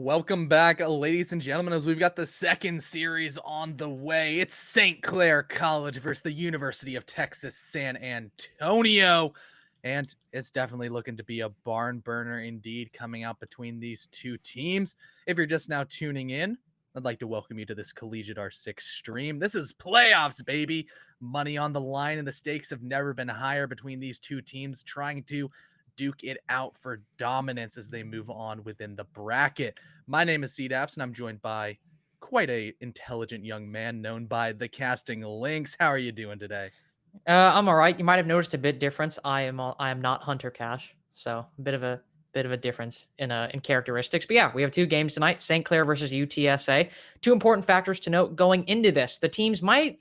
Welcome back, ladies and gentlemen, as we've got the second series on the way. It's St. Clair College versus the University of Texas, San Antonio. And it's definitely looking to be a barn burner indeed coming out between these two teams. If you're just now tuning in, I'd like to welcome you to this CollegiateR6 stream. This is playoffs, baby. Money on the line, and the stakes have never been higher between these two teams trying to duke it out for dominance as they move on within the bracket. My name is CDAPS, and I'm joined by quite a intelligent young man known by the Casting Links. How are you doing today? I'm all right. You might have noticed a bit difference. I am not Hunter Cash, so a bit of a difference in characteristics. But yeah, we have two games tonight: St. Clair versus UTSA. Two important factors to note going into this. The teams might,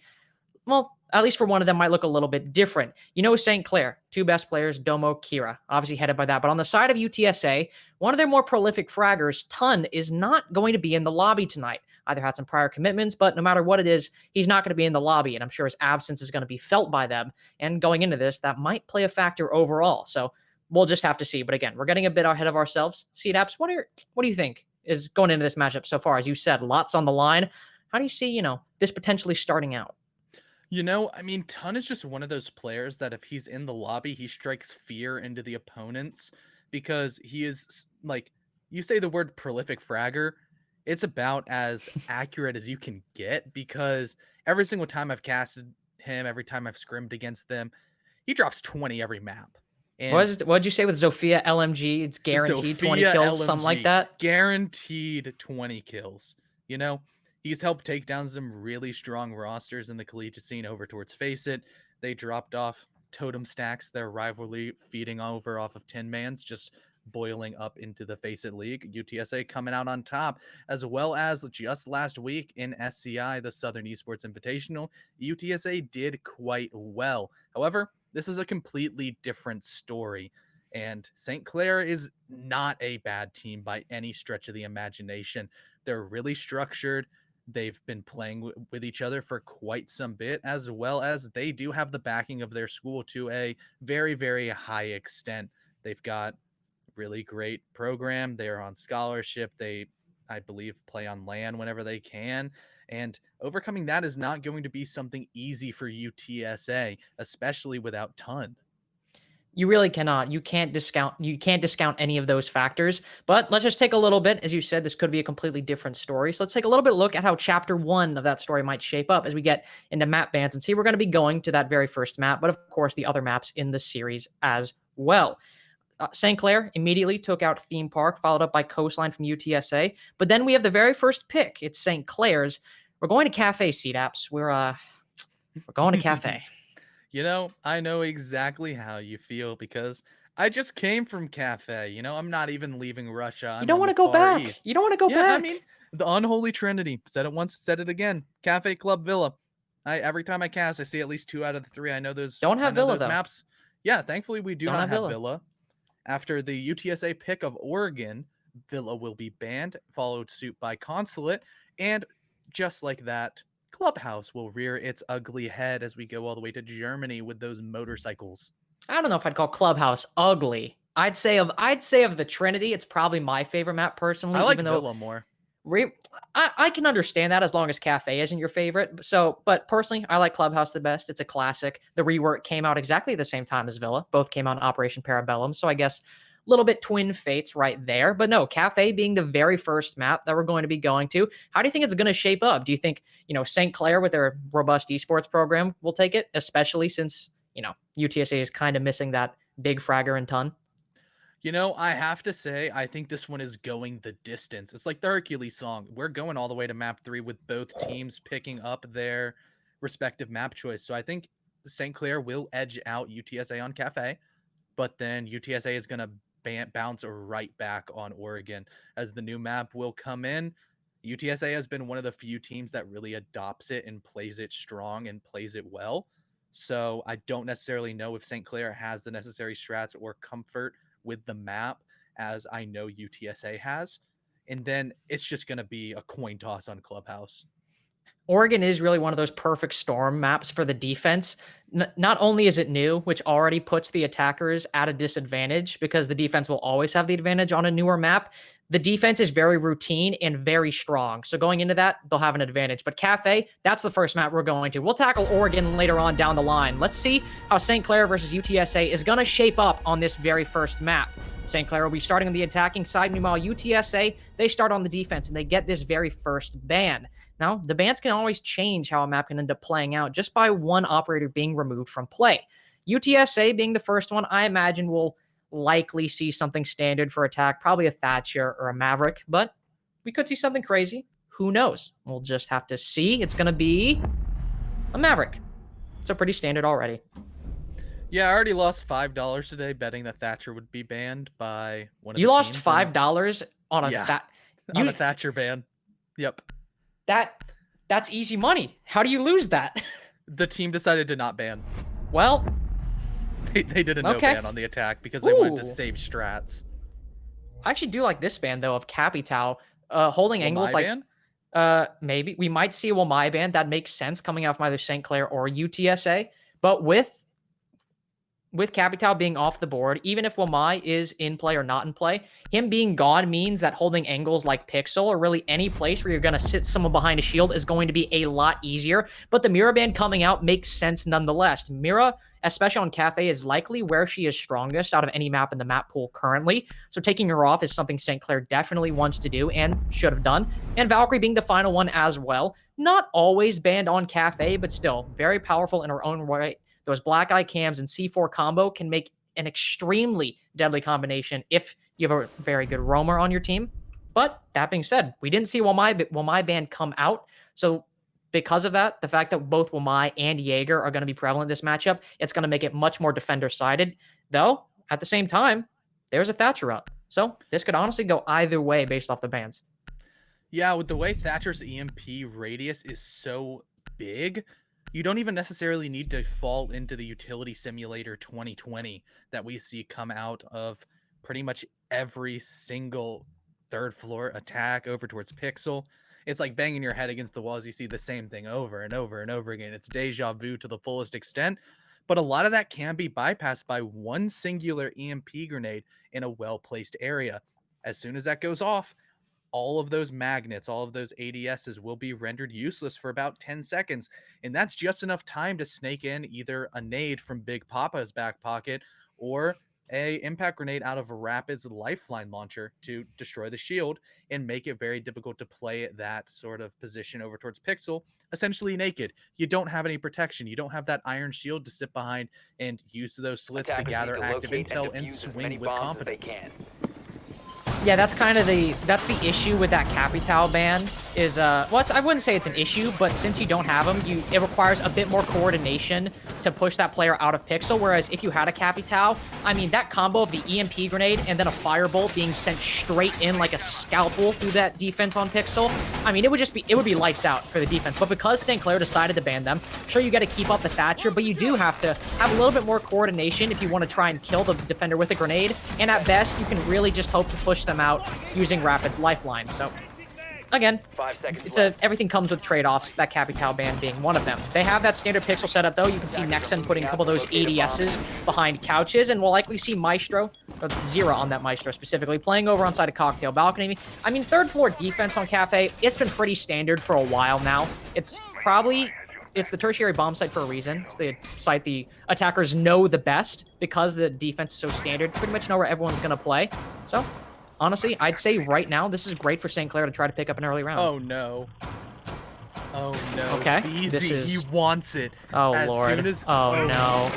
well, at least for one of them, might look a little bit different. St. Clair, two best players, Domo, Kira, obviously headed by that. But on the side of UTSA, one of their more prolific fraggers, Ton, is not going to be in the lobby tonight. Either had some prior commitments, but no matter what it is, he's not going to be in the lobby, and I'm sure his absence is going to be felt by them. And going into this, that might play a factor overall. So we'll just have to see. But again, we're getting a bit ahead of ourselves. CDAPS, what do you think is going into this matchup so far? As you said, lots on the line. How do you see, this potentially starting out? Ton is just one of those players that if he's in the lobby, he strikes fear into the opponents because he is like, you say the word prolific fragger, it's about as accurate as you can get because every single time I've casted him, every time I've scrimmed against them, he drops 20 every map. And What'd you say with Zofia LMG? It's guaranteed 20 Sophia kills, something like LMG, that. guaranteed 20 kills. You know, he's helped take down some really strong rosters in the collegiate scene over towards Face It. They dropped off totem stacks, their rivalry feeding over off of 10 mans, just boiling up into the Face It League. UTSA coming out on top, as well as just last week in SCI, the Southern Esports Invitational, UTSA did quite well. However, this is a completely different story. And St. Clair is not a bad team by any stretch of the imagination. They're really structured. They've been playing with each other for quite some bit, as well as they do have the backing of their school to a very, very high extent. They've got really great program. They are on scholarship. They, I believe, play on LAN whenever they can. And overcoming that is not going to be something easy for UTSA, especially without Ton. You really cannot. You can't discount any of those factors. But let's just take a little bit. As you said, this could be a completely different story. So let's take a little bit look at how chapter one of that story might shape up as we get into map bans and see we're going to be going to that very first map, but of course the other maps in the series as well. St. Clair immediately took out Theme Park, followed up by Coastline from UTSA. But then we have the very first pick. It's St. Clair's. We're going to Cafe CDAPS. We're going to Cafe. I know exactly how you feel because I just came from Cafe. I'm not even leaving Russia. You I'm don't on want the to go Far back. East. You don't want to go Yeah, back. the unholy trinity. Said it once, said it again. Cafe Club Villa. Every time I cast, I see at least 2 out of the 3. Don't I have know Villa those though. maps. Yeah, thankfully we do Don't not have have Villa. Villa. After the UTSA pick of Oregon, Villa will be banned, followed suit by Consulate, and just like that, Clubhouse will rear its ugly head as we go all the way to Germany with those motorcycles. I don't know if I'd call Clubhouse ugly. I'd say of the Trinity, it's probably my favorite map personally, I like even though Villa more. I can understand that as long as Cafe isn't your favorite. So, but personally, I like Clubhouse the best. It's a classic. The rework came out exactly the same time as Villa. Both came out in Operation Parabellum. So I guess a little bit twin fates right there. But no, Cafe being the very first map that we're going to be going to, how do you think it's going to shape up? Do you think, St. Clair with their robust esports program will take it, especially since, UTSA is kind of missing that big fragger and ton? I have to say, I think this one is going the distance. It's like the Hercules song. We're going all the way to map 3 with both teams picking up their respective map choice. So I think St. Clair will edge out UTSA on Cafe, but then UTSA is going to bounce right back on Oregon as the new map will come in. UTSA has been one of the few teams that really adopts it and plays it strong and plays it well. So I don't necessarily know if St. Clair has the necessary strats or comfort with the map as I know UTSA has. And then it's just going to be a coin toss on Clubhouse. Oregon is really one of those perfect storm maps for the defense. Not only is it new, which already puts the attackers at a disadvantage because the defense will always have the advantage on a newer map, the defense is very routine and very strong. So going into that, they'll have an advantage. But Cafe, that's the first map we're going to. We'll tackle Oregon later on down the line. Let's see how St. Clair versus UTSA is going to shape up on this very first map. St. Clair will be starting on the attacking side. Meanwhile, UTSA, they start on the defense, and they get this very first ban. Now, the bans can always change how a map can end up playing out just by one operator being removed from play. UTSA being the first one, I imagine will likely see something standard for attack, probably a Thatcher or a Maverick, but we could see something crazy. Who knows? We'll just have to see. It's going to be a Maverick. It's a pretty standard already. Yeah, I already lost $5 today betting that Thatcher would be banned by one of You the lost teams. $5 on a on a Thatcher ban. Yep. That's easy money. How do you lose that? The team decided to not ban. Well, they did a no ban on the attack because they wanted to save strats. I actually do like this ban though of Capital holding angles like ban? Maybe we might see a Wamai ban. That makes sense coming out from either St. Clair or UTSA. But with Capital being off the board, even if Wamai is in play or not in play, him being gone means that holding angles like Pixel or really any place where you're going to sit someone behind a shield is going to be a lot easier. But the Mira ban coming out makes sense nonetheless. Mira, especially on Cafe, is likely where she is strongest out of any map in the map pool currently. So taking her off is something St. Clair definitely wants to do and should have done. And Valkyrie being the final one as well. Not always banned on Cafe, but still very powerful in her own right. Those black eye cams and C4 combo can make an extremely deadly combination if you have a very good roamer on your team. But that being said, we didn't see Wamai ban come out. So because of that, the fact that both Wamai and Jaeger are going to be prevalent in this matchup, it's going to make it much more defender-sided. Though, at the same time, there's a Thatcher up. So this could honestly go either way based off the bans. Yeah, with the way Thatcher's EMP radius is so big, you don't even necessarily need to fall into the utility simulator 2020 that we see come out of pretty much every single third floor attack over towards Pixel. It's like banging your head against the walls. You see the same thing over and over and over again. It's deja vu to the fullest extent. But a lot of that can be bypassed by one singular EMP grenade in a well-placed area. As soon as that goes off, all of those magnets, all of those ADSs will be rendered useless for about 10 seconds. And that's just enough time to snake in either a nade from Big Papa's back pocket or a impact grenade out of Rapid's lifeline launcher to destroy the shield and make it very difficult to play that sort of position over towards Pixel, essentially naked. You don't have any protection. You don't have that iron shield to sit behind and use those slits to gather active intel and swing with confidence. Yeah, that's kind of the issue with that Capital ban is I wouldn't say it's an issue, but since you don't have them, it requires a bit more coordination to push that player out of Pixel. Whereas if you had a Capital, I mean that combo of the EMP grenade and then a firebolt being sent straight in like a scalpel through that defense on Pixel, I mean it would be lights out for the defense. But because St. Clair decided to ban them, sure you got to keep up the Thatcher, but you do have to have a little bit more coordination if you want to try and kill the defender with a grenade. And at best, you can really just hope to push them out using Rapid's lifeline. So again, everything comes with trade-offs, that Capital ban being one of them. They have that standard Pixel setup though. You can see Nexen putting a couple of those ADSs behind couches, and we'll likely see Maestro, or Zera on that Maestro specifically, playing over on side of Cocktail Balcony. I mean, third floor defense on Cafe, it's been pretty standard for a while now. It's the tertiary bomb site for a reason. It's the site the attackers know the best because the defense is so standard. Pretty much know where everyone's going to play. So honestly, I'd say right now, this is great for St. Clair to try to pick up an early round. Oh, no. Oh, no. Okay. He wants it. Oh, Lord. No.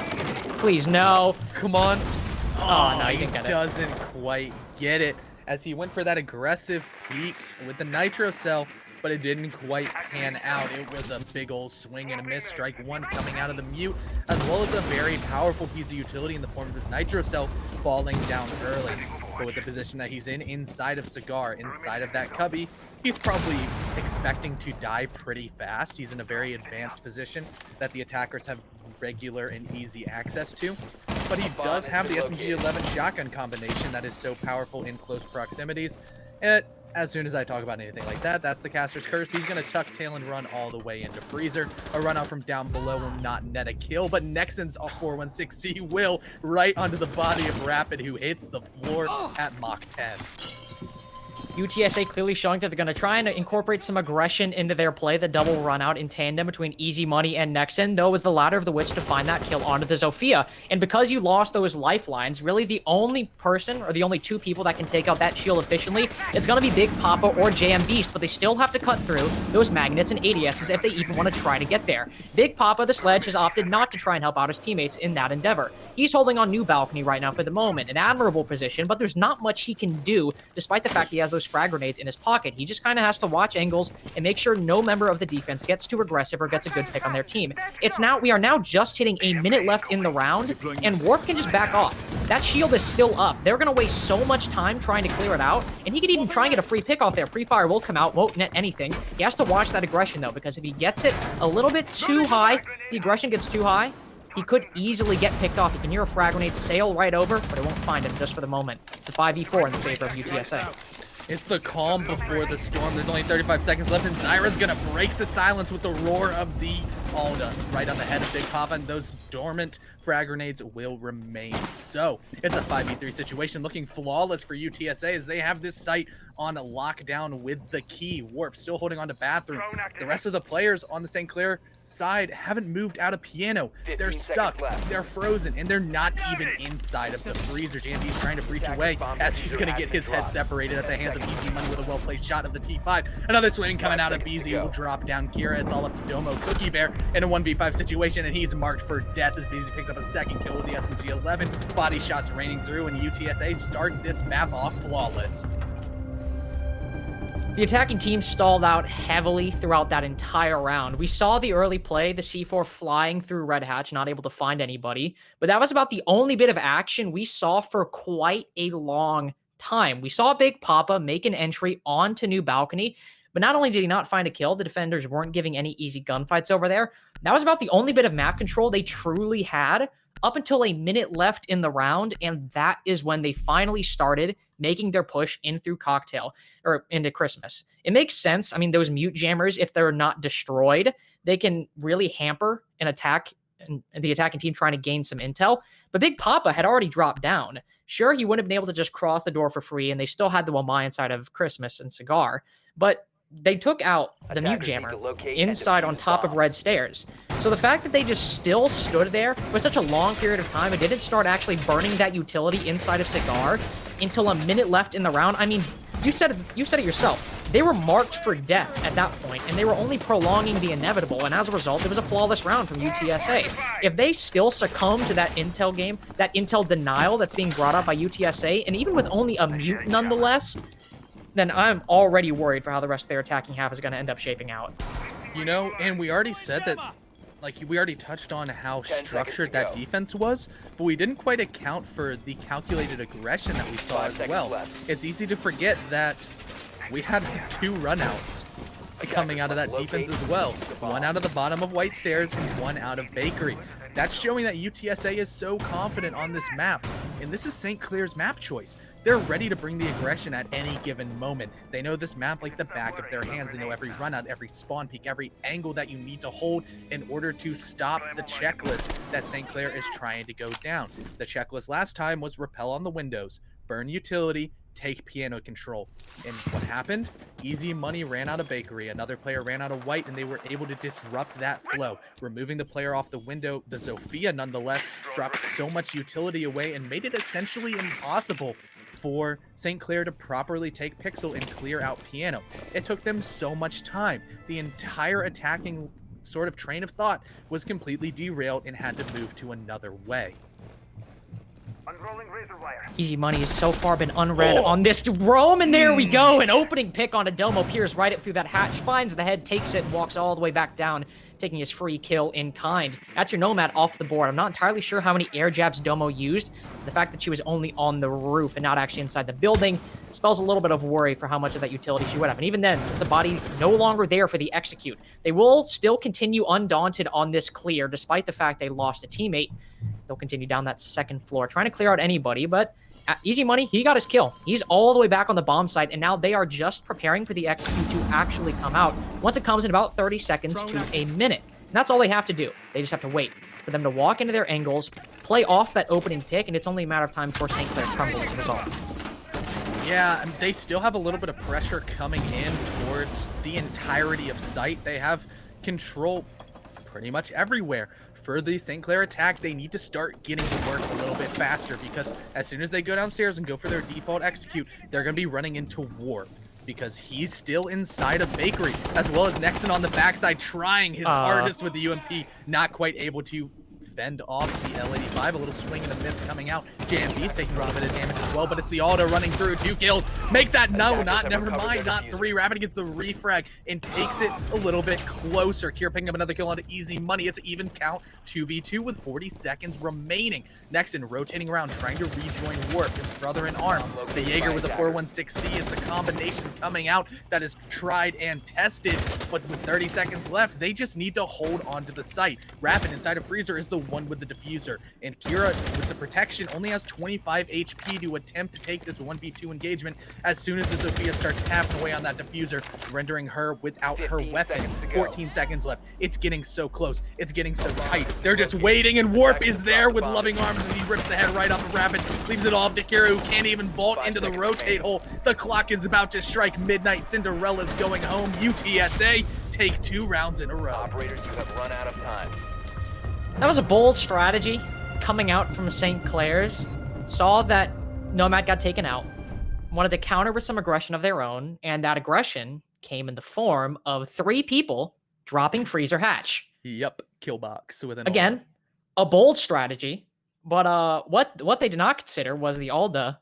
Please, no. Come on. Oh, no, you didn't get it. He doesn't quite get it as he went for that aggressive peek with the Nitro Cell, but it didn't quite pan out. It was a big old swing and a miss. Strike one coming out of the mute, as well as a very powerful piece of utility in the form of this Nitro Cell falling down early. But with the position that he's in, inside of Cigar, inside of that cubby, he's probably expecting to die pretty fast. He's in a very advanced position that the attackers have regular and easy access to. But he does have the SMG-11 shotgun combination that is so powerful in close proximities. And as soon as I talk about anything like that, that's the caster's curse. He's going to tuck tail and run all the way into Freezer. A run out from down below will not net a kill, but Nexen's 416C will right onto the body of Rapid, who hits the floor at Mach 10. UTSA clearly showing that they're going to try and incorporate some aggression into their play, the double run out in tandem between Easy Money and Nexon, though it was the latter of the which to find that kill onto the Zofia. And because you lost those lifelines, really the only person or the only two people that can take out that shield efficiently is going to be Big Papa or JM Beast, but they still have to cut through those magnets and ADSs if they even want to try to get there. Big Papa, the Sledge, has opted not to try and help out his teammates in that endeavor. He's holding on New Balcony right now for the moment, an admirable position, but there's not much he can do despite the fact he has those frag grenades in his pocket. He just kind of has to watch angles and make sure no member of the defense gets too aggressive or gets a good pick on their team. We are now just hitting a minute left in the round, and Warp can just back off. That shield is still up. They're going to waste so much time trying to clear it out, and he could even try and get a free pick off there. Pre-fire will come out, won't net anything. He has to watch that aggression, though, because if he gets it a little bit too high, the aggression gets too high, he could easily get picked off. He can hear a frag grenade sail right over, but it won't find him just for the moment. It's a 5v4 in the favor of UTSA. It's the calm before the storm. There's only 35 seconds left, and Zyra's gonna break the silence with the roar of the Alda right on the head of Big Papa, and those dormant frag grenades will remain. So it's a 5v3 situation, looking flawless for UTSA as they have this site on lockdown with the key. Warp still holding on to Bathroom. The rest of the players on the St. Clair side haven't moved out of Piano. They're stuck, they're frozen, and they're not even inside of the freezer. JMD's trying to breach away as he's going to get his head separated at the hands of Easy Money with a well-placed shot of the T5. Another swing coming out of BZ will drop down Kira. It's all up to Domo Cookie Bear in a 1v5 situation, and he's marked for death as BZ picks up a second kill with the SMG-11. Body shots raining through, and UTSA start this map off flawless. The attacking team stalled out heavily throughout that entire round. We saw the early play, the C4 flying through Red Hatch, not able to find anybody, but that was about the only bit of action we saw for quite a long time. We saw Big Papa make an entry onto New Balcony, but not only did he not find a kill, the defenders weren't giving any easy gunfights over there. That was about the only bit of map control they truly had up until a minute left in the round, and that is when they finally started making their push in through Cocktail, or into Christmas. It makes sense. I mean, those mute jammers, if they're not destroyed, they can really hamper an attack and the attacking team trying to gain some intel. But Big Papa had already dropped down. Sure, he wouldn't have been able to just cross the door for free, and they still had the Wamai inside of Christmas and Cigar, but they took out the mute jammer inside on top of Red Stairs. So the fact that they just still stood there for such a long period of time and didn't start actually burning that utility inside of Cigar until a minute left in the round, I mean, you said it yourself. They were marked for death at that point, and they were only prolonging the inevitable, and as a result, it was a flawless round from UTSA. If they still succumb to that intel game, that intel denial that's being brought up by UTSA, and even with only a mute nonetheless, then I'm already worried for how the rest of their attacking half is going to end up shaping out. You know, and we already said that, like, we already touched on how structured that defense was, but we didn't quite account for the calculated aggression that we saw as well. It's easy to forget that we had 2 runouts coming out of that defense as well. One out of the bottom of White Stairs and one out of Bakery. That's showing that UTSA is so confident on this map, and this is St. Clair's map choice. They're ready to bring the aggression at any given moment. They know this map like the back of their hands. They know every runout, every spawn peek, every angle that you need to hold in order to stop the checklist that St. Clair is trying to go down. The checklist last time was repel on the windows, burn utility, take piano control. And what happened? Easy Money ran out of Bakery, another player ran out of White, and they were able to disrupt that flow. Removing the player off the window, the Zofia nonetheless dropped so much utility away and made it essentially impossible for St. Clair to properly take Pixel and clear out Piano. It took them so much time. The entire attacking sort of train of thought was completely derailed and had to move to another way. Easy Money has so far been unread on this roam, and there we go. An opening pick on a Domo, peers right up through that hatch, finds the head, takes it, and walks all the way back down, taking his free kill in kind. That's your Nomad off the board. I'm not entirely sure how many air jabs Domo used. The fact that she was only on the roof and not actually inside the building spells a little bit of worry for how much of that utility she would have. And even then, it's a body no longer there for the execute. They will still continue undaunted on this clear, despite the fact they lost a teammate. They'll continue down that second floor, trying to clear out anybody, but Easy Money, he got his kill. He's all the way back on the bomb site, and now they are just preparing for the execute to actually come out once it comes in about 30 seconds to a minute. And that's all they have to do. They just have to wait for them to walk into their angles, play off that opening pick, and it's only a matter of time before St. Clair crumbles as a result. Yeah, they still have a little bit of pressure coming in towards the entirety of site. They have control pretty much everywhere. For the St. Clair attack, they need to start getting to work a little bit faster, because as soon as they go downstairs and go for their default execute, they're going to be running into Warp, because he's still inside a bakery, as well as Nexon on the backside trying his hardest with the UMP, not quite able to fend off the L85. A little swing and a miss coming out. JMB's taking a little bit of damage as well, but it's the auto running through. 2 kills. Make that never mind, not 3. Rapid gets the refrag and takes it a little bit closer. Kier picking up another kill onto easy money. It's an even count, 2v2 with 40 seconds remaining. Nexon rotating around, trying to rejoin Warp, his brother in arms. The Jaeger with the 416C. It's a combination coming out that is tried and tested, but with 30 seconds left, they just need to hold on to the site. Rapid inside of Freezer is the one with the diffuser, and Kira with the protection only has 25 HP to attempt to take this 1v2 engagement as soon as the Zofia starts tapping away on that diffuser, rendering her without her weapon. 14 seconds left. It's getting so close. It's getting so tight. They're just waiting, and Warp is there with loving arms, and he rips the head right off of Rapid, leaves it all up to Kira, who can't even vault into the rotate hole. The clock is about to strike midnight. Cinderella's going home. UTSA take 2 rounds in a row. Operators, you have run out of time. That was a bold strategy coming out from St. Clair's. Saw that Nomad got taken out, wanted to counter with some aggression of their own, and that aggression came in the form of 3 people dropping Freezer Hatch. Yep, kill box with an Again, a bold strategy, but what they did not consider was the Alda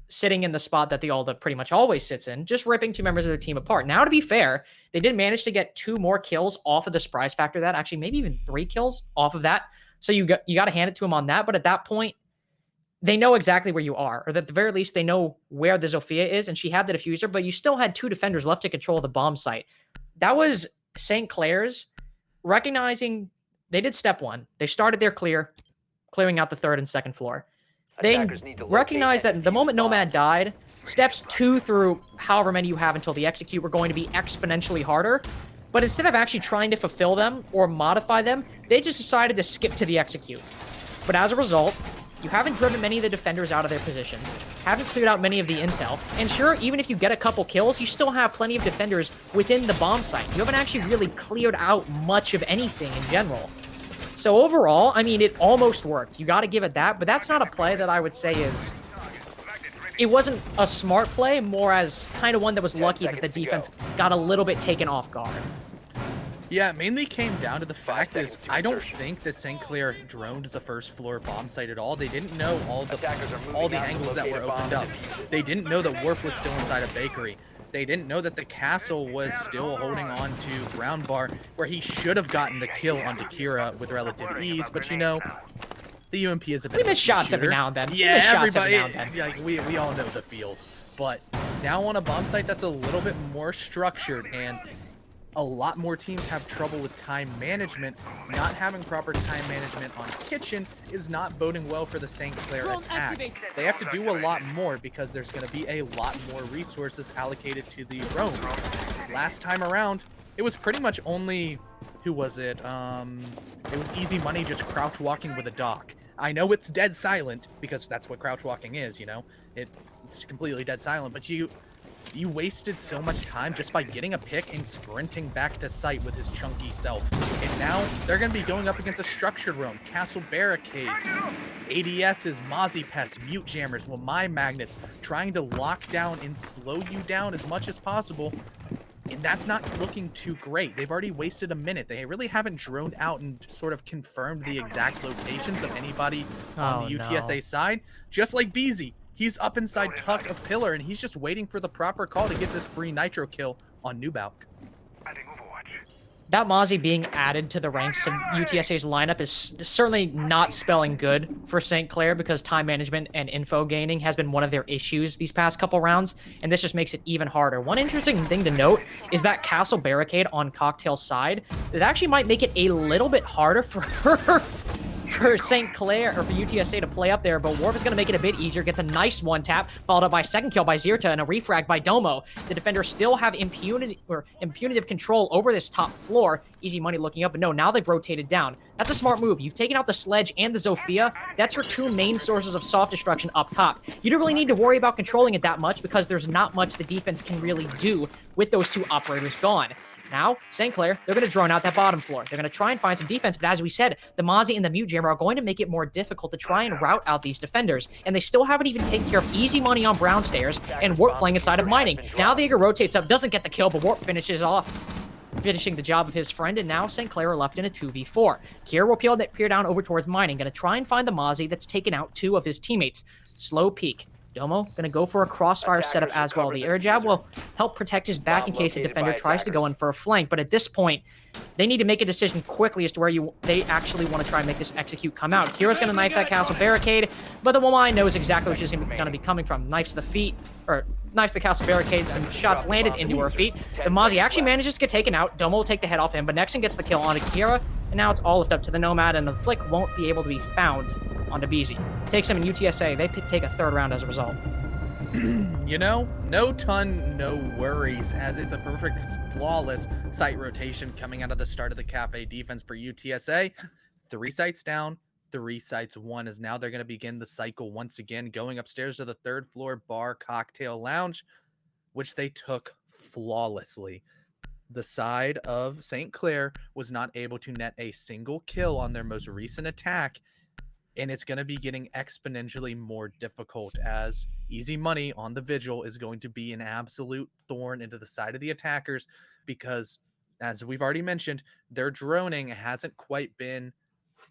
sitting in the spot that the Alda pretty much always sits in, just ripping 2 members of their team apart. Now, to be fair, they did manage to get 2 more kills off of the surprise factor that, actually maybe even 3 kills off of that. So you got to hand it to them on that. But at that point, they know exactly where you are, or at the very least, they know where the Zofia is, and she had the diffuser, but you still had 2 defenders left to control the bomb site. That was St. Clair's recognizing they did step 1. They started their clearing out the 3rd and 2nd floor. They recognized that the moment Nomad died, steps 2 through however many you have until the execute were going to be exponentially harder. But instead of actually trying to fulfill them or modify them, they just decided to skip to the execute. But as a result, you haven't driven many of the defenders out of their positions, haven't cleared out many of the intel, and sure, even if you get a couple kills, you still have plenty of defenders within the bomb site. You haven't actually really cleared out much of anything in general. So overall, I mean, it almost worked. You got to give it that, but that's not a play that I would say is... It wasn't a smart play, more as kind of one that was lucky that the defense got a little bit taken off guard. Yeah, it mainly came down to the fact is I don't think that St. Clair droned the 1st floor bomb site at all. They didn't know all the angles that were opened up. They didn't know that Warp was still inside a bakery. They didn't know that the castle was still holding on to ground bar, where he should have gotten the kill onto Kira with relative ease, but you know, the UMP is a bit of a miss shots shooter. every now and then. Yeah, everybody, like, we all know the feels. But now on a bomb site that's a little bit more structured, and a lot more teams have trouble with time management. Not having proper time management on kitchen is not boding well for the St. Clair attack. They have to do a lot more because there's going to be a lot more resources allocated to the roam. Last time around, it was pretty much only, who was it? It was easy money just crouch walking with a dock. I know it's dead silent because that's what crouch walking is, you know? It's completely dead silent, but you wasted so much time just by getting a pick and sprinting back to site with his chunky self. And now they're going to be going up against a structured roam, castle barricades, ADSs, Mozzie Pests, mute jammers, my magnets, trying to lock down and slow you down as much as possible. And that's not looking too great. They've already wasted a minute. They really haven't droned out and sort of confirmed the exact locations of anybody on the UTSA side. Just like Beezy, he's up inside Tuck of Pillar, and he's just waiting for the proper call to get this free nitro kill on Nubauk. That Mozzie being added to the ranks of UTSA's lineup is certainly not spelling good for St. Clair, because time management and info gaining has been one of their issues these past couple rounds, and this just makes it even harder. One interesting thing to note is that castle barricade on Cocktail's side. It actually might make it a little bit harder for her for St. Clair, or for UTSA to play up there, but Warp is going to make it a bit easier. Gets a nice one tap, followed up by a second kill by Zirta and a refrag by Domo. The defenders still have impunitive control over this top floor. Easy money looking up, but no, now they've rotated down. That's a smart move. You've taken out the Sledge and the Zofia. That's your two main sources of soft destruction up top. You don't really need to worry about controlling it that much because there's not much the defense can really do with those two operators gone. Now, St. Clair, they're going to drone out that bottom floor. They're going to try and find some defense, but as we said, the Mozzie and the Mute Jammer are going to make it more difficult to try and route out these defenders, and they still haven't even taken care of easy money on Brown Stairs and Warp playing inside of Mining. Now the Jaeger rotates up, doesn't get the kill, but Warp finishes off, finishing the job of his friend, and now St. Clair are left in a 2v4. Kier will peer down over towards Mining, going to try and find the Mozzie that's taken out two of his teammates. Slow peek. Domo going to go for a crossfire setup as well. The air jab will help protect his back in case the defender tries to go in for a flank, but at this point, they need to make a decision quickly as to where they actually want to try and make this execute come out. Kira's going to knife that castle barricade, but the Womai knows exactly where she's going to be coming from. Knifes the castle barricade, some shots landed into her feet. The Mozzie actually manages to get taken out. Domo will take the head off him, but Nexon gets the kill onto Kira, and now it's all left up to the Nomad, and the flick won't be able to be found onto BZ. Takes him in UTSA. They take a third round as a result. You know, no worries, as it's a perfect, flawless site rotation coming out of the start of the Cafe defense for UTSA. 3 sites down, 3 sites won, as now they're going to begin the cycle once again, going upstairs to the 3rd floor bar cocktail lounge, which they took flawlessly. The side of St. Clair was not able to net a single kill on their most recent attack, and it's going to be getting exponentially more difficult, as easy money on the Vigil is going to be an absolute thorn into the side of the attackers, because, as we've already mentioned, their droning hasn't quite been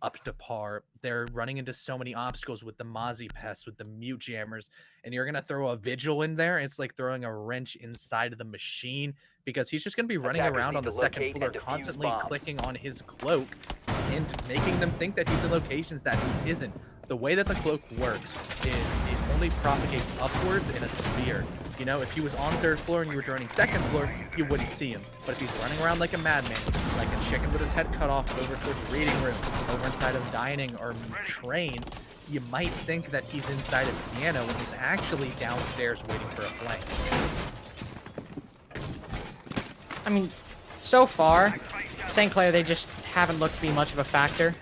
up to par. They're running into so many obstacles with the Mozzie pests, with the Mute Jammers, and you're going to throw a Vigil in there. It's like throwing a wrench inside of the machine, because he's just going to be running around on the 2nd floor, constantly clicking on his cloak and making them think that he's in locations that he isn't. The way that the cloak works is it only propagates upwards in a sphere. You know, if he was on 3rd floor and you were droning 2nd floor, you wouldn't see him. But if he's running around like a madman, like a chicken with his head cut off over towards reading room, over inside of dining or train, you might think that he's inside a piano when he's actually downstairs waiting for a flank. I mean, so far, St. Clair, they just haven't looked to be much of a factor.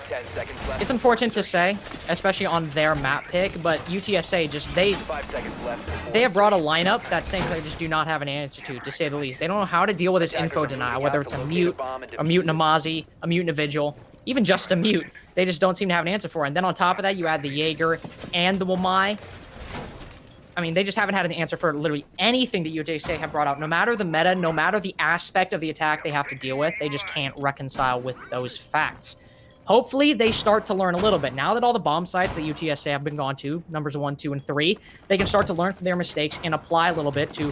10 seconds left. It's unfortunate to say, especially on their map pick, but UTSA just, they 5 seconds left. have brought a lineup that St. Clair just do not have an answer to say the least. They don't know how to deal with this info denial, whether it's a mute and a Mozzie, a mute and a Vigil, even just a mute. They just don't seem to have an answer for it. And then on top of that, you add the Jaeger and the Womai. I mean, they just haven't had an answer for literally anything that UTSA have brought out. No matter the meta, no matter the aspect of the attack they have to deal with, they just can't reconcile with those facts. Hopefully, they start to learn a little bit. Now that all the bomb sites that UTSA have been gone to, numbers 1, 2, and 3, they can start to learn from their mistakes and apply a little bit to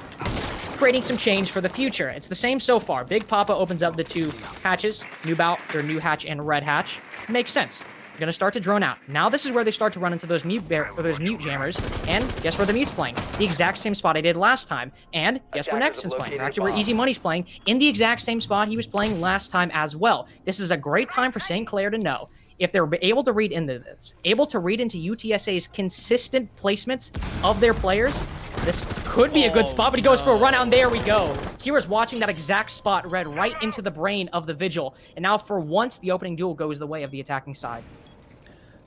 creating some change for the future. It's the same so far. Big Papa opens up the 2 hatches, New Bout, their New Hatch and Red Hatch. Makes sense. Going to start to drone out. Now this is where they start to run into those mute jammers, and guess where the mute's playing? The exact same spot I did last time. And guess where Nexon's playing? Or actually where Easy Money's playing, in the exact same spot he was playing last time as well. This is a great time for St. Clair to know. If they're able to read into this, able to read into UTSA's consistent placements of their players, this could be a good spot, but he goes for a run out, and there we go. Kira's watching that exact spot read right into the brain of the Vigil, and now for once, the opening duel goes the way of the attacking side.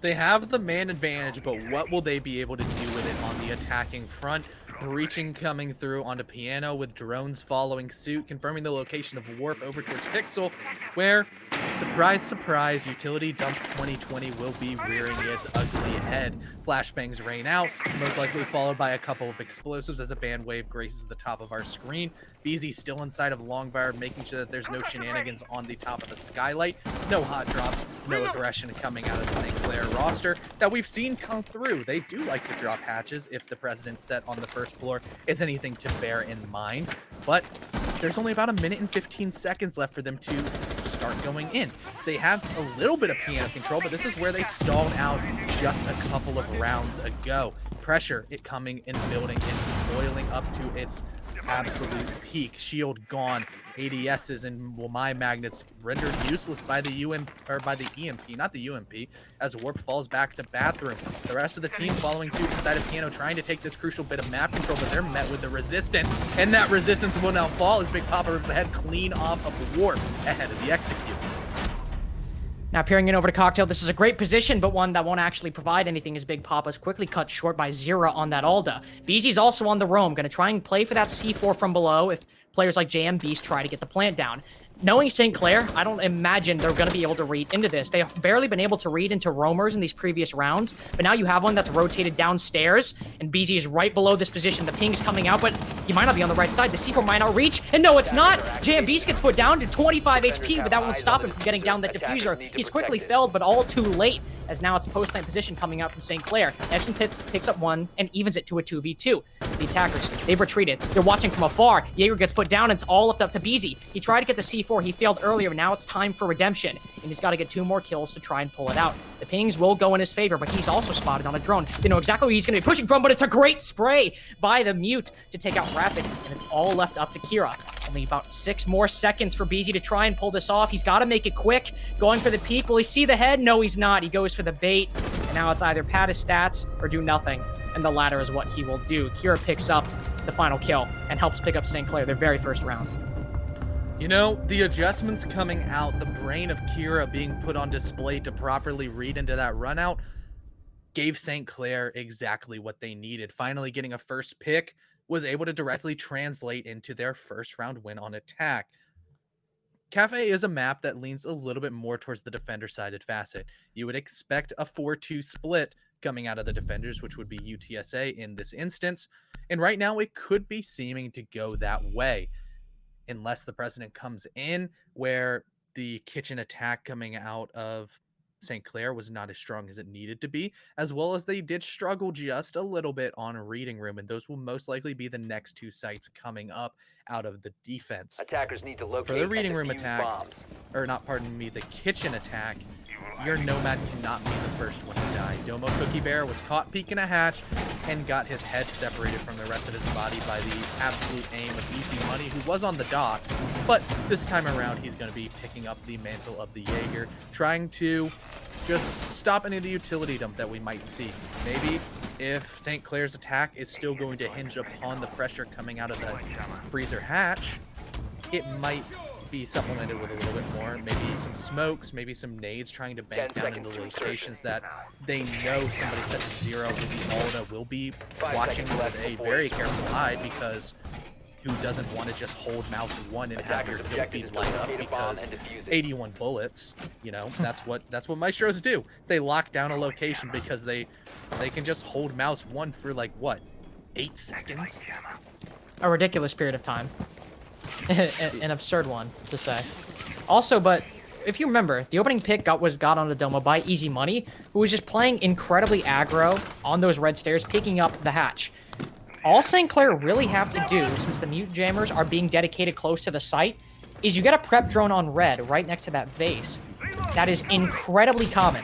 They have the man advantage, but what will they be able to do with it on the attacking front? Breaching coming through onto Piano, with drones following suit, confirming the location of Warp over towards Pixel, where, surprise, surprise, Utility Dump 2020 will be rearing its ugly head. Flashbangs rain out, most likely followed by a couple of explosives as a band wave graces the top of our screen. BZ still inside of Longfire, making sure that there's no shenanigans on the top of the skylight. No hot drops, no aggression coming out of the St. Clair roster that we've seen come through. They do like to drop hatches if the precedent set on the 1st floor is anything to bear in mind. But there's only about 1 minute and 15 seconds left for them to start going in. They have a little bit of piano control, but this is where they stalled out just a couple of rounds ago. Pressure, it coming and building and boiling up to its absolute peak. Shield gone. ADSs and my magnets rendered useless by the EMP, not the UMP, as Warp falls back to bathroom. The rest of the team following suit inside of Piano, trying to take this crucial bit of map control, but they're met with the resistance, and that resistance will now fall as Big Papa rips the head clean off of the Warp ahead of the execute. Now peering in over to Cocktail, this is a great position, but one that won't actually provide anything as Big Papa's quickly cut short by Zera on that Alda. BZ's also on the roam, gonna try and play for that C4 from below if players like JM Beast try to get the plant down. Knowing St. Clair, I don't imagine they're going to be able to read into this. They've barely been able to read into roamers in these previous rounds, but now you have one that's rotated downstairs, and BZ is right below this position. The ping's coming out, but he might not be on the right side. The C4 might not reach, and no, it's not! JM Beast gets put down to 25 HP, but that won't stop him from getting down that diffuser. He's quickly felled, but all too late, as now it's post-plant position coming out from St. Clair. Edson picks up one and evens it to a 2v2. The attackers, they've retreated. They're watching from afar. Jaeger gets put down, and it's all left up to BZ. He tried to get the C4. He failed earlier, but now it's time for redemption, and he's got to get 2 more kills to try and pull it out. The pings will go in his favor, but he's also spotted on a drone. They know exactly where he's going to be pushing from, but it's a great spray by the Mute to take out Rapid, and it's all left up to Kira. Only about 6 more seconds for BZ to try and pull this off. He's got to make it quick. Going for the peek. Will he see the head? No, he's not. He goes for the bait, and now it's either pad his stats or do nothing, and the latter is what he will do. Kira picks up the final kill and helps pick up St. Clair, their very first round. You know, the adjustments coming out, the brain of Kira being put on display to properly read into that run out, gave St. Clair exactly what they needed. Finally getting a first pick was able to directly translate into their first round win on attack. Cafe is a map that leans a little bit more towards the defender-sided facet. You would expect a 4-2 split coming out of the defenders, which would be UTSA in this instance. And right now it could be seeming to go that way, unless the precedent comes in where the kitchen attack coming out of St. Clair was not as strong as it needed to be, as well as they did struggle just a little bit on a reading room, and those will most likely be the next 2 sites coming up out of the defense. Attackers need to locate For the reading room and defuse attack, bombs. or not, pardon me, the kitchen attack, your Nomad cannot be the first one to die. Domo Cookie Bear was caught peeking a hatch and got his head separated from the rest of his body by the absolute aim of Easy Money, who was on the dock. But this time around, he's going to be picking up the mantle of the Jaeger, trying to just stop any of the utility dump that we might see. Maybe if St. Clair's attack is still going to hinge upon the pressure coming out of the freezer hatch, it might be supplemented with a little bit more, maybe some smokes, maybe some nades trying to bank 10 down into seconds to locations insertion. that they know somebody set to 0 with the Alda will be 5 watching seconds with left a before very it's careful eye, because who doesn't want to just hold mouse 1 and have your Attackers' kill objective feed is to light up, locate a bomb because and defuse it. 81 bullets, you know, that's what maestros do. They lock down a location because they can just hold mouse 1 for like what, 8 seconds? A ridiculous period of time. An absurd one to say. Also, but if you remember, the opening pick got on the Domo by Easy Money, who was just playing incredibly aggro on those red stairs, picking up the hatch. All St. Clair really have to do, since the mute jammers are being dedicated close to the site, is you get a prep drone on red right next to that base. That is incredibly common.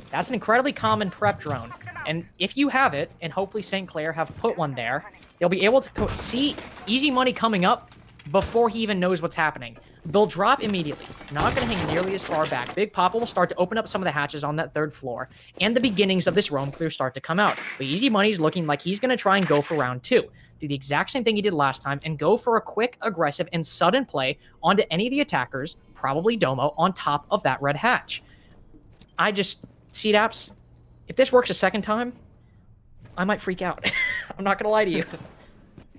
That's an incredibly common prep drone. And if you have it, and hopefully St. Clair have put one there, they'll be able to see Easy Money coming up before he even knows what's happening. They'll drop immediately. Not going to hang nearly as far back. Big Papa will start to open up some of the hatches on that 3rd floor, and the beginnings of this roam clear start to come out. But Easy Money's looking like he's going to try and go for round 2. Do the exact same thing he did last time and go for a quick, aggressive, and sudden play onto any of the attackers, probably Domo, on top of that red hatch. CDAPS, if this works a second time, I might freak out. I'm not going to lie to you.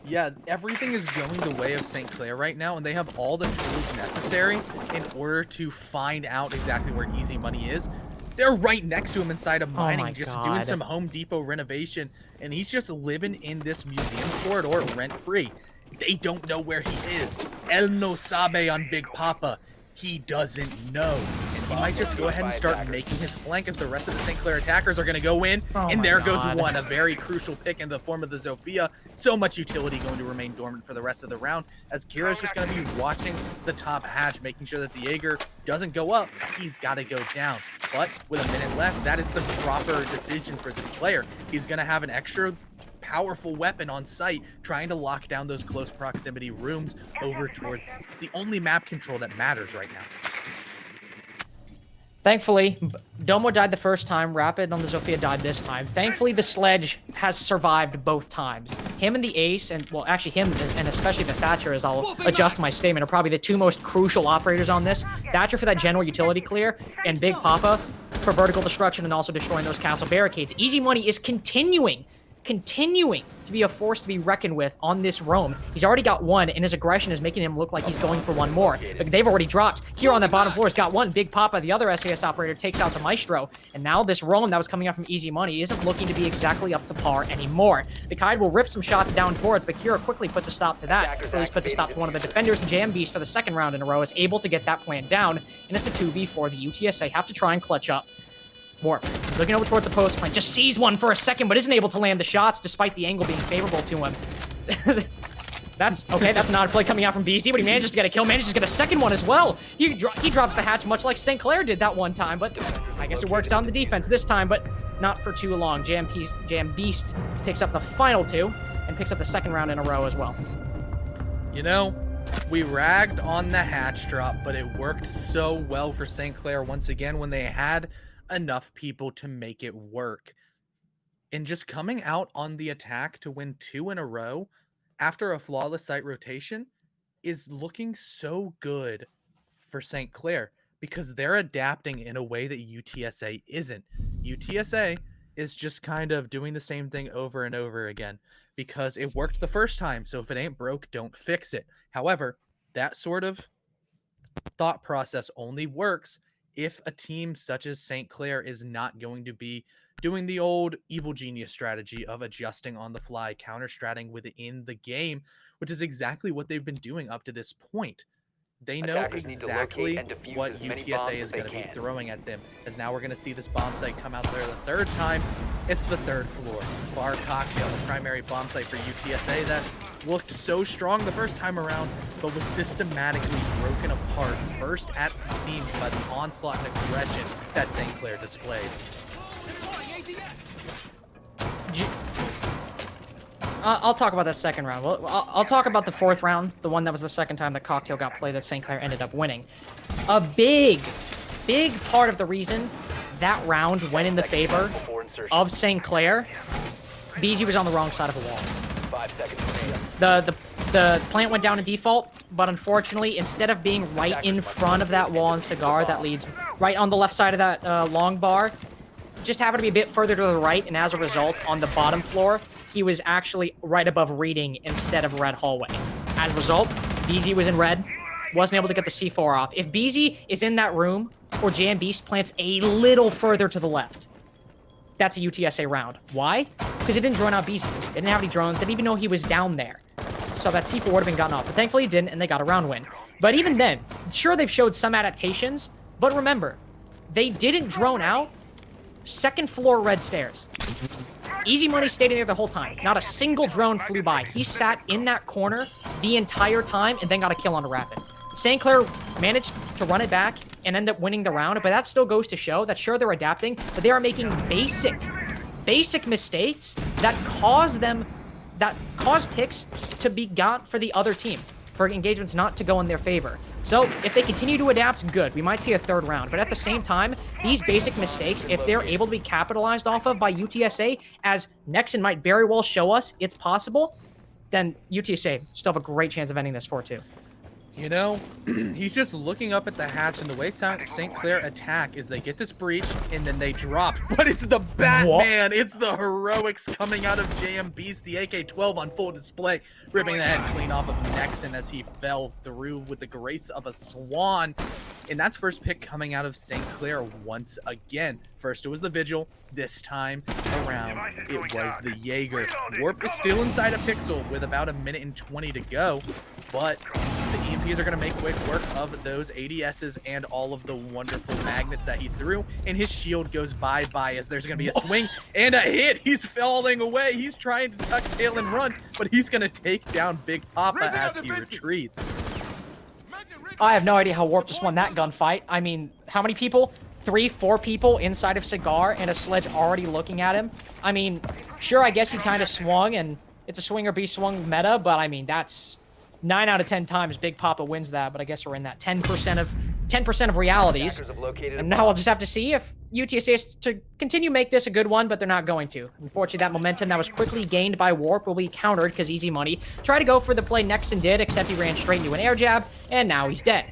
Yeah, everything is going the way of St. Clair right now, and they have all the tools necessary in order to find out exactly where Easy Money is. They're right next to him inside of mining, just doing some Home Depot renovation, and he's just living in this museum corridor rent-free. They don't know where he is. Él no sabe on Big Papa. He doesn't know. And he might just go ahead and start making his flank as the rest of the St. Clair attackers are going to go in. And there goes one, a very crucial pick in the form of the Zofia. So much utility going to remain dormant for the rest of the round, as Kira's just going to be watching the top hatch, making sure that the Jaeger doesn't go up. He's got to go down. But with a minute left, that is the proper decision for this player. He's going to have an extra powerful weapon on site, trying to lock down those close proximity rooms over towards the only map control that matters right now. Thankfully, Domo died the first time. Rapid on the Zofia died this time. Thankfully, the Sledge has survived both times. Him and the Ace, and well, actually him and especially the Thatcher, as I'll adjust my statement, are probably the two most crucial operators on this. Thatcher for that general utility clear, and Big Papa for vertical destruction and also destroying those castle barricades. Easy Money is continuing to be a force to be reckoned with on this roam. He's already got one, and his aggression is making him look like he's going for one more. But they've already dropped. Here on the bottom floor has got one. Big Papa, the other SAS operator, takes out the Maestro. And now this roam that was coming out from Easy Money isn't looking to be exactly up to par anymore. The Kaid will rip some shots down towards, but Kira quickly puts a stop to that. Or at least puts a stop to one of the defenders. And Jam Beast for the second round in a row is able to get that plan down. And it's a 2v4. The UTSA have to try and clutch up. Warp, looking over towards the post plant, just sees one for a second, but isn't able to land the shots despite the angle being favorable to him. That's okay. That's an odd play coming out from BZ, but he manages to get a kill, manages to get a second one as well. He drops the hatch much like St. Clair did that one time, but I guess it works out in the defense this time, but not for too long. Jam Beast picks up the final two and picks up the second round in a row as well. You know, we ragged on the hatch drop, but it worked so well for St. Clair once again when they had enough people to make it work. And just coming out on the attack to win 2 in a row after a flawless site rotation is looking so good for St. Clair because they're adapting in a way that UTSA isn't. UTSA is just kind of doing the same thing over and over again because it worked the first time. So if it ain't broke, don't fix it. However, that sort of thought process only works if a team such as St. Clair is not going to be doing the old evil genius strategy of adjusting on the fly, counter-stratting within the game, which is exactly what they've been doing up to this point. They know exactly what UTSA is going to be throwing at them, as now we're going to see this bomb site come out there the third time. It's the third floor. Bar Cocktail, the primary bomb site for UTSA that looked so strong the first time around, but was systematically broken apart, burst at the seams by the onslaught and aggression that St. Clair displayed. I'll talk about that second round. Well, I'll talk about the fourth round, the one that was the second time that Cocktail got played that St. Clair ended up winning. A big part of the reason that round went in the favor of St. Clair, BZ was on the wrong side of a wall. 5 seconds remaining. The plant went down in default, but unfortunately, instead of being right in front of that wall and Cigar that leads right on the left side of that long bar, just happened to be a bit further to the right, and as a result, on the bottom floor, he was actually right above reading instead of red hallway. As a result, BZ was in red, wasn't able to get the C4 off. If BZ is in that room, or Jam Beast plants a little further to the left, that's a UTSA round. Why? Because it didn't drone out BZ. They didn't have any drones, they didn't even know he was down there. So that C4 would have been gotten off, but thankfully it didn't, and they got a round win. But even then, sure, they've showed some adaptations, but remember, they didn't drone out second floor red stairs. Easy Money stayed in there the whole time. Not a single drone flew by. He sat in that corner the entire time and then got a kill on a rapid. St. Clair managed to run it back and end up winning the round, but that still goes to show that sure, they're adapting, but they are making basic mistakes that cause picks to be got for the other team, for engagements not to go in their favor. So if they continue to adapt, good. We might see a third round. But at the same time, these basic mistakes, if they're able to be capitalized off of by UTSA, as Nexon might very well show us it's possible, then UTSA still have a great chance of ending this 4-2. You know, he's just looking up at the hatch, and the way St. Clair attack is they get this breach, and then they drop. But it's the Batman! What? It's the heroics coming out of JM Beast, the AK-12 on full display, ripping the head clean off of Nexon as he fell through with the grace of a swan. And that's first pick coming out of St. Clair once again. First it was the Vigil, this time around it was the Jaeger. Warp is still inside a pixel with about 1:20 to go, but the EMPs are going to make quick work of those ADSs and all of the wonderful magnets that he threw, and his shield goes bye-bye as there's going to be a swing and a hit. He's falling away. He's trying to tuck tail and run, but he's going to take down Big Papa as he retreats. I have no idea how Warp just won that gunfight. I mean, how many people? 3, 4 people inside of Cigar and a Sledge already looking at him. I mean, sure, I guess he kind of swung, and it's a swing or be swung meta, but I mean, that's 9 out of 10 times Big Papa wins that, but I guess we're in that 10% of realities. And now we'll just have to see if UTSA is to continue make this a good one, but they're not going to. Unfortunately, that momentum that was quickly gained by Warp will be countered because Easy Money tried to go for the play Nexon did, except he ran straight into an air jab, and now he's dead.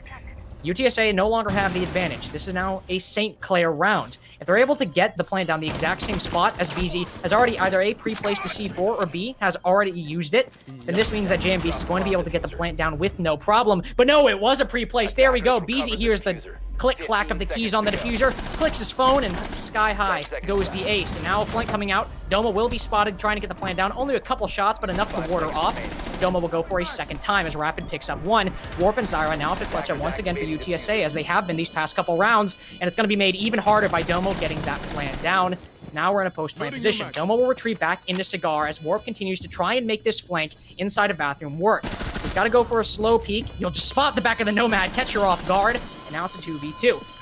UTSA no longer have the advantage. This is now a St. Clair round. If they're able to get the plant down the exact same spot as BZ has already either A, pre-placed the C4, or B, has already used it, then this means that JMB is going to be able to get the plant down with no problem. But no, it was a pre-place. There we go. BZ hears the click-clack of the keys on the diffuser, clicks his phone, and sky high goes the ace. And now a flank coming out. Doma will be spotted trying to get the plant down. Only a couple shots, but enough to ward her off. Doma will go for a second time as Rapid picks up 1. Warp and Zyra now have to clutch up once again for UTSA, as they have been these past couple rounds, and it's going to be made even harder by Domo getting that plant down. Now we're in a post-plant position. Domo will retreat back into Cigar as Warp continues to try and make this flank inside of bathroom work. He's got to go for a slow peek. He'll just spot the back of the Nomad, catch her off guard, and now it's a 2v2.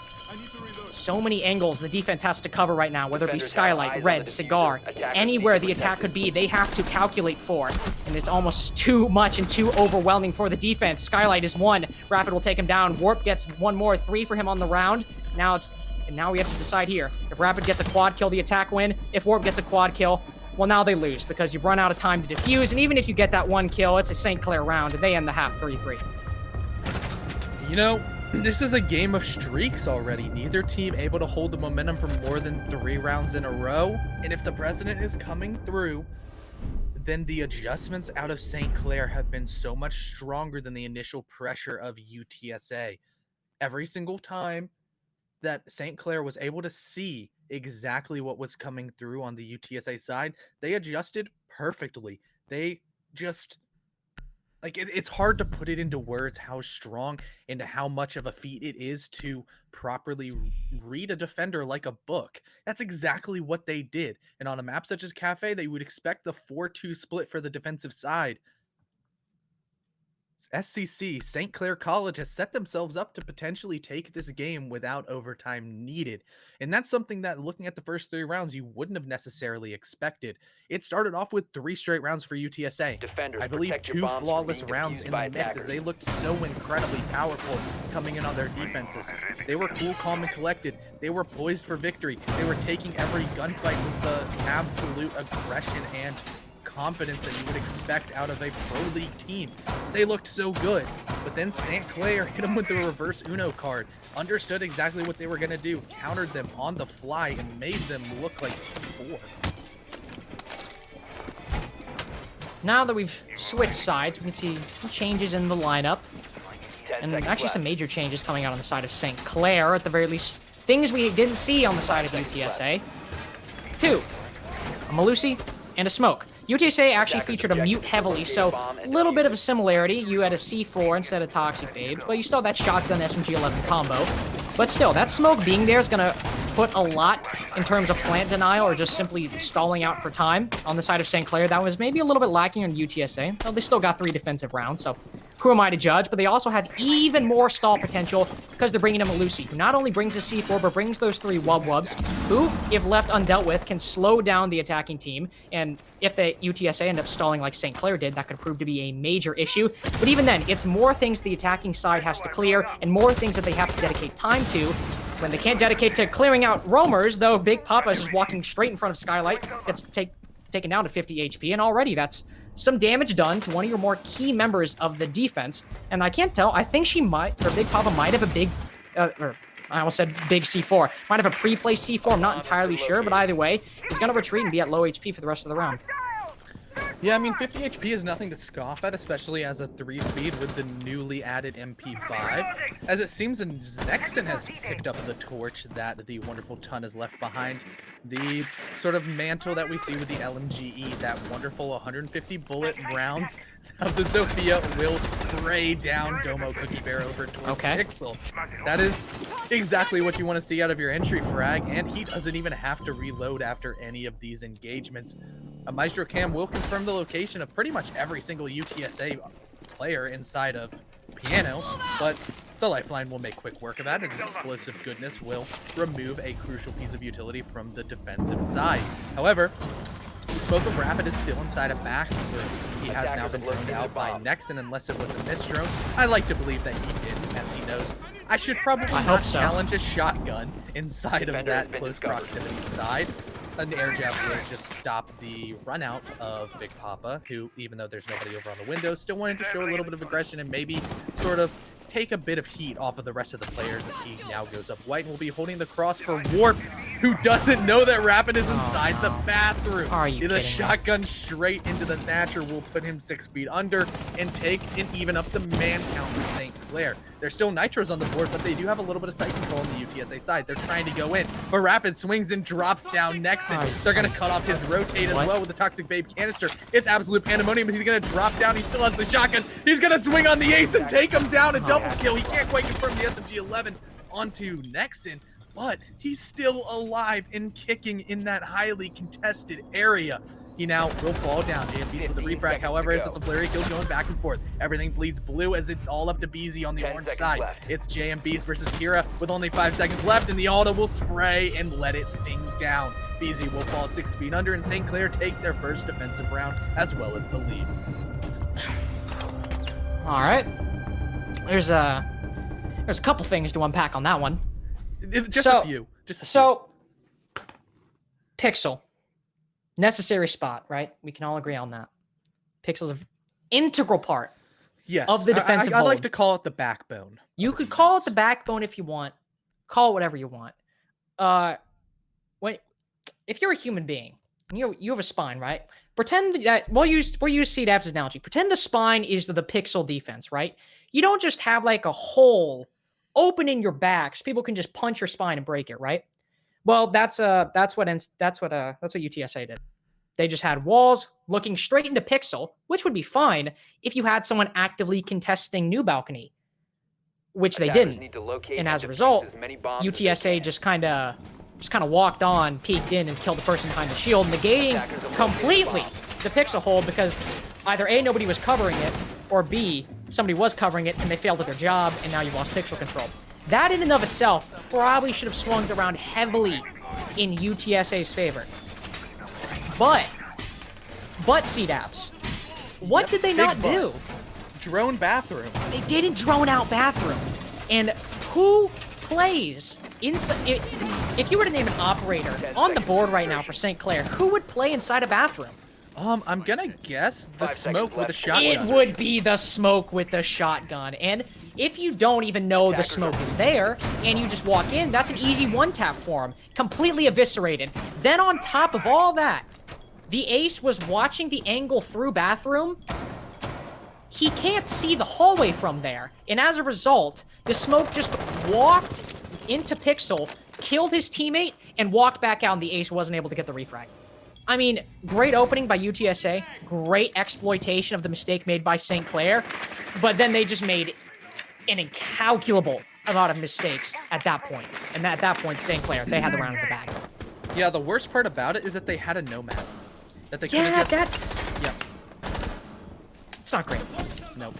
So many angles the defense has to cover right now, whether it be Skylight, Red, Cigar, anywhere the attack could be, they have to calculate for. And it's almost too much and too overwhelming for the defense. Skylight is 1. Rapid will take him down. Warp gets 1 more, 3 for him on the round. Now we have to decide here. If Rapid gets a quad kill, the attack win. If Warp gets a quad kill, well, now they lose because you've run out of time to defuse. And even if you get that 1 kill, it's a St. Clair round, and they end the half 3-3. You know, this is a game of streaks already. Neither team able to hold the momentum for more than 3 rounds in a row. And if the president is coming through, then the adjustments out of St. Clair have been so much stronger than the initial pressure of UTSA. Every single time that St. Clair was able to see exactly what was coming through on the UTSA side, they adjusted perfectly. They just... it's hard to put it into words how strong and how much of a feat it is to properly read a defender like a book. That's exactly what they did. And on a map such as Cafe, they would expect the 4-2 split for the defensive side. SCC, St. Clair College, has set themselves up to potentially take this game without overtime needed. And that's something that, looking at the first 3 rounds, you wouldn't have necessarily expected. It started off with 3 straight rounds for UTSA. Defenders, I believe 2 flawless rounds in the mix, as they looked so incredibly powerful coming in on their defenses. They were cool, calm, and collected. They were poised for victory. They were taking every gunfight with the absolute aggression and confidence that you would expect out of a pro league team. They looked so good, but then St. Clair hit them with the reverse Uno card, understood exactly what they were going to do, countered them on the fly, and made them look like 4. Now that we've switched sides, we can see some changes in the lineup, and actually some major changes coming out on the side of St. Clair, at the very least. Things we didn't see on the side of UTSA. 2, a Malusi and a Smoke. UTSA actually featured a mute heavily, so a little bit of a similarity. You had a C4 instead of Toxic Babe, but you still have that shotgun SMG-11 combo. But still, that Smoke being there is going to put a lot in terms of plant denial or just simply stalling out for time on the side of St. Clair. That was maybe a little bit lacking on UTSA. Well, they still got 3 defensive rounds, so who am I to judge? But they also have even more stall potential because they're bringing in Malusi, who not only brings the C4, but brings those 3 wub-wubs, who, if left undealt with, can slow down the attacking team. And if the UTSA end up stalling like St. Clair did, that could prove to be a major issue. But even then, it's more things the attacking side has to clear and more things that they have to dedicate time to when they can't dedicate to clearing out roamers, though Big Papa is just walking straight in front of Skylight, gets taken down to 50 HP, and already that's some damage done to one of your more key members of the defense. And I can't tell, I think she might, or Big Papa might have a big, or I almost said big C4, might have a pre-placed C4, I'm not entirely sure, but either way, he's going to retreat and be at low HP for the rest of the round. Yeah, I mean, 50 HP is nothing to scoff at, especially as a 3-speed with the newly added MP5. As it seems Nexon has picked up the torch that the wonderful Ton has left behind. The sort of mantle that we see with the LMGE, that wonderful 150 bullet rounds of the Zofia will spray down Domo Cookie Bear over towards Pixel. That is exactly what you want to see out of your entry frag, and he doesn't even have to reload after any of these engagements. A Maestro Cam will confirm the location of pretty much every single UTSA player inside of piano, but the lifeline will make quick work of that, and explosive goodness will remove a crucial piece of utility from the defensive side. However, the smoke of Rapid is still inside a bathroom. He has now been droned out by Nexon, unless it was a misdrone. I like to believe that he didn't, as he knows I should probably not challenge a shotgun inside of that close proximity side. An air jab would just stop the run out of Big Papa, who, even though there's nobody over on the window, still wanted to show a little bit of aggression and maybe sort of take a bit of heat off of the rest of the players as he now goes up white and will be holding the cross for Warp, who doesn't know that Rapid is inside the bathroom. Are you the kidding shotgun straight into the Thatcher will put him 6 feet under and take and even up the man count for St. Clair. There's still nitros on the board, but they do have a little bit of sight control on the UTSA side. They're trying to go in, but Rapid swings and drops down Nexon. They're going to cut off his rotate as well with the Toxic Babe canister. It's absolute pandemonium, but he's going to drop down. He still has the shotgun. He's going to swing on the ace and take him down. A double kill. He can't quite confirm the SMG-11 onto Nexon, but he's still alive and kicking in that highly contested area. He now will fall down. JMBeast with the refrag, however, as it's a flurry of kills going back and forth. Everything bleeds blue as it's all up to BZ on the orange side. It's JMBeast versus Kira with only 5 seconds left, and the auto will spray and let it sink down. BZ will fall 6 feet under, and St. Clair take their first defensive round as well as the lead. All right. There's a couple things to unpack on that one. Just a few. Pixel. Necessary spot, right? We can all agree on that. Pixel's an integral part of the defensive I like to call it the backbone. You could call it the backbone if you want. Call it whatever you want. If you're a human being, and you have a spine, right? Pretend that we'll use CDAP's analogy. Pretend the spine is the Pixel defense, right? You don't just have like a hole open in your back so people can just punch your spine and break it, right? Well, that's what UTSA did. They just had walls looking straight into Pixel, which would be fine if you had someone actively contesting New Balcony, which they didn't. And as a result, UTSA just kind of walked on, peeked in, and killed the person behind the shield, negating completely the Pixel hold because either A, nobody was covering it, or B, somebody was covering it and they failed at their job, and now you lost Pixel control. That in and of itself probably should have swung around heavily in UTSA's favor. But CDAPs, what did they not do? Drone bathroom. They didn't drone out bathroom. And who plays inside? If you were to name an operator on the board right now for St. Clair, who would play inside a bathroom? I'm gonna guess the smoke with a shotgun. It would be the smoke with the shotgun. And if you don't even know the smoke is there, and you just walk in, that's an easy one-tap for him. Completely eviscerated. Then on top of all that, the ace was watching the angle through bathroom. He can't see the hallway from there. And as a result, the smoke just walked into Pixel, killed his teammate, and walked back out, and the ace wasn't able to get the refrag. I mean, great opening by UTSA. Great exploitation of the mistake made by St. Clair. But then they just made an incalculable amount of mistakes at that point. And at that point, St. Clair, they had the round in the bag. Yeah, the worst part about it is that they had a nomad. That they it's not great. Nope.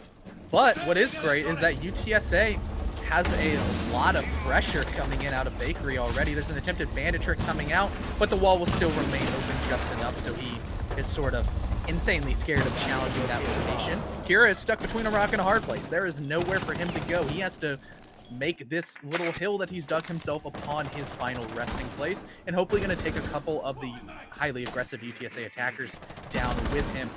But what is great is that UTSA has a lot of pressure coming in out of Bakery already. There's an attempted bandit trick coming out, but the wall will still remain open just enough, so he is sort of insanely scared of challenging that location. Kira is stuck between a rock and a hard place. There is nowhere for him to go. He has to make this little hill that he's dug himself upon his final resting place, and hopefully going to take a couple of the highly aggressive UTSA attackers down with him.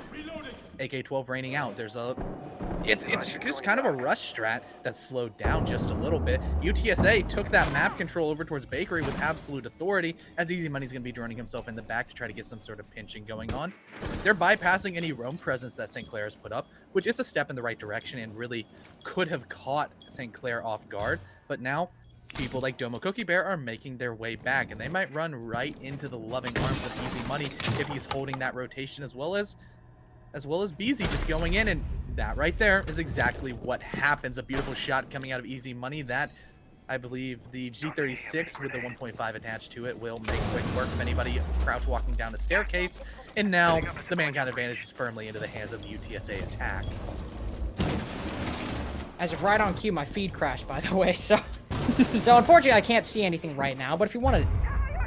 AK-12 raining out. It's just kind of a rush strat that's slowed down just a little bit. UTSA took that map control over towards Bakery with absolute authority, as Easy Money's going to be droning himself in the back to try to get some sort of pinching going on. They're bypassing any roam presence that St. Clair has put up, which is a step in the right direction and really could have caught St. Clair off guard. But now, people like Domo Cookie Bear are making their way back, and they might run right into the loving arms of Easy Money if he's holding that rotation, as well as BZ just going in, and that right there is exactly what happens. A beautiful shot coming out of Easy Money. That, I believe, the G36 with the 1.5 attached to it will make quick work of anybody crouch walking down the staircase. And now the man count advantage is firmly into the hands of the UTSA attack. As of right on cue, my feed crashed, by the way, so unfortunately I can't see anything right now, but if you want to...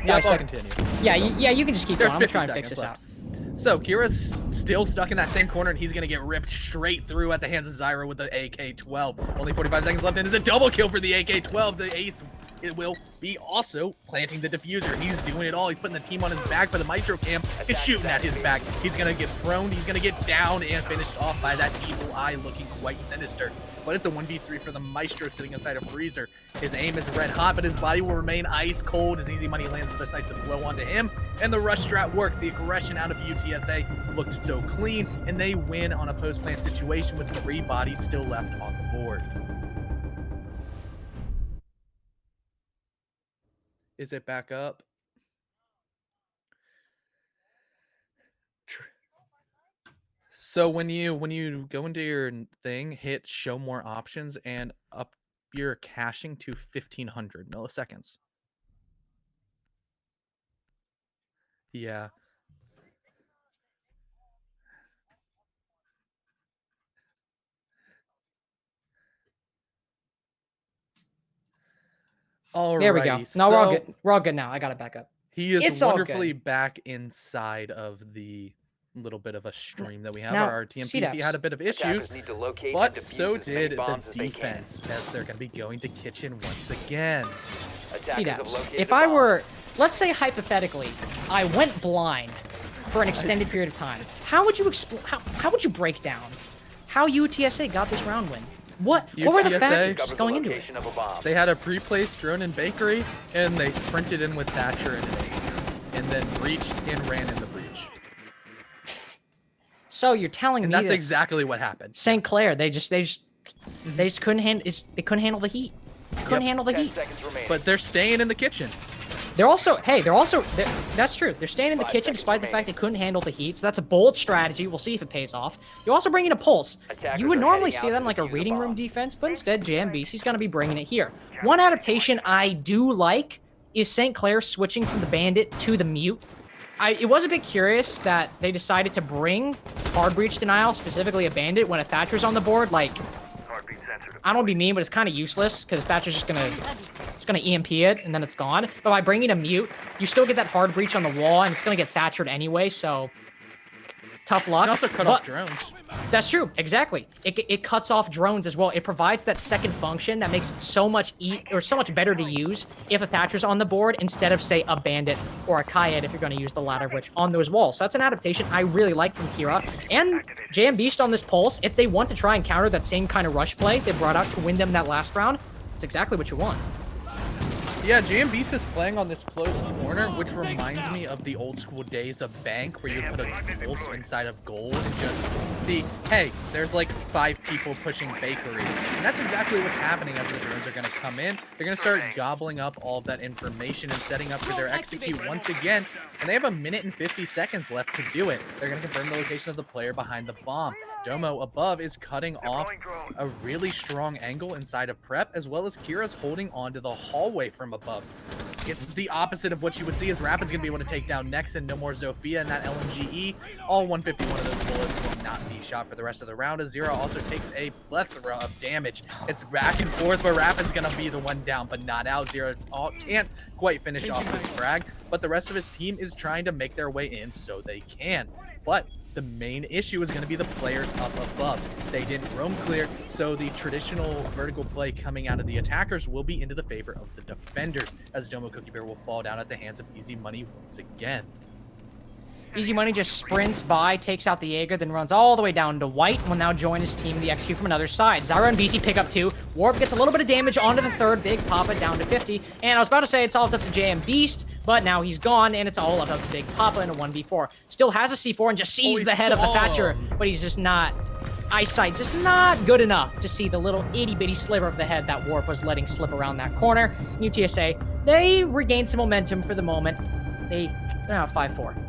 Yeah, I'll continue. Yeah, you can just keep going. There's I'm 50 trying to fix seconds this left. out. So Kira's still stuck in that same corner, and he's gonna get ripped straight through at the hands of Zyro with the AK-12. Only 45 seconds left, and it's a double kill for the AK-12. The ace, it will be also planting the diffuser. He's doing it all. He's putting the team on his back, but the Maestro Cam is shooting at his back. He's gonna get thrown. He's gonna get down and finished off by that evil eye, looking quite sinister. But it's a 1v3 for the Maestro sitting inside a freezer. His aim is red hot, but his body will remain ice cold as Easy Money lands other sights of blow onto him. And the rush strat worked. The aggression out of UTSA looked so clean, and they win on a post-plant situation with 3 bodies still left on the board. Is it back up? So when you go into your thing, hit show more options and up your caching to 1500 milliseconds. Yeah. Alrighty, There we go. No, we're all good. We're all good now. I got it back up. He is It's all wonderfully good. back inside of the little bit of a stream that we have. Now, Our TMP C-Dubs. had a bit of issues, Attackers need to locate and but defuse so as many did the bombs as they can. defense, as they're going to be going to kitchen once again. Attackers have C-Dubs. located If the I bomb. were, let's say hypothetically, I went blind for an extended period of time, how would you how would you break down how UTSA got this round win? What were the UTSA factors Discovers the going into it? location of a bomb. They had a pre-placed drone in bakery, and they sprinted in with Thatcher and an ace, and then breached and ran in the breach. So you're telling And me that's that exactly what happened. St. Clair, they just couldn't handle they couldn't handle the heat. Couldn't handle the 10 heat. seconds remaining. But they're staying in the kitchen. That's true. They're staying in the 5 kitchen seconds despite the fact remaining. they couldn't handle the heat. So that's a bold strategy. We'll see if it pays off. You also bring in a pulse. Attackers You would are normally heading see out that to in like a defuse the reading room bomb. defense, but instead JMBC's going to be bringing it here. One adaptation I do like is St. Clair switching from the Bandit to the Mute. It was a bit curious that they decided to bring hard breach denial, specifically a Bandit, when a Thatcher's on the board. Like, I don't want to be mean, but it's kind of useless because Thatcher's just gonna EMP it and then it's gone. But by bringing a Mute, you still get that hard breach on the wall, and it's gonna get Thatchered anyway. So tough luck. And also cut off drones. That's true. Exactly. It cuts off drones as well. It provides that second function that makes it so much so much better to use if a Thatcher's on the board instead of, say, a Bandit or a Kayed if you're going to use the latter of which on those walls. So that's an adaptation I really like from Kira. And JM Beast on this Pulse, if they want to try and counter that same kind of rush play they brought out to win them that last round, it's exactly what you want. Yeah, JM Beast is playing on this close corner, which reminds me of the old school days of Bank, where you put a pulse inside of gold and just see, hey, there's like 5 people pushing bakery. And that's exactly what's happening as the drones are going to come in. They're going to start gobbling up all of that information and setting up for their execute once again. And they have 1 minute and 50 seconds left to do it. They're going to confirm the location of the player behind the bomb. Domo above is cutting off a really strong angle inside of prep, as well as Kira's holding on to the hallway from above. It's the opposite of what you would see, as Rapid's going to be able to take down next and no more Zofia and that LMGE. All 151 of those bullets will not be shot for the rest of the round, as Zero also takes a plethora of damage. It's back and forth, but Rapid's going to be the one down, but not out. Zero can't quite finish off this frag, but the rest of his team is trying to make their way in so they can. But the main issue is going to be the players up above. They didn't roam clear, so the traditional vertical play coming out of the attackers will be into the favor of the defenders, as Domo Cookie Bear will fall down at the hands of Easy Money once again. Easy Money just sprints by, takes out the Jaeger, then runs all the way down to white. Will now join his team in the execute from another side. Zyro and BC pick up 2. Warp gets a little bit of damage onto the third. Big Papa down to 50. And I was about to say it's all up to JM Beast, but now he's gone, and it's all up to Big Papa in a 1v4. Still has a C4 and just sees the head of the Thatcher, but he's just not... eyesight just not good enough to see the little itty-bitty sliver of the head that Warp was letting slip around that corner. UTSA, they regained some momentum for the moment. They're now 5-4.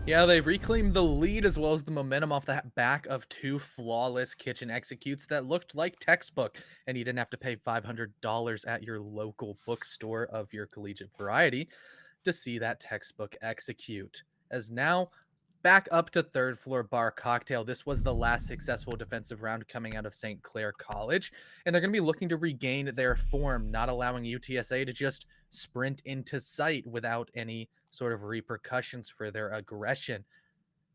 Yeah, they reclaimed the lead as well as the momentum off the back of 2 flawless kitchen executes that looked like textbook, and you didn't have to pay $500 at your local bookstore of your collegiate variety to see that textbook execute. As now back up to third floor bar cocktail. This was the last successful defensive round coming out of St. Clair College, and they're going to be looking to regain their form, not allowing UTSA to just sprint into sight without any sort of repercussions for their aggression.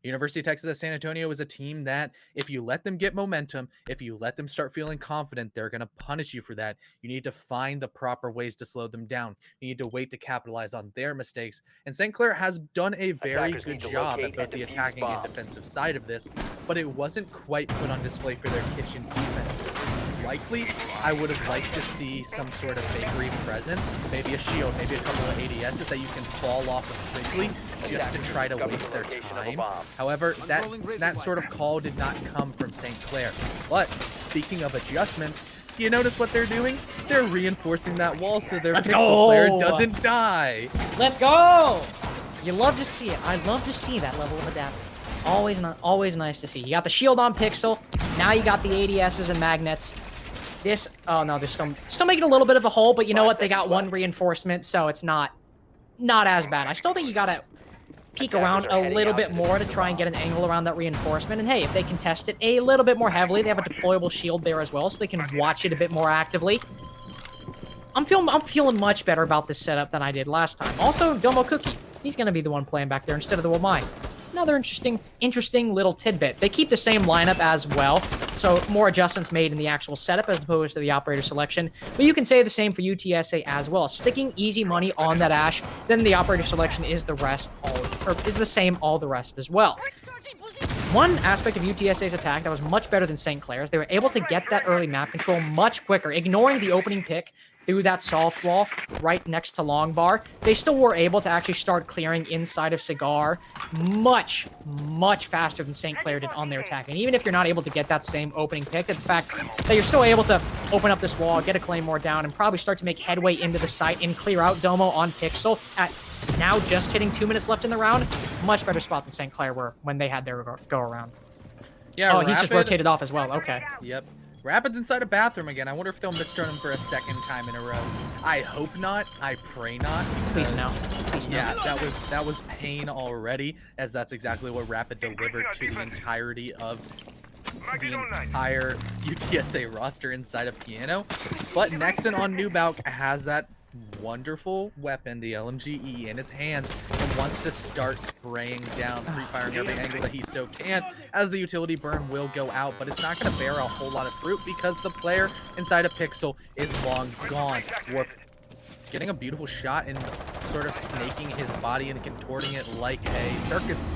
University of Texas at San Antonio is a team that if you let them get momentum, if you let them start feeling confident, they're going to punish you for that. You need to find the proper ways to slow them down. You need to wait to capitalize on their mistakes. And St. Clair has done a very Attackers good need to job at locate both and the defuse attacking and bombs. defensive side of this, but it wasn't quite put on display for their kitchen defenses. Likely, I would have liked to see some sort of bakery presence, maybe a shield, maybe a couple of ADSs that you can fall off of quickly just to try to waste their time. However, that sort of call did not come from St. Clair. But speaking of adjustments, you notice what they're doing? They're reinforcing that wall so their Let's pixel player go! doesn't die. Let's go! You love to see it. I love to see that level of adaptation. Always nice to see. You got the shield on Pixel. Now you got the ADSs and magnets. This, oh no, they're still making a little bit of a hole, but you know what? They got one reinforcement, so it's not as bad. I still think you gotta peek around a little bit more to try and get an angle around that reinforcement. And hey, if they contest it a little bit more heavily, they have a deployable shield there as well, so they can watch it a bit more actively. I'm feeling much better about this setup than I did last time. Also, Domo Cookie. He's gonna be the one playing back there instead of the Wamai. Another interesting little tidbit. They keep the same lineup as well, so more adjustments made in the actual setup as opposed to the operator selection. But you can say the same for UTSA as well. Sticking easy money on that Ash, then the operator selection is the same all the rest as well. One aspect of UTSA's attack that was much better than St. Clair's, they were able to get that early map control much quicker, ignoring the opening pick through that soft wall right next to Long Bar. They still were able to actually start clearing inside of Cigar much faster than St. Clair did on their attack. And even if you're not able to get that same opening pick, the fact that you're still able to open up this wall, get a Claymore down, and probably start to make headway into the site and clear out Domo on Pixel at now just hitting 2 minutes left in the round, much better spot than St. Clair were when they had their go around. Yeah, oh, he's just rotated off as well. Okay. Yep. Rapid's inside a bathroom again. I wonder if they'll misturn him for a second time in a row. I hope not. I pray not. Please no. Please no. Yeah, that was pain already, as that's exactly what Rapid delivered to the entirety of the entire UTSA roster inside of Piano. But Nexon on Nubauk has that wonderful weapon, the LMGE, in his hands and wants to start spraying down, pre-firing every angle that he so can, as the utility burn will go out, but it's not going to bear a whole lot of fruit because the player inside of Pixel is long gone. Warp getting a beautiful shot and sort of snaking his body and contorting it like a circus.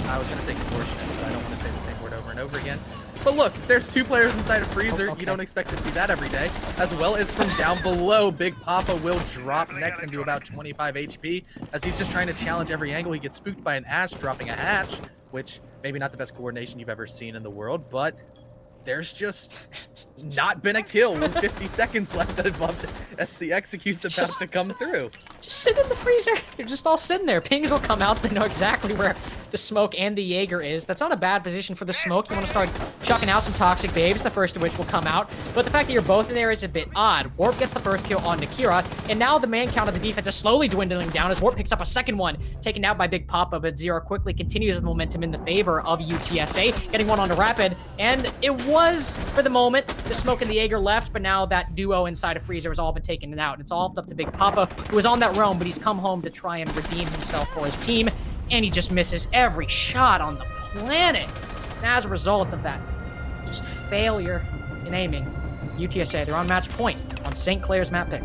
I was going to say contortionist, but I don't want to say the same word over and over again. But look, there's two players inside a freezer. Okay. You don't expect to see that every day. As well as from down below, Big Papa will drop Nexon to about 25 HP as he's just trying to challenge every angle. He gets spooked by an Ash dropping a hatch, which maybe not the best coordination you've ever seen in the world, but there's just not been a kill with 50 seconds left as the execute's about to come through. Just sit in the freezer. They're just all sitting there. Pings will come out. They know exactly where the smoke and the Jaeger is. That's not a bad position for the smoke. You want to start chucking out some toxic babes, the first of which will come out. But the fact that you're both in there is a bit odd. Warp gets the first kill on Nakira, and now the man count of the defense is slowly dwindling down as Warp picks up a second one, taken out by Big Papa, but Zero quickly continues the momentum in the favor of UTSA, getting one onto Rapid, and it was, for the moment, the smoke and the Jaeger left, but now that duo inside of Freezer has all been taken out. It's all up to Big Papa, who was on that realm, but he's come home to try and redeem himself for his team, and he just misses every shot on the planet. And as a result of that just failure in aiming, UTSA, they're on match point on St. Clair's map pick.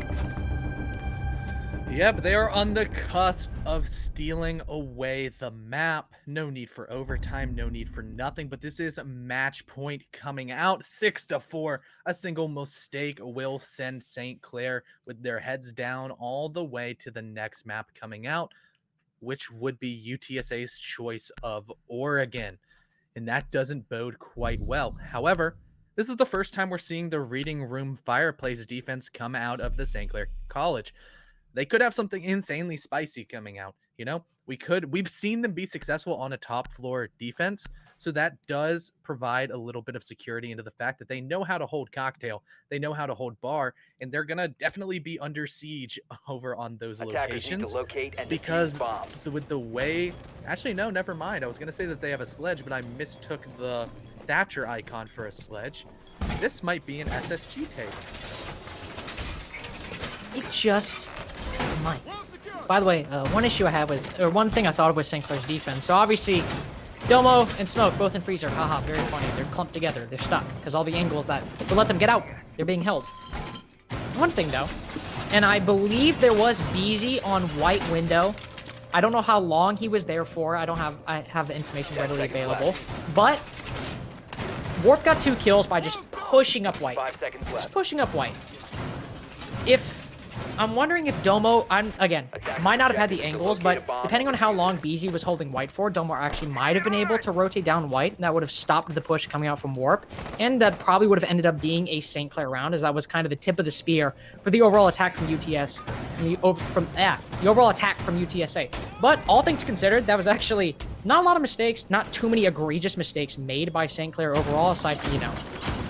Yep, they are on the cusp of stealing away the map. No need for overtime, no need for nothing, but this is match point coming out 6-4. A single mistake will send St. Clair with their heads down all the way to the next map coming out, which would be UTSA's choice of Oregon. And that doesn't bode quite well. However, this is the first time we're seeing the reading room fireplace defense come out of the St. Clair College. They could have something insanely spicy coming out. You know, we've seen them be successful on a top floor defense. So that does provide a little bit of security into the fact that they know how to hold cocktail, they know how to hold bar, and they're gonna definitely be under siege over on those Attackers need to locations locate and defuse because bomb. with the way, actually no, never mind. I was gonna say that they have a sledge, but I mistook the Thatcher icon for a sledge. This might be an SSG tape. It just might. By the way, one issue I had with, or one thing I thought of with St. Clair's defense. So obviously, Domo and Smoke both in freezer. Haha, very funny. They're clumped together. They're stuck because all the angles that would let them get out, they're being held. One thing though, and I believe there was Beezy on white window. I don't know how long he was there for. I have the information readily available. But Warp got 2 kills by just pushing up white. 5 seconds left. Just pushing up white. I'm wondering if Domo, again, might not have had the angles, but depending on how long BZ was holding white for, Domo actually might have been able to rotate down white, and that would have stopped the push coming out from Warp, and that probably would have ended up being a St. Clair round, as that was kind of the tip of the spear for the overall attack from UTS, the overall attack from UTSA. But all things considered, that was actually not a lot of mistakes, not too many egregious mistakes made by St. Clair overall, aside from,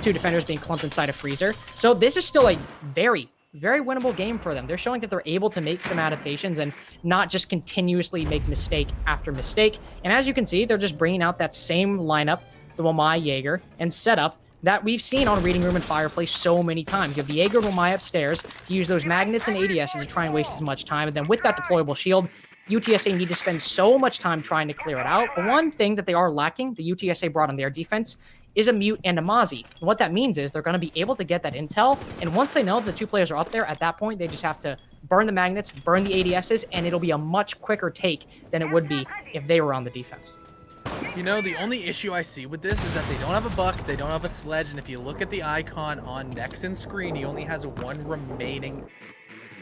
2 defenders being clumped inside a freezer. So this is still a very winnable game for them. They're showing that they're able to make some adaptations and not just continuously make mistake after mistake. And as you can see, they're just bringing out that same lineup, the Wamai, Jaeger, and setup that we've seen on Reading Room and Fireplace so many times. You have the Jaeger and Wamai upstairs to use those magnets and ADSs to try and waste as much time. And then with that deployable shield, UTSA need to spend so much time trying to clear it out. But one thing that they are lacking, the UTSA brought on their defense, is a Mute and a Mozzie. And what that means is they're going to be able to get that intel, and once they know the 2 players are up there, at that point, they just have to burn the magnets, burn the ADSs, and it'll be a much quicker take than it would be if they were on the defense. The only issue I see with this is that they don't have a buck, they don't have a sledge, and if you look at the icon on Nexon's screen, he only has 1 remaining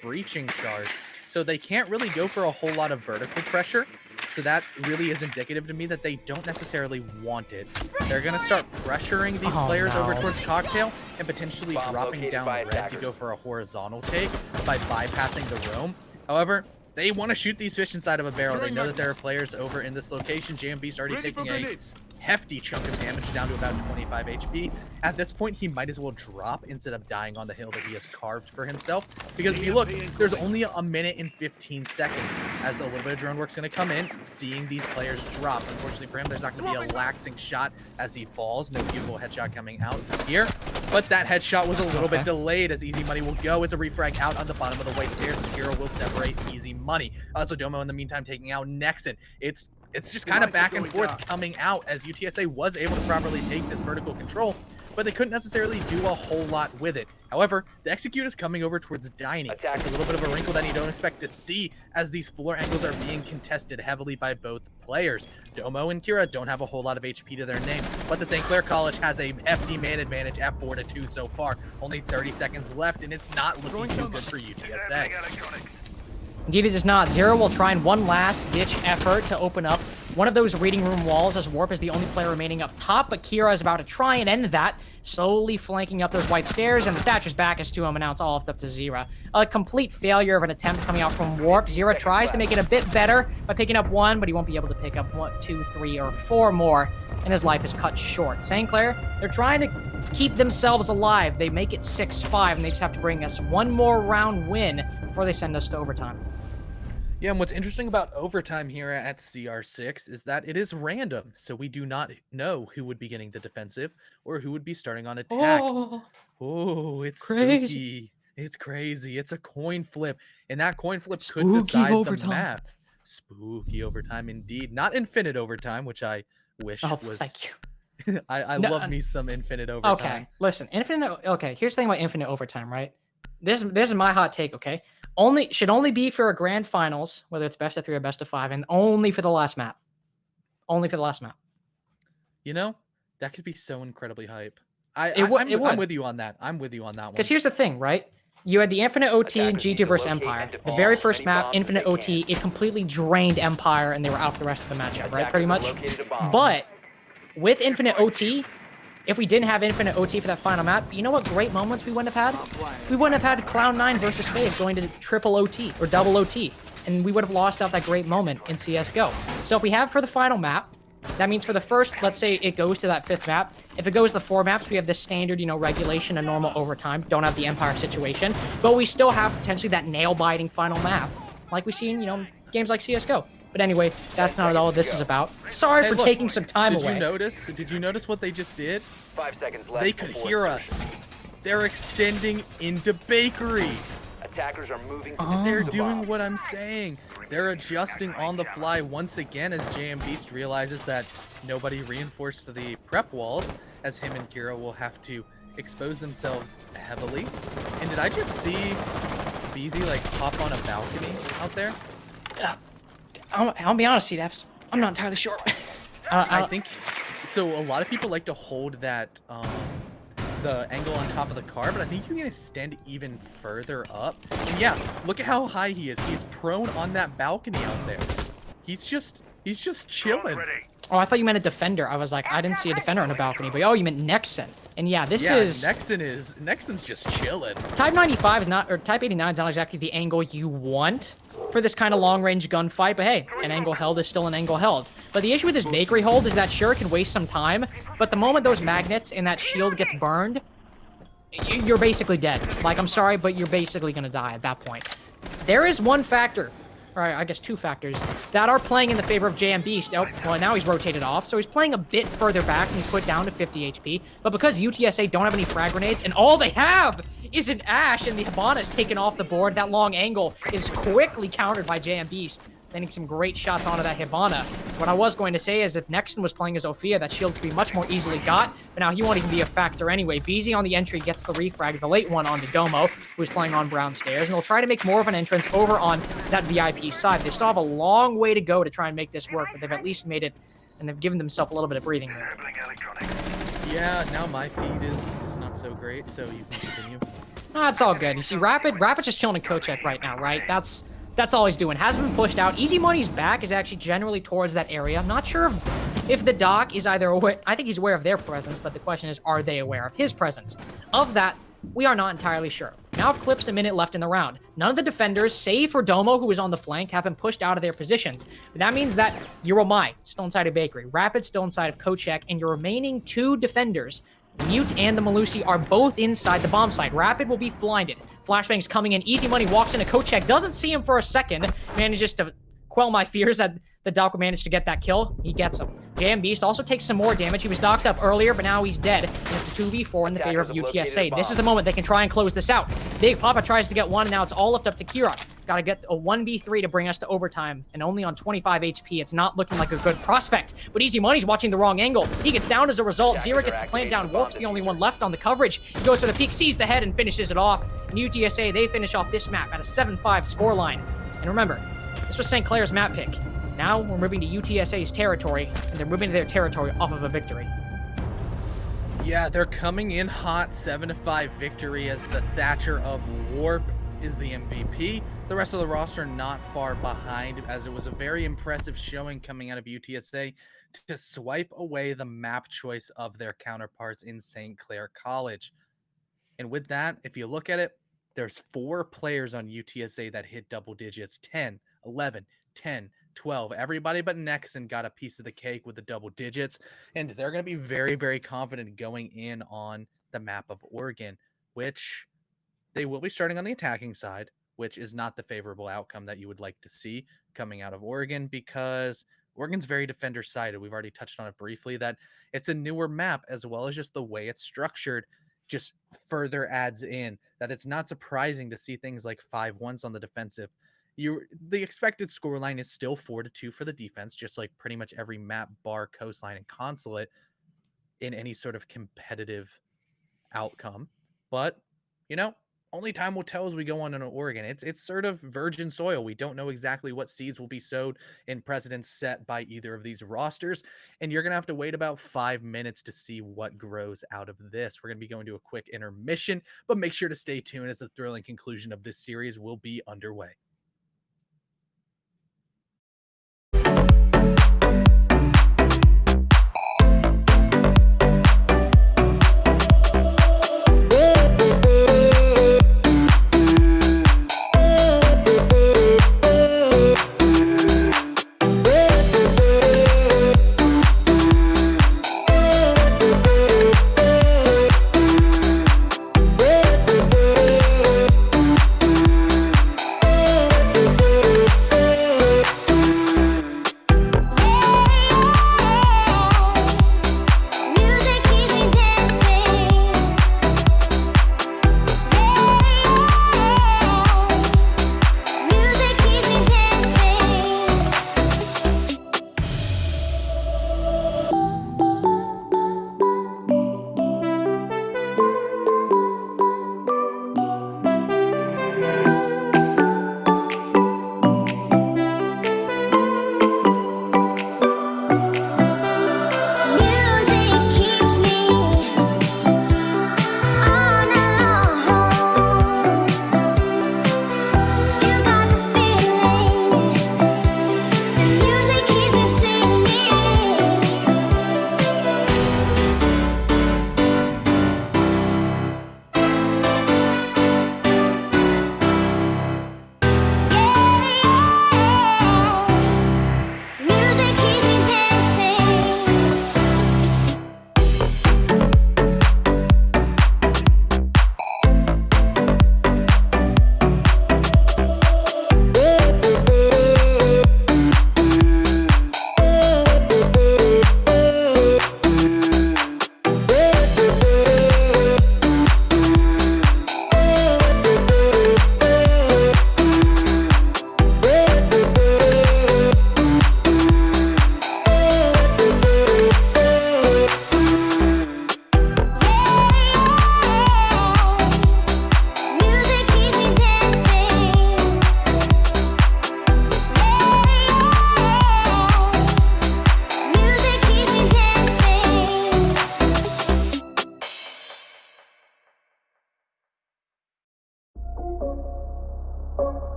breaching charge. So they can't really go for a whole lot of vertical pressure. So that really is indicative to me that they don't necessarily want it. They're going to start pressuring these players over towards cocktail and potentially dropping down red to go for a horizontal take by bypassing the roam. However, they want to shoot these fish inside of a barrel. They know that there are players over in this location. JMB's already taking a hefty chunk of damage, down to about 25 HP. At this point, he might as well drop instead of dying on the hill that he has carved for himself. Because if you look, there's only a minute and 15 seconds as a little bit of drone work's going to come in, seeing these players drop. Unfortunately for him, there's not going to be a laxing shot as he falls. No beautiful headshot coming out here. But that headshot was a little bit delayed, as Easy Money will go. It's a refrag out on the bottom of the white stairs. Hero will separate Easy Money. So Domo in the meantime taking out Nexon. It's just kind of back and forth coming out, as UTSA was able to properly take this vertical control, but they couldn't necessarily do a whole lot with it. However, the execute is coming over towards Dining. It's a little bit of a wrinkle that you don't expect to see, as these floor angles are being contested heavily by both players. Domo and Kira don't have a whole lot of HP to their name, but the St. Clair College has a hefty man advantage at 4-2 so far. Only 30 seconds left, and it's not looking too good for UTSA. Indeed, it is not. Zero will try in one last ditch effort to open up one of those reading room walls, as Warp is the only player remaining up top, but Kira is about to try and end that, slowly flanking up those white stairs, and the Thatcher's back is to him, and now it's all up to Zira. A complete failure of an attempt coming out from Warp. Zira tries to make it a bit better by picking up 1, but he won't be able to pick up 1, 2, 3, or 4 more, and his life is cut short. St. Clair, they're trying to keep themselves alive. They make it 6-5, and they just have to bring us 1 more round win before they send us to overtime. Yeah, and what's interesting about overtime here at CR6 is that it is random, so we do not know who would be getting the defensive or who would be starting on attack. Oh, it's crazy. Spooky. It's crazy. It's a coin flip, and that coin flip could Spooky decide overtime. the map. Spooky overtime indeed. Not infinite overtime, which I wish was... Thank you. I love me some infinite overtime. Okay, listen, here's the thing about infinite overtime, right? This is my hot take, okay? Should only be for a grand finals, whether it's best of 3 or best of 5, and only for the last map. Only for the last map. That could be so incredibly hype. I'm with you on that. I'm with you on that one. Because here's the thing, right? You had the Infinite OT and G2 versus Empire. The very first map, Infinite OT, it completely drained Empire, and they were out for the rest of the matchup, right? Pretty much. But with Infinite OT, if we didn't have Infinite OT for that final map, you know what great moments we wouldn't have had? We wouldn't have had Cloud9 versus FaZe going to triple OT or double OT. and we would have lost out that great moment in CSGO. So if we have for the final map, that means for the first, let's say it goes to that 5th map. If it goes to 4 maps, we have this standard, regulation and normal overtime. Don't have the Empire situation. But we still have potentially that nail-biting final map, like we see in, games like CSGO. But anyway, that's not all this is about. Sorry for taking some time away. Did you notice what they just did? 5 seconds left. They could hear us. They're extending into bakery. Attackers are moving. They're doing what I'm saying. They're adjusting on the fly once again as JM Beast realizes that nobody reinforced the prep walls, as him and Kira will have to expose themselves heavily. And did I just see BZ like hop on a balcony out there? I'll be honest, C-Daps. I'm not entirely sure. I think so. A lot of people like to hold that the angle on top of the car, but I think you can extend even further up. And yeah, look at how high he is. He's prone on that balcony out there. He's just chilling. Oh, I thought you meant a defender. I was like, I didn't see a defender on a balcony, but oh, you meant Nexon. And yeah, Nexon's just chilling. Type 95 is not, or Type 89 is not exactly the angle you want for this kind of long-range gunfight, but hey, an angle held is still an angle held. But the issue with this bakery hold is that sure, it can waste some time, but the moment those magnets and that shield gets burned, you're basically dead. Like, I'm sorry, but you're basically gonna die at that point. There is one factor, or I guess 2 factors, that are playing in the favor of JM Beast. Oh, well, now he's rotated off, so he's playing a bit further back, and he's put down to 50 HP. But because UTSA don't have any frag grenades, and all they have is an Ash, and the Hibana is taken off the board, that long angle is quickly countered by JM Beast, landing some great shots onto that Hibana. What I was going to say is if Nexon was playing as Ophia, that shield could be much more easily got, but now he won't even be a factor anyway. BZ on the entry gets the refrag, the late one onto Domo, who's playing on Brown Stairs, and they'll try to make more of an entrance over on that VIP side. They still have a long way to go to try and make this work, but they've at least made it, and they've given themselves a little bit of breathing room. Yeah, now my feed is not so great, so you can continue. No, it's all good. You see, Rapid's just chilling in CoCheck right now, right? That's all he's doing. Hasn't been pushed out. Easy Money's back is actually generally towards that area. I'm not sure if the doc is either aware. I think he's aware of their presence, but the question is, are they aware of his presence? Of that, we are not entirely sure. Now I've clipped a minute left in the round. None of the defenders, save for Domo, who is on the flank, have been pushed out of their positions. But that means that Euromai still inside of Bakery, Rapid still inside of CoCheck, and your remaining 2 defenders, Mute and the Malusi, are both inside the bomb site. Rapid will be blinded. Flashbang's coming in. Easy Money walks into CoCheck, doesn't see him for a second, manages to quell my fears that the Doc will manage to get that kill. He gets him. JM Beast also takes some more damage. He was docked up earlier, but now he's dead. And it's a 2v4 in the favor of UTSA. This is the moment they can try and close this out. Big Papa tries to get one, and now it's all left up to Kira. Gotta get a 1v3 to bring us to overtime, and only on 25 HP. It's not looking like a good prospect, but Easy Money's watching the wrong angle. He gets down as a result. Zero gets the plant down. Wolf's the only one left on the coverage. He goes for the peek, sees the head, and finishes it off. And UTSA, they finish off this map at a 7-5 scoreline. And remember, this was St. Clair's map pick. Now we're moving to UTSA's territory, and they're moving to their territory off of a victory. Yeah, they're coming in hot, 7-5 victory as the Thatcher of Warp is the MVP. The rest of the roster not far behind, as it was a very impressive showing coming out of UTSA to swipe away the map choice of their counterparts in St. Clair College. And with that, if you look at it, there's 4 players on UTSA that hit double digits, 10, 11, 10, 12. Everybody but Nexon got a piece of the cake with the double digits, and they're going to be very, very confident going in on the map of Oregon, which they will be starting on the attacking side, which is not the favorable outcome that you would like to see coming out of Oregon, because Oregon's very defender-sided. We've already touched on it briefly, that it's a newer map, as well as just the way it's structured just further adds in that it's not surprising to see things like 5-1s on the defensive. The expected scoreline is still 4-2 for the defense, just like pretty much every map, bar Coastline and Consulate, in any sort of competitive outcome. But, only time will tell as we go on in Oregon. It's sort of virgin soil. We don't know exactly what seeds will be sowed in precedents set by either of these rosters, and you're going to have to wait about 5 minutes to see what grows out of this. We're going to be going to a quick intermission, but make sure to stay tuned as the thrilling conclusion of this series will be underway.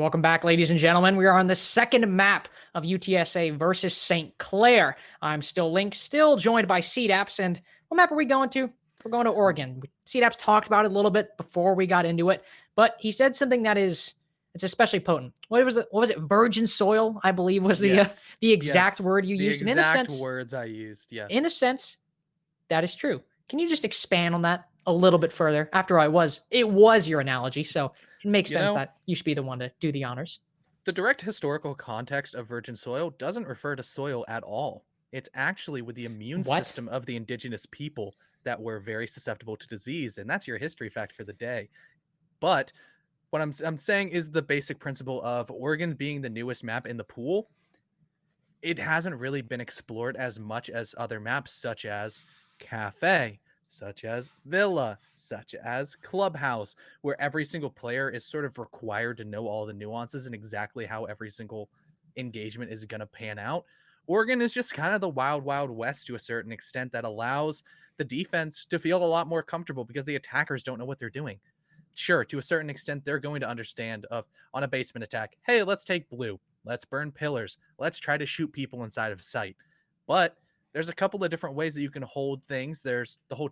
Welcome back, ladies and gentlemen. We are on the second map of UTSA versus St. Clair. I'm still Link, still joined by CDAPS. And what map are we going to? We're going to Oregon. CDAPS talked about it a little bit before we got into it, but he said something that it's especially potent. What was it? What was it? Virgin soil, I believe, was the exact word you used. The exact words I used. Yes. In a sense, that is true. Can you just expand on that a little bit further? After it was your analogy, so it makes sense that you should be the one to do the honors. The direct historical context of virgin soil doesn't refer to soil at all. It's actually with the immune system of the indigenous people that were very susceptible to disease, and that's your history fact for the day. But what I'm saying is the basic principle of Oregon being the newest map in the pool. It hasn't really been explored as much as other maps, such as Cafe, such as Villa, such as Clubhouse, where every single player is sort of required to know all the nuances and exactly how every single engagement is going to pan out. Oregon is just kind of the wild, wild west to a certain extent that allows the defense to feel a lot more comfortable because the attackers don't know what they're doing. Sure, to a certain extent, they're going to understand on a basement attack, hey, let's take blue. Let's burn pillars. Let's try to shoot people inside of sight. But there's a couple of different ways that you can hold things. There's the whole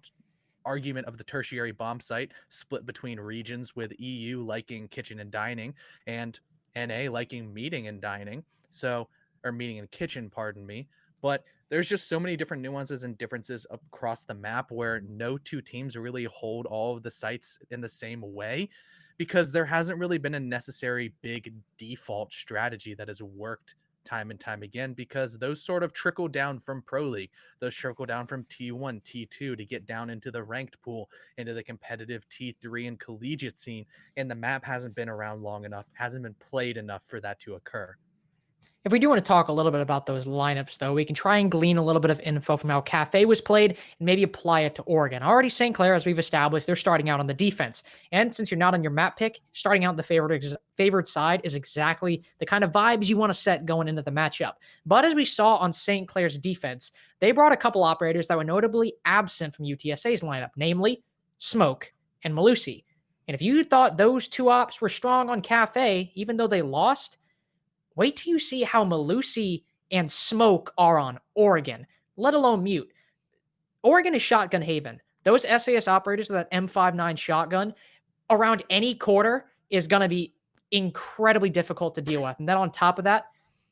argument of the tertiary bomb site split between regions, with EU liking kitchen and dining and NA liking meeting and dining. Or meeting and kitchen, pardon me. But there's just so many different nuances and differences across the map where no two teams really hold all of the sites in the same way, because there hasn't really been a necessary big default strategy that has worked time and time again, because those sort of trickle down from Pro League, those trickle down from T1, T2 to get down into the ranked pool, into the competitive T3 and collegiate scene, and the map hasn't been around long enough, hasn't been played enough for that to occur. If we do want to talk a little bit about those lineups, though, we can try and glean a little bit of info from how Cafe was played and maybe apply it to Oregon. Already St. Clair, as we've established, they're starting out on the defense. And since you're not on your map pick, starting out on the favored side is exactly the kind of vibes you want to set going into the matchup. But as we saw on St. Clair's defense, they brought a couple operators that were notably absent from UTSA's lineup, namely Smoke and Malusi. And if you thought those two ops were strong on Cafe, even though they lost, wait till you see how Malusi and Smoke are on Oregon, let alone Mute. Oregon is shotgun haven. Those SAS operators with that M59 shotgun around any quarter is going to be incredibly difficult to deal with. And then on top of that,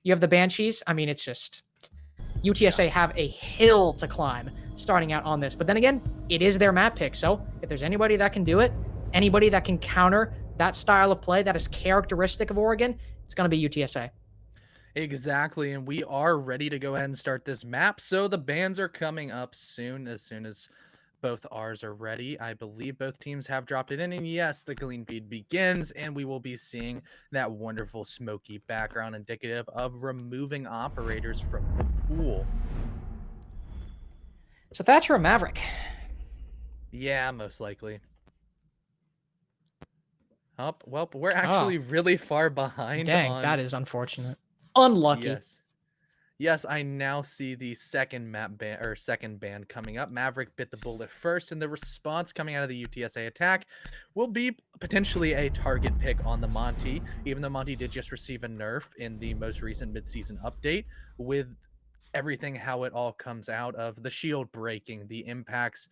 you have the Banshees. I mean, it's just UTSA have a hill to climb starting out on this. But then again, it is their map pick. So if there's anybody that can do it, anybody that can counter that style of play that is characteristic of Oregon, it's going to be UTSA. Exactly, and we are ready to go ahead and start this map. So the bans are coming up soon as both ours are ready. I believe both teams have dropped it in, and yes, the glean feed begins, and we will be seeing that wonderful smoky background indicative of removing operators from the pool. So Thatcher or Maverick? Yeah, most likely. Oh, well, we're actually really far behind. Dang, that is unfortunate. Unlucky. Yes, I now see the second ban coming up. Maverick bit the bullet first, and the response coming out of the UTSA attack will be potentially a target pick on the Monty, even though Monty did just receive a nerf in the most recent midseason update, with everything how it all comes out of the shield breaking, the impacts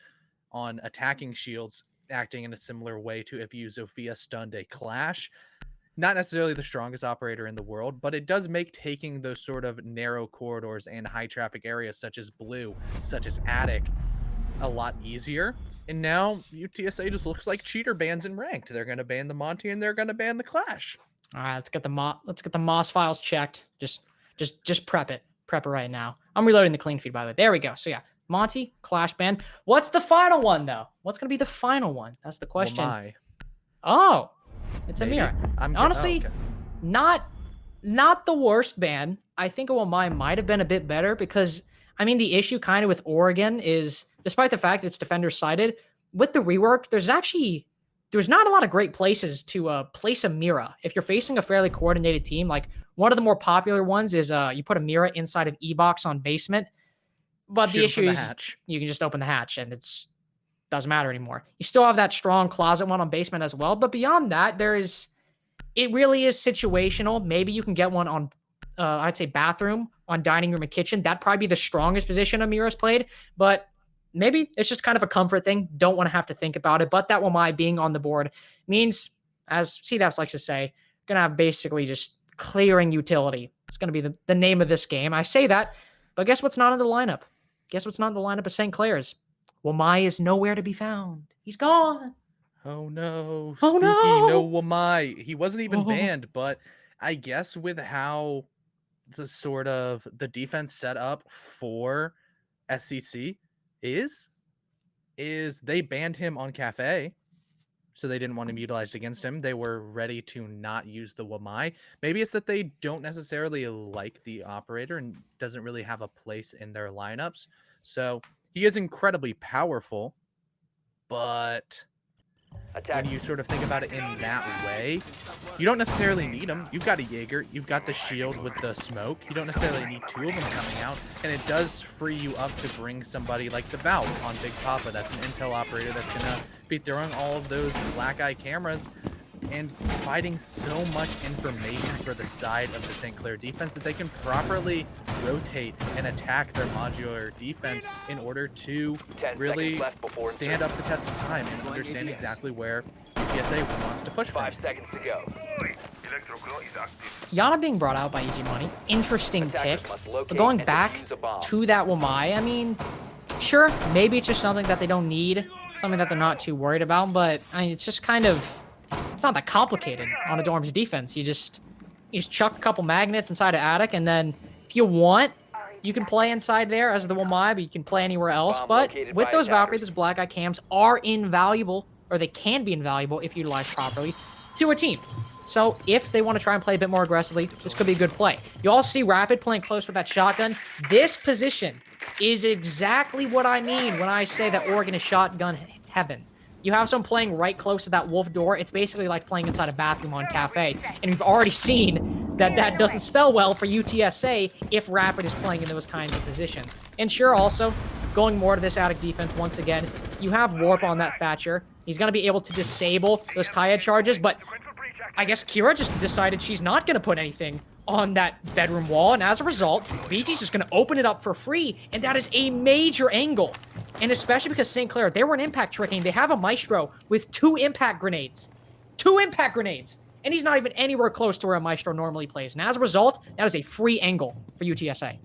on attacking shields acting in a similar way to if you Zofia stunned a Clash. Not necessarily the strongest operator in the world, but it does make taking those sort of narrow corridors and high traffic areas such as Blue, such as Attic, a lot easier. And now UTSA just looks like cheater bans in ranked. They're going to ban the Monty and they're going to ban the Clash. All right, let's get the Moss files checked. Just prep it right now. I'm reloading the clean feed, by the way. There we go. So yeah, Monty, Clash ban. What's the final one though? What's going to be the final one? That's the question. Oh. It's Maybe. Amira. Honestly, not the worst ban. I think Wamai might have been a bit better because, I mean, the issue kind of with Oregon is, despite the fact it's defender sided, with the rework, there's not a lot of great places to place a Mira. If you're facing a fairly coordinated team, like one of the more popular ones is you put a Mira inside of E-Box on basement. But the issue is you can just open the hatch and it's doesn't matter anymore. You still have that strong closet one on basement as well, but beyond that, it it really is situational. Maybe you can get one on, I'd say bathroom, on dining room and kitchen. That'd probably be the strongest position Amira's played, but maybe it's just kind of a comfort thing. Don't want to have to think about it. But that Wamai being on the board means, as CDAPS likes to say, going to have basically just clearing utility. It's going to be the name of this game. I say that, but guess what's not in the lineup? Guess what's not in the lineup of St. Clair's? Wamai is nowhere to be found. He's gone. Oh no, Oh spooky, no no. Wamai. He wasn't even Oh. banned, but I guess with how the defense set up for SCC is they banned him on Cafe, so they didn't want him utilized against him. They were ready to not use the Wamai. Maybe it's that they don't necessarily like the operator and doesn't really have a place in their lineups. So he is incredibly powerful, but when you sort of think about it in that way, you don't necessarily need him. You've got a Jaeger, you've got the shield with the smoke. You don't necessarily need two of them coming out, and it does free you up to bring somebody like the Valve on Big Papa. That's an intel operator that's going to be throwing all of those black eye cameras and providing so much information for the side of the St. Clair defense that they can properly rotate and attack their modular defense in order to really stand up the test of time and understand exactly where UTSA wants to push from. 5 seconds to go. Yana being brought out by Easy Money. Interesting Attackers pick. must But locate going and back defuse a bomb. to that Wamai, I mean, sure, maybe it's just something that they don't need, something that they're not too worried about, but I mean, it's just kind of, it's not that complicated on a Dorm's defense. You just chuck a couple magnets inside an attic, and then if you want, you can play inside there as the Wamai, but you can play anywhere else. Bomb But located with by those Valkyrie, attackers. those black eye cams are invaluable, or they can be invaluable if utilized properly, to a team. So if they want to try and play a bit more aggressively, this could be a good play. You all see Rapid playing close with that shotgun. This position is exactly what I mean when I say that Oregon is shotgun heaven. You have someone playing right close to that wolf door. It's basically like playing inside a bathroom on Cafe. And we've already seen that that doesn't spell well for UTSA if Rapid is playing in those kinds of positions. And sure, also, going more to this attic defense once again, you have Warp on that Thatcher. He's going to be able to disable those Kaya charges, but I guess Kira just decided she's not going to put anything on that bedroom wall, and as a result, BT's just going to open it up for free, and that is a major angle. And especially because St. Clair, they were an impact tricking. They have a Maestro with 2 impact grenades. 2 impact grenades! And he's not even anywhere close to where a Maestro normally plays. And as a result, that is a free angle for UTSA.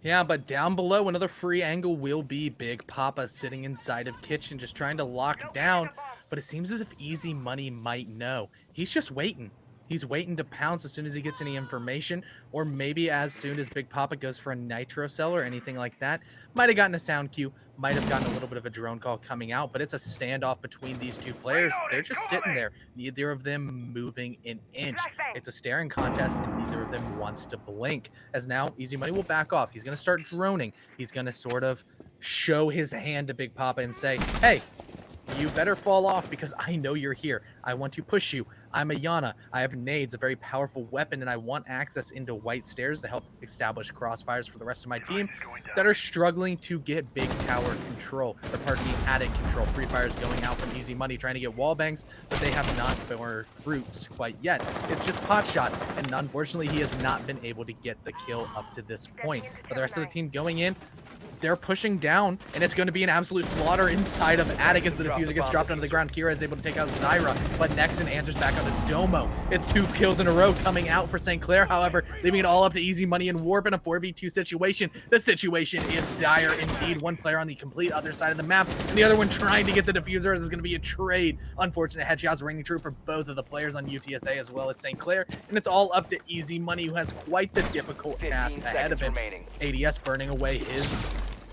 Yeah, but down below, another free angle will be Big Papa sitting inside of Kitchen just trying to lock down. But it seems as if Easy Money might know. He's just waiting. He's waiting to pounce as soon as he gets any information, or maybe as soon as Big Papa goes for a nitro cell or anything like that. Might have gotten a sound cue, might have gotten a little bit of a drone call coming out, but it's a standoff between these two players. They're just sitting there, neither of them moving an inch. It's a staring contest, and neither of them wants to blink. As now, Easy Money will back off. He's going to start droning. He's going to sort of show his hand to Big Papa and say, hey, you better fall off because I know you're here. I want to push you. I'm a Yana. I have nades, a very powerful weapon, and I want access into white stairs to help establish crossfires for the rest of my team that are struggling to get big tower control, or pardon me, attic control. Free fires going out from Easy Money trying to get wall bangs, but they have not borne fruits quite yet. It's just pot shots, and unfortunately he has not been able to get the kill up to this point. But the rest of the team going in, they're pushing down, and it's going to be an absolute slaughter inside of Attic as the diffuser gets dropped onto the ground. Kira is able to take out Zyra, but Nexon answers back onto Domo. It's 2 kills in a row coming out for St. Clair, however, leaving it all up to Easy Money and Warp in a 4v2 situation. The situation is dire indeed. One player on the complete other side of the map, and the other one trying to get the diffuser as it's going to be a trade. Unfortunate headshots ringing true for both of the players on UTSA as well as St. Clair, and it's all up to Easy Money, who has quite the difficult task ahead of him. ADS burning away his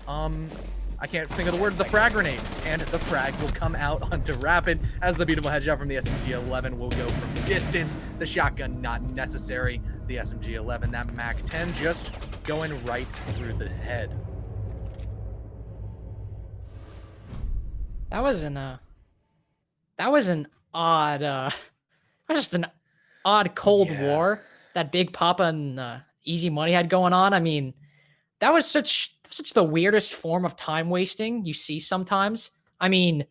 I can't think of the word, the frag grenade, and the frag will come out onto Rapid as the beautiful headshot from the SMG-11 will go from distance. The shotgun not necessary. The SMG-11, that MAC-10 just going right through the head. That was an odd, that was just an odd Cold War that Big Papa and Easy Money had going on. I mean, that was such the weirdest form of time wasting you see sometimes. I mean,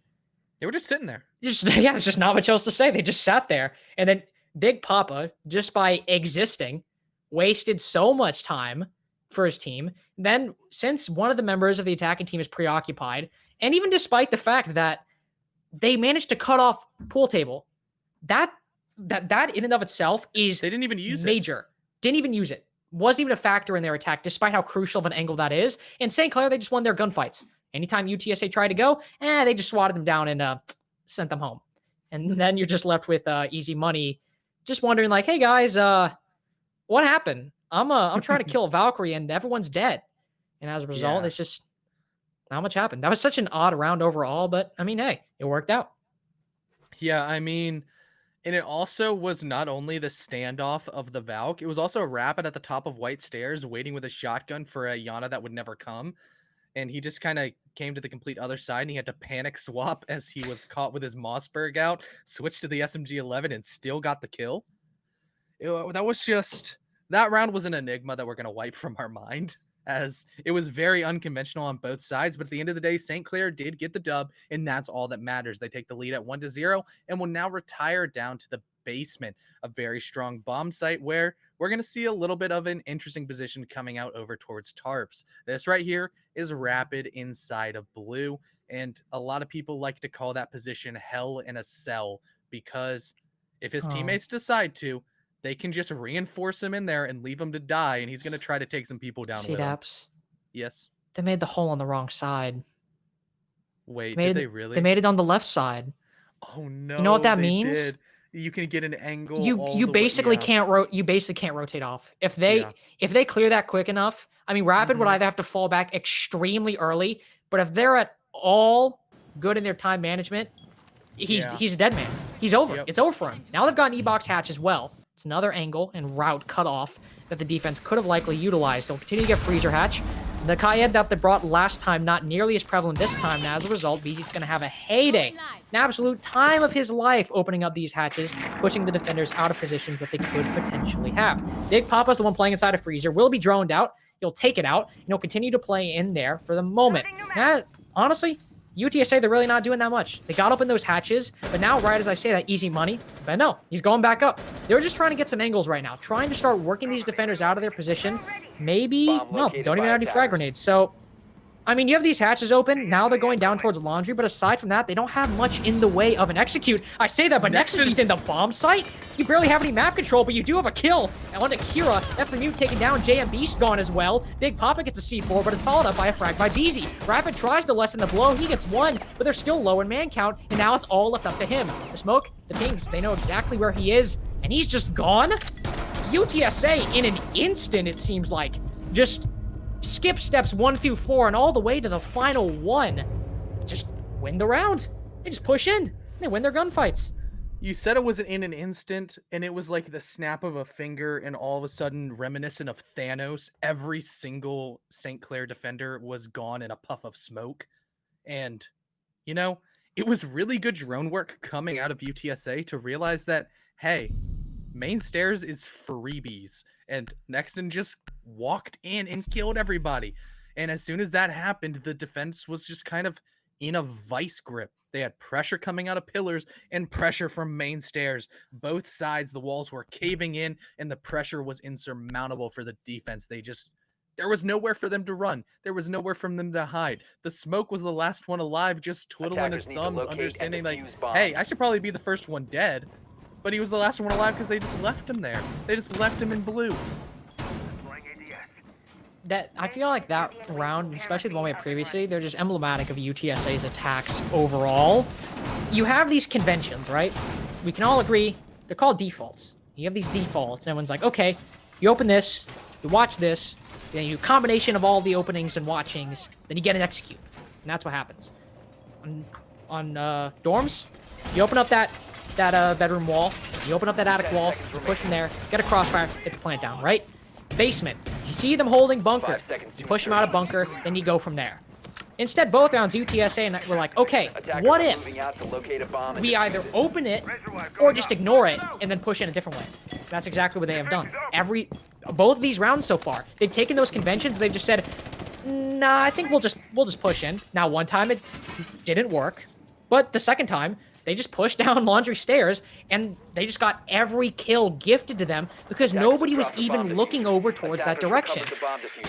They were just sitting there. there's just not much else to say. They just sat there, and then Big Papa, just by existing, wasted so much time for his team. Then, since one of the members of the attacking team is preoccupied, and even despite the fact that they managed to cut off pool table, that in and of itself is They didn't even use major. Didn't even use it. Wasn't even a factor in their attack, despite how crucial of an angle that is. And St. Clair, they just won their gunfights. Anytime UTSA tried to go, they just swatted them down and sent them home. And then you're just left with easy money, just wondering like, hey guys, what happened? I'm trying to kill a Valkyrie and everyone's dead. And as a result, Yeah. it's just not much happened. That was such an odd round overall, but I mean, hey, it worked out. Yeah, I mean, and it also was not only the standoff of the Valk, it was also a Rapid at the top of White Stairs waiting with a shotgun for a Yana that would never come. And he just kind of came to the complete other side and he had to panic swap as he was caught with his Mossberg out, switched to the SMG-11 and still got the kill. That was just, that round was an enigma that we're going to wipe from our mind, as it was very unconventional on both sides. But at the end of the day, St. Clair did get the dub, and that's all that matters. They take the lead at 1-0 and will now retire down to the basement, a very strong bomb site where we're going to see a little bit of an interesting position coming out over towards Tarps. This right here is Rapid inside of blue, and a lot of people like to call that position hell in a cell, because if his teammates decide to, they can just reinforce him in there and leave him to die, and he's going to try to take some people down with him. CDAPs. Yes. They made the hole on the wrong side. Wait, did they really? They made it on the left side. Oh no! You know what that they means? Did. You can get an angle. You basically can't rotate off. If they clear that quick enough, I mean, Rapid would either have to fall back extremely early, but if they're at all good in their time management, he's a dead man. He's over. Yep. It's over for him. Now they've got an E-box hatch as well. It's another angle and route cut off that the defense could have likely utilized. They'll continue to get freezer hatch. The Kaed that they brought last time, not nearly as prevalent this time. Now, as a result, BZ's going to have a heyday, an absolute time of his life opening up these hatches, pushing the defenders out of positions that they could potentially have. Big Papa's the one playing inside a freezer, will be droned out. He'll take it out, and he'll continue to play in there for the moment. Now, honestly, UTSA, they're really not doing that much. They got up in those hatches, but now, right as I say that, easy money. But no, he's going back up. They're just trying to get some angles right now, trying to start working these defenders out of their position. Maybe, no, don't even have any frag grenades. So, I mean, you have these hatches open. Now they're going down towards Laundry, but aside from that, they don't have much in the way of an execute. I say that, but Nexus just in the bomb site. You barely have any map control, but you do have a kill. And on to Kira, that's the Mute taken down. JM Beast gone as well. Big Papa gets a C4, but it's followed up by a frag by BZ. Rapid tries to lessen the blow. He gets one, but they're still low in man count, and now it's all left up to him. The smoke, the pings, they know exactly where he is, and he's just gone. UTSA, in an instant, it seems like, just skip steps 1 through 4 and all the way to the final one. Just win the round. They just push in. They win their gunfights. You said it was in an instant, and it was like the snap of a finger, and all of a sudden, reminiscent of Thanos, every single St. Clair defender was gone in a puff of smoke. And, you know, it was really good drone work coming out of UTSA to realize that, hey, main stairs is freebies. And Nexton just walked in and killed everybody. And as soon as that happened, the defense was just kind of in a vice grip. They had pressure coming out of pillars and pressure from main stairs. Both sides, the walls were caving in, and the pressure was insurmountable for the defense. There was nowhere for them to run. There was nowhere for them to hide. The smoke was the last one alive, just twiddling his thumbs, understanding like, hey, I should probably be the first one dead. But he was the last one alive because they just left him there. They just left him in blue. That I feel like that round, especially the one we had previously, they're just emblematic of UTSA's attacks overall. You have these conventions, right? We can all agree they're called defaults. You have these defaults, and everyone's like, okay, you open this, you watch this, then you do a combination of all the openings and watchings, then you get an execute. And that's what happens. On dorms, you open up that bedroom wall, you open up that attic wall, you push in there, get a crossfire, get the plant down, right? Basement. You see them holding bunker. You push them out of bunker, then you go from there. Instead, both rounds, UTSA and I were like, okay, what if we either open it or just ignore it and then push in a different way? That's exactly what they have done. Both of these rounds so far, they've taken those conventions, they've just said, nah, I think we'll just push in. Now, one time it didn't work, but the second time, they just pushed down Laundry Stairs, and they just got every kill gifted to them because nobody was even looking over towards that direction.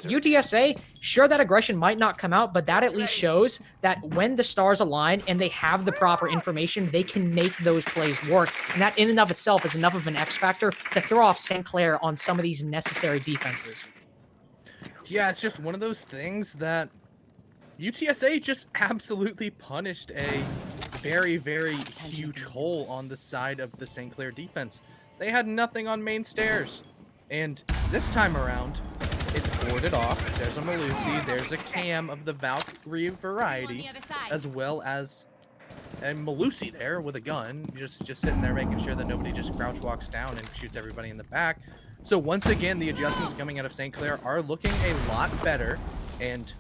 UTSA, sure, that aggression might not come out, but that at least shows that when the stars align and they have the proper information, they can make those plays work. And that in and of itself is enough of an X factor to throw off St. Clair on some of these necessary defenses. Yeah, it's just one of those things that UTSA just absolutely punished a very, very huge hole on the side of the St. Clair defense. They had nothing on main stairs. And this time around, it's boarded off. There's a Malusi, there's a Cam of the Valkyrie variety, as well as a Malusi there with a gun, just sitting there making sure that nobody just crouch walks down and shoots everybody in the back. So once again, the adjustments coming out of St. Clair are looking a lot better, and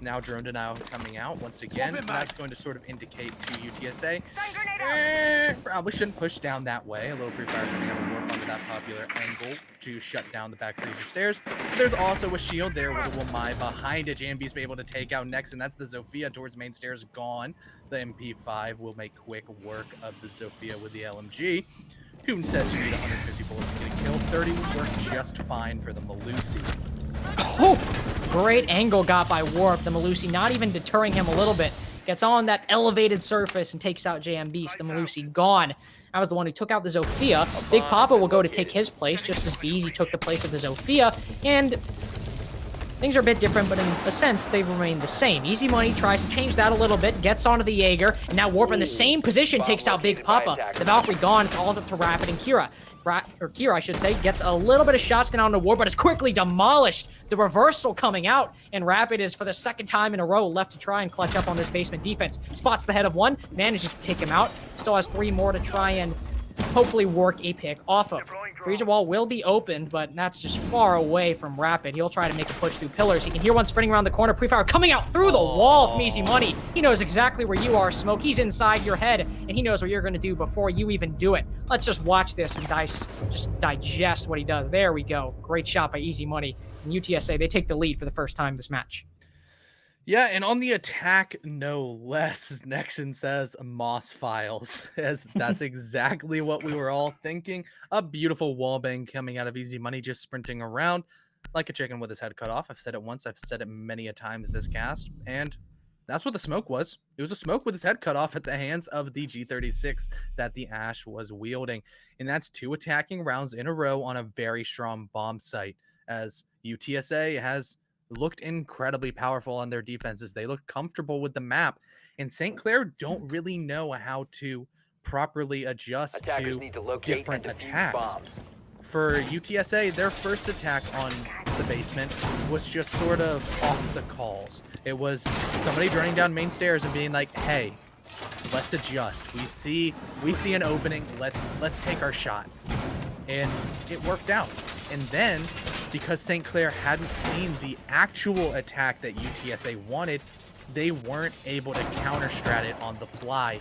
now drone denial coming out once again. That's going to sort of indicate to UTSA, probably shouldn't push down that way. A little pre-fire coming out of warp onto that popular angle to shut down the back freezer stairs. But there's also a shield there with a Wamai behind it. JMB's be able to take out next, and that's the Zofia towards main stairs gone. The MP5 will make quick work of the Zofia with the LMG. Toon says you need 150 bullets to get a kill. 30 will work just fine for the Malusi. Oh, great angle got by Warp. The Malusi not even deterring him a little bit. Gets on that elevated surface and takes out JMB. So the Malusi gone. That was the one who took out the Zofia. Big Papa will go to take his place, just as Beezy took the place of the Zofia. And things are a bit different, but in a sense, they've remained the same. Easy Money tries to change that a little bit, gets onto the Jaeger, and now Warp in the same position takes out Big Papa. The Valkyrie gone. It's all up to Rapid and Kira. Kira, I should say, gets a little bit of shots down onto Warp, but is quickly demolished. The reversal coming out, and Rapid is, for the second time in a row, left to try and clutch up on this basement defense. Spots the head of one, manages to take him out. Still has 3 more to try and hopefully work a pick off of. Freezer wall will be opened, but that's just far away from Rapid. He'll try to make a push through pillars. He can hear one spinning around the corner. Pre-fire coming out through the wall from Easy Money. He knows exactly where you are, Smoke. He's inside your head, and he knows what you're going to do before you even do it. Let's just watch this and just digest what he does. There we go. Great shot by Easy Money. And UTSA, they take the lead for the first time this match. Yeah, and on the attack, no less, as Nexon says, Moss Files, as that's exactly what we were all thinking. A beautiful wallbang coming out of Easy Money, just sprinting around like a chicken with his head cut off. I've said it once, I've said it many a times this cast, and that's what the smoke was. It was a smoke with his head cut off at the hands of the G36 that the Ash was wielding. And that's 2 attacking rounds in a row on a very strong bomb site, as UTSA has looked incredibly powerful on their defenses. They look comfortable with the map, and St. Clair don't really know how to properly adjust to different attacks. For UTSA, their first attack on the basement was just sort of off the calls. It was somebody running down main stairs and being like, hey, let's adjust. We see an opening. Let's take our shot. And it worked out. And then, because St. Clair hadn't seen the actual attack that UTSA wanted, they weren't able to counter-strat it on the fly.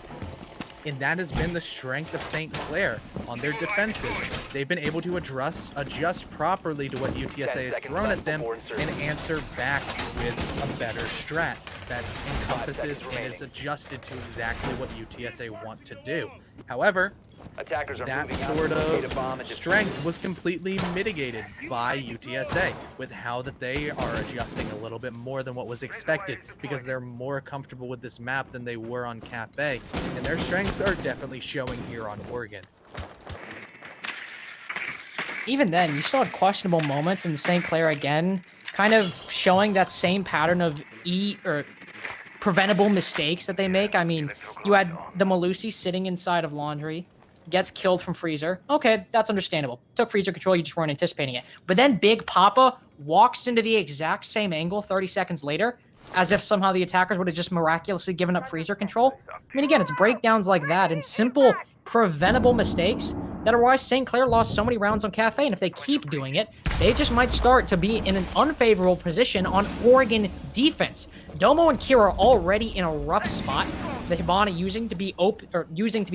And that has been the strength of St. Clair on their defenses. They've been able to adjust properly to what UTSA has thrown at them and answer back with a better strat that encompasses and is adjusted to exactly what UTSA want to do. However, that sort of strength was completely mitigated by UTSA with how that they are adjusting a little bit more than what was expected, because they're more comfortable with this map than they were on Cafe, and their strengths are definitely showing here on Oregon. Even then, you still had questionable moments in St. Clair again, kind of showing that same pattern of preventable mistakes that they make. I mean, you had the Malusi sitting inside of Laundry, gets killed from Freezer. Okay, that's understandable. Took Freezer control, you just weren't anticipating it. But then Big Papa walks into the exact same angle 30 seconds later, as if somehow the attackers would have just miraculously given up Freezer control. I mean, again, it's breakdowns like that and simple, preventable mistakes that are why St. Clair lost so many rounds on Cafe, and if they keep doing it, they just might start to be in an unfavorable position on Oregon defense. Domo and Kira are already in a rough spot. The Hibana using to be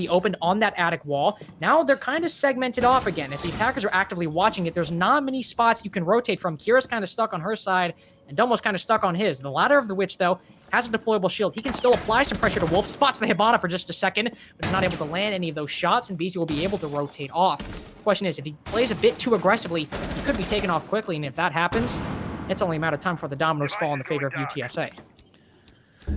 opened on that attic wall. Now they're kind of segmented off again. If the attackers are actively watching it, there's not many spots you can rotate from. Kira's kind of stuck on her side, and Domo's kind of stuck on his. The latter of which, though, has a deployable shield. He can still apply some pressure to Wolf, spots the Hibana for just a second, but is not able to land any of those shots, and BZ will be able to rotate off. The question is, if he plays a bit too aggressively, he could be taken off quickly, and if that happens, it's only a matter of time before the dominoes fall in the favor of UTSA.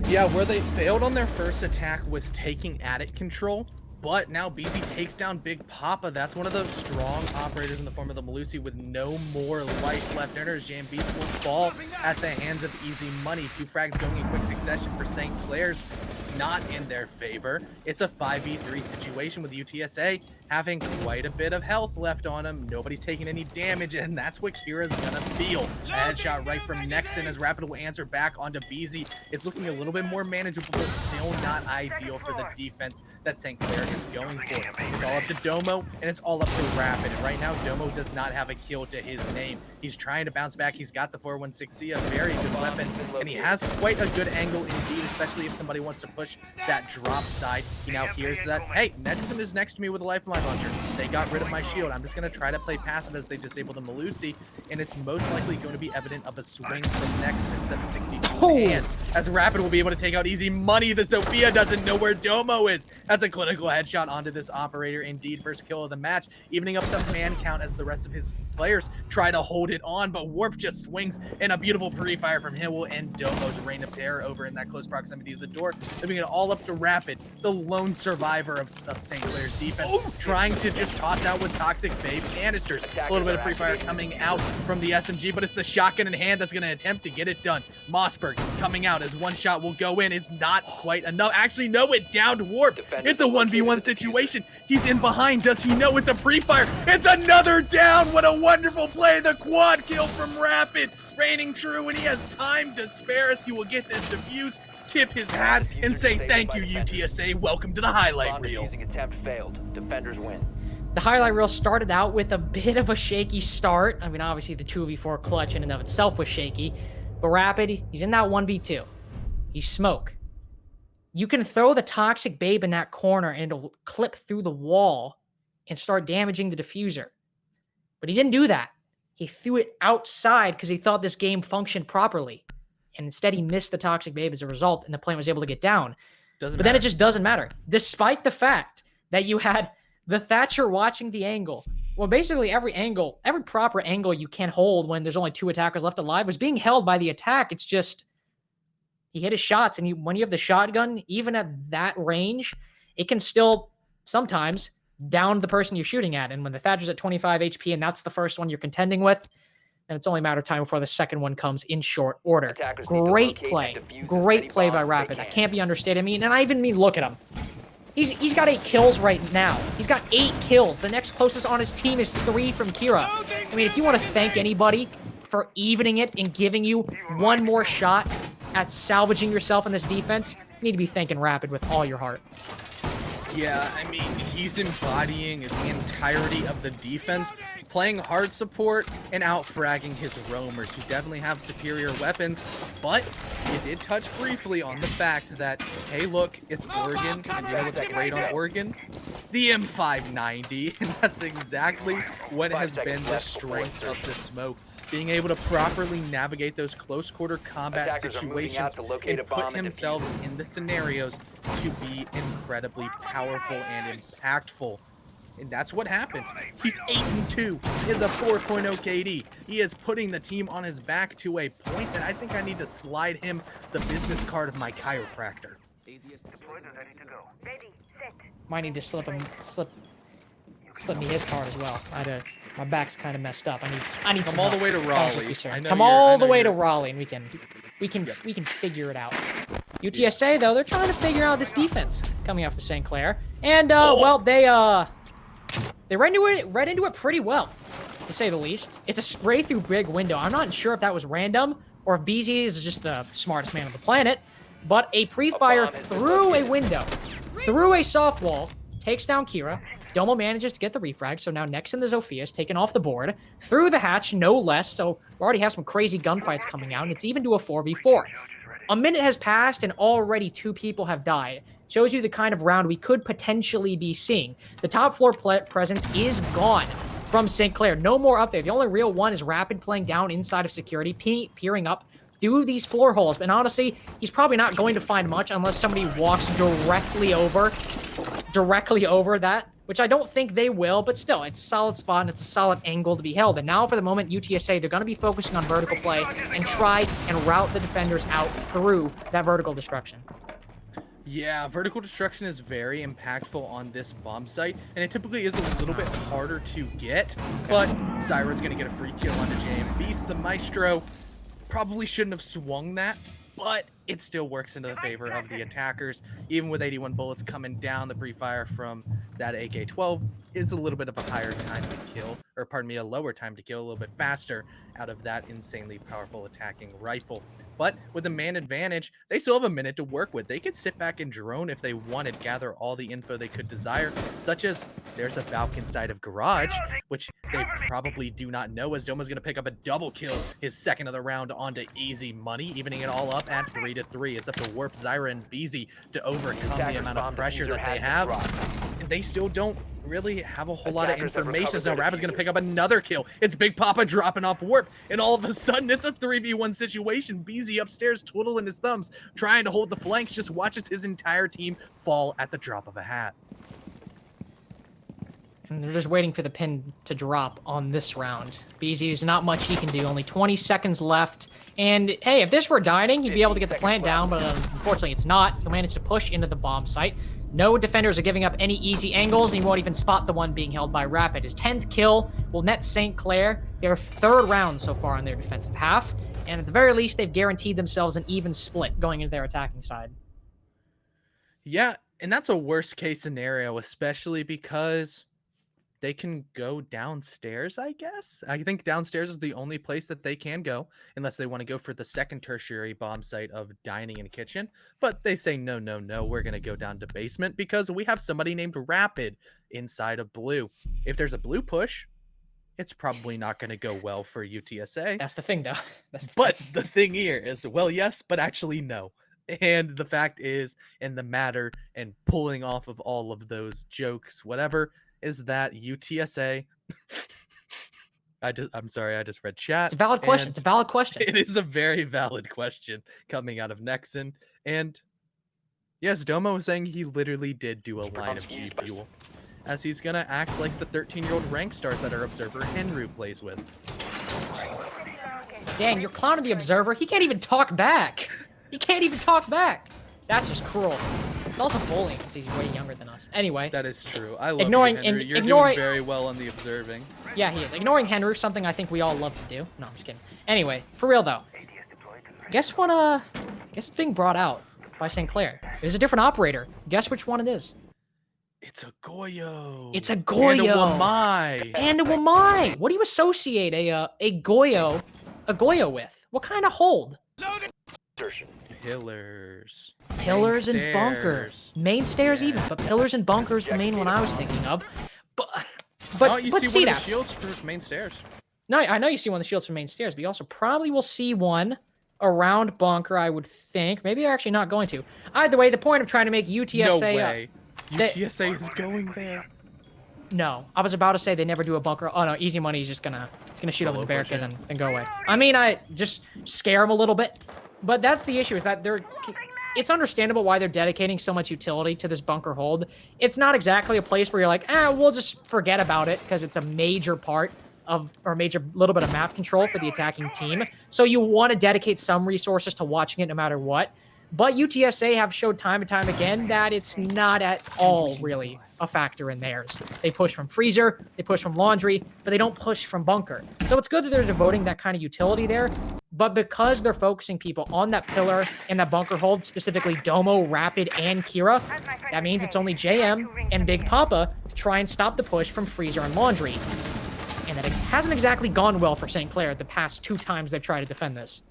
Yeah, where they failed on their first attack was taking attic control, but now BZ takes down Big Papa. That's one of those strong operators in the form of the Malusi with no more life left in her. Jambeats will fall at the hands of Easy Money. 2 frags going in quick succession for St. Clair's, not in their favor. It's a 5v3 situation with UTSA having quite a bit of health left on him. Nobody's taking any damage, and that's what Kira's gonna feel. A headshot right from Nexon as Rapid will answer back onto BZ. It's looking a little bit more manageable, but still not ideal for the defense that St. Clair is going for. It's all up to Domo, and it's all up to Rapid. And right now, Domo does not have a kill to his name. He's trying to bounce back. He's got the 416C, a very good weapon, and he has quite a good angle indeed, especially if somebody wants to push that drop side. He now hears that, hey, Nexon is next to me with a lifeline launcher. They got rid of my shield. I'm just going to try to play passive as they disable the Malusi, and it's most likely going to be evident of a swing from Nexon instead of 62 in hand, as Rapid will be able to take out Easy Money. The Sophia doesn't know where Domo is. That's a clinical headshot onto this operator indeed. First kill of the match, evening up the man count as the rest of his players try to hold it on, but Warp just swings, and a beautiful pre-fire from him will end Domo's reign of terror over in that close proximity to the door, leaving it all up to Rapid, the lone survivor of St. Clair's defense, trying to just toss out with Toxic Babe canisters. A little bit of pre-fire coming out from the SMG, but it's the shotgun in hand that's going to attempt to get it done. Mossberg coming out as one shot will go in. It's not quite enough. Actually, no, it downed Warp. It's a 1v1 situation. He's in behind. Does he know it's a pre-fire? It's another down. What a wonderful play. The quad kill from Rapid, reigning true, and he has time to spare us. He will get this defuse, tip his hat, and say thank you, UTSA. Welcome to the highlight reel. Attempt failed. Defenders win. The highlight reel started out with a bit of a shaky start. I mean, obviously the 2v4 clutch in and of itself was shaky, but Rapid, he's in that 1v2. He's smoke. You can throw the Toxic Babe in that corner and it'll clip through the wall and start damaging the diffuser. But he didn't do that. He threw it outside because he thought this game functioned properly. And instead he missed the Toxic Babe as a result, and the plane was able to get down. Then it just doesn't matter. Despite the fact that you had the Thatcher watching the angle. Well, basically every angle, every proper angle you can hold when there's only 2 attackers left alive was being held by the attack. It's just, he hit his shots, and when you have the shotgun, even at that range, it can still sometimes down the person you're shooting at. And when the Thatcher's at 25 HP and that's the first one you're contending with, and it's only a matter of time before the second one comes in short order. Great play. Great play by Rapid. That can't be understated. I mean, and I even mean, look at him. He's got 8 kills right now. He's got 8 kills. The next closest on his team is 3 from Kira. I mean, if you want to thank anybody for evening it and giving you one more shot at salvaging yourself in this defense, you need to be thanking Rapid with all your heart. Yeah, I mean, he's embodying the entirety of the defense, playing hard support and out-fragging his roamers, who definitely have superior weapons, but it did touch briefly on the fact that, hey, look, it's Oregon, and you know what's great on Oregon? The M590, and that's exactly what has been the strength of the smoke. Being able to properly navigate those close quarter combat situations and put themselves in the scenarios to be incredibly powerful and impactful. And that's what happened. He's 8-2. He has a 4.0 KD. He is putting the team on his back to a point that I think I need to slide him the business card of my chiropractor. Might need to slip me his card as well. My back's kind of messed up. I need come all the way to Raleigh. Come all the way to Raleigh, and we can figure it out. UTSA though, they're trying to figure out this defense coming off of St. Clair, and well, they read into it pretty well, to say the least. It's a spray through big window. I'm not sure if that was random or if BZ is just the smartest man on the planet, but a pre-fire through a window, through a soft wall, takes down Kira. Domo manages to get the refrag, so now Nexon the Zofia is taken off the board. Through the hatch, no less, so we already have some crazy gunfights coming out, and it's even to a 4v4. A minute has passed, and already 2 people have died. Shows you the kind of round we could potentially be seeing. The top floor presence is gone from St. Clair. No more up there. The only real one is Rapid playing down inside of security, peering up through these floor holes. And honestly, he's probably not going to find much unless somebody walks directly over that, which I don't think they will, but still, it's a solid spot and it's a solid angle to be held. And now for the moment, UTSA, they're going to be focusing on vertical play and try and route the defenders out through that vertical destruction. Yeah, vertical destruction is very impactful on this bomb site, and it typically is a little bit harder to get, but Zyra's going to get a free kill onto JM Beast. The Maestro probably shouldn't have swung that, but it still works into the favor of the attackers. Even with 81 bullets coming down, the pre-fire from that AK-12 is a little bit of a higher time to kill, or pardon me, a lower time to kill, a little bit faster out of that insanely powerful attacking rifle. But with the man advantage, they still have a minute to work with. They could sit back and drone if they wanted, gather all the info they could desire, such as there's a Valk inside of Garage, which they probably do not know, as Doma's going to pick up a double kill, his second of the round onto Easy Money, evening it all up at 3-3. It's up to Warp, Zyra, and Beezy to overcome the amount of pressure that they have. And they still don't really have a whole lot of information. So Rapid's going to pick up another kill. It's Big Papa dropping off Warp, and all of a sudden it's a 3v1 situation. Beezy upstairs twiddling his thumbs, trying to hold the flanks, just watches his entire team fall at the drop of a hat. And they're just waiting for the pin to drop on this round. Beezy, there's not much he can do. Only 20 seconds left. And hey, if this were Dining, he'd be able to get the plant down, but unfortunately it's not. He'll manage to push into the bomb site. No defenders are giving up any easy angles, and he won't even spot the one being held by Rapid. His 10th kill will net St. Clair their 3rd round so far on their defensive half, and at the very least, they've guaranteed themselves an even split going into their attacking side. Yeah, and that's a worst case scenario, especially because they can go downstairs, I guess. I think downstairs is the only place that they can go, unless they want to go for the second tertiary bomb site of dining and kitchen. But they say, no, no, no, we're going to go down to basement because we have somebody named Rapid inside of blue. If there's a blue push, it's probably not going to go well for UTSA. That's the thing, though. The thing here is, well, yes, but actually no. And the fact is, and the matter, and pulling off of all of those jokes, whatever, is that UTSA I'm sorry, I just read chat. It's a valid question. It's a valid question. It is a very valid question coming out of Nexon. And yes, Domo was saying he literally did do a line of G Fuel, as he's gonna act like the 13-year-old rank stars that our observer Henry plays with. Dang, you're clowning the observer. He can't even talk back. He can't even talk back. That's just cruel. It's also bullying since he's way younger than us. Anyway. That is true. I love ignoring, you, Henry. You're ignoring, doing very well on the observing. Yeah, he is. Ignoring Henry, something I think we all love to do. No, I'm just kidding. Anyway, for real though. Guess what, guess it's being brought out by St. Clair. There's a different operator. Guess which one it is. It's a Goyo. It's a Goyo. And a Wamai. And a Wamai. What do you associate a Goyo with? What kind of hold? Pillars. Pillars Main and bunkers. Main stairs even, but pillars and bunkers the main one I was thinking of. But you see one of the shields for main stairs. No, I know you see one of the shields from main stairs, but you also probably will see one around bunker, I would think. Maybe they're actually not going to. Either way, the point of trying to make UTSA... No way. UTSA is going there. No, I was about to say they never do a bunker. Oh no, Easy Money is just gonna shoot up in the barricade and then go away. I mean, I just scare them a little bit, but that's the issue, is that it's understandable why they're dedicating so much utility to this bunker hold. It's not exactly a place where you're like, we'll just forget about it, because it's a major part of, or a major little bit of map control for the attacking team. So you want to dedicate some resources to watching it no matter what. But UTSA have showed time and time again that it's not at all really a factor in theirs. They push from freezer, they push from laundry, but they don't push from bunker. So it's good that they're devoting that kind of utility there, but because they're focusing people on that pillar and that bunker hold, specifically Domo, Rapid, and Kira, that means it's only JM and Big Papa to try and stop the push from freezer and laundry. And that it hasn't exactly gone well for St. Clair the past 2 times they've tried to defend this.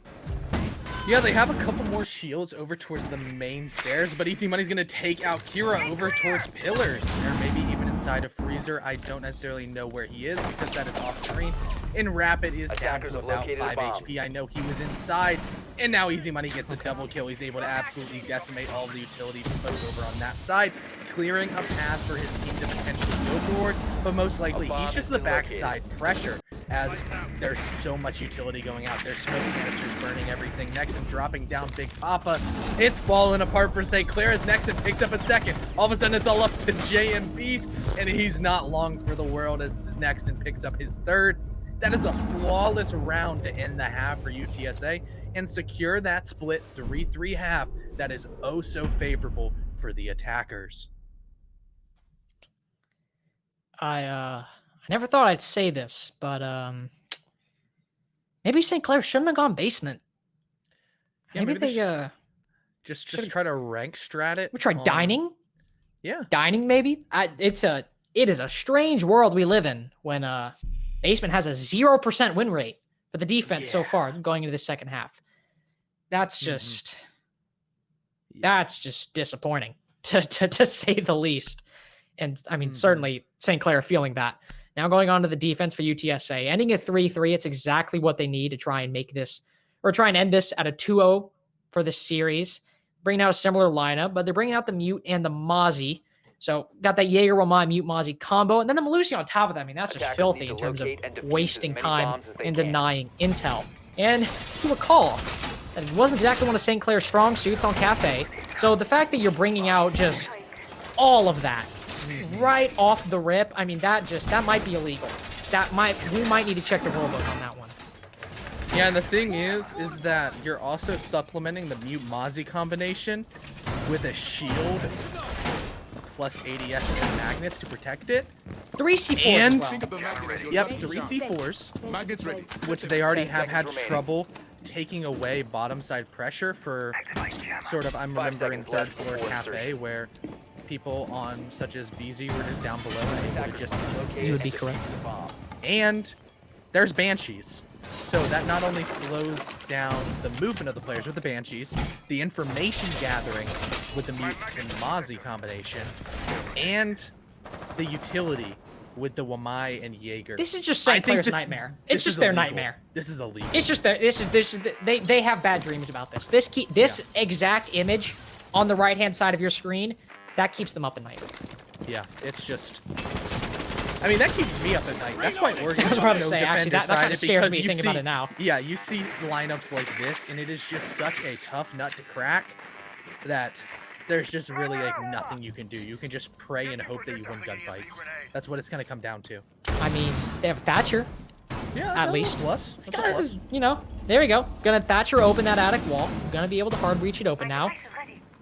Yeah, they have a couple more shields over towards the main stairs, but Easy Money's going to take out Kira over towards pillars, or maybe even inside of freezer. I don't necessarily know where he is because that is off screen. And Rapid is down to about 5 HP. I know he was inside, and now Easy Money gets a double kill. He's able to absolutely decimate all the utility folks over on that side, clearing a path for his team to potentially go forward, but most likely he's just the backside pressure. as there's so much utility going out. There's smoke canisters burning everything. Nexon dropping down Big Papa. It's falling apart for St. Clair as Nexon picks up a second. All of a sudden, it's all up to JM Beast, and he's not long for the world as Nexon picks up his third. That is a flawless round to end the half for UTSA and secure that split 3-3 half that is oh so favorable for the attackers. I never thought I'd say this, but maybe St. Clair shouldn't have gone basement. Yeah, maybe maybe they just try to rank strat it. we tried dining. Yeah. Dining maybe. It is a strange world we live in when basement has a 0% win rate for the defense so far going into the second half. That's just that's just disappointing to say the least. And I mean, certainly St. Clair feeling that. Now going on to the defense for UTSA, ending at 3-3, it's exactly what they need to try and make this, or try and end this at a 2-0 for the series. Bringing out a similar lineup, but they're bringing out the Mute and the Mozzie. So got that Jaeger Wamai Mute Mozzie combo, and then the Malusi on top of that. I mean, that's just filthy in terms of wasting time and denying intel. And you recall that it wasn't exactly one of St. Clair's strong suits on Cafe. So the fact that you're bringing out just all of that right off the rip, I mean, that might be illegal. We might need to check the rulebook on that one. Yeah, and the thing is that you're also supplementing the Mute Mozzie combination with a shield plus ADS and magnets to protect it. 3 C4s And as well. Yep, 3 C4s, which they already have had trouble taking away bottom side pressure for sort of, I'm remembering third floor cafe where people on such as BZ were just down below and able to just You would be correct. And there's Banshees. So that not only slows down the movement of the players with the Banshees, the information gathering with the Mute and Mozzie combination, and the utility with the Wamai and Jaeger. This is just St. Clair's nightmare. It's just their nightmare. This is illegal. It's just they have bad dreams about this. This exact image on the right-hand side of your screen, that keeps them up at night. Yeah, it's just... I mean, that keeps me up at night. That's why Oregon I was is about to so say, actually, that kind of defender-sided, scares because me you thinking about it now. Yeah, you see lineups like this, and it is just such a tough nut to crack that there's just really like nothing you can do. You can just pray and hope that you win gunfights. That's what it's going to come down to. I mean, they have Thatcher. Yeah, At least. Plus. That's a plus. You know, there we go. Gonna Thatcher open that attic wall. Gonna be able to hard reach it open now.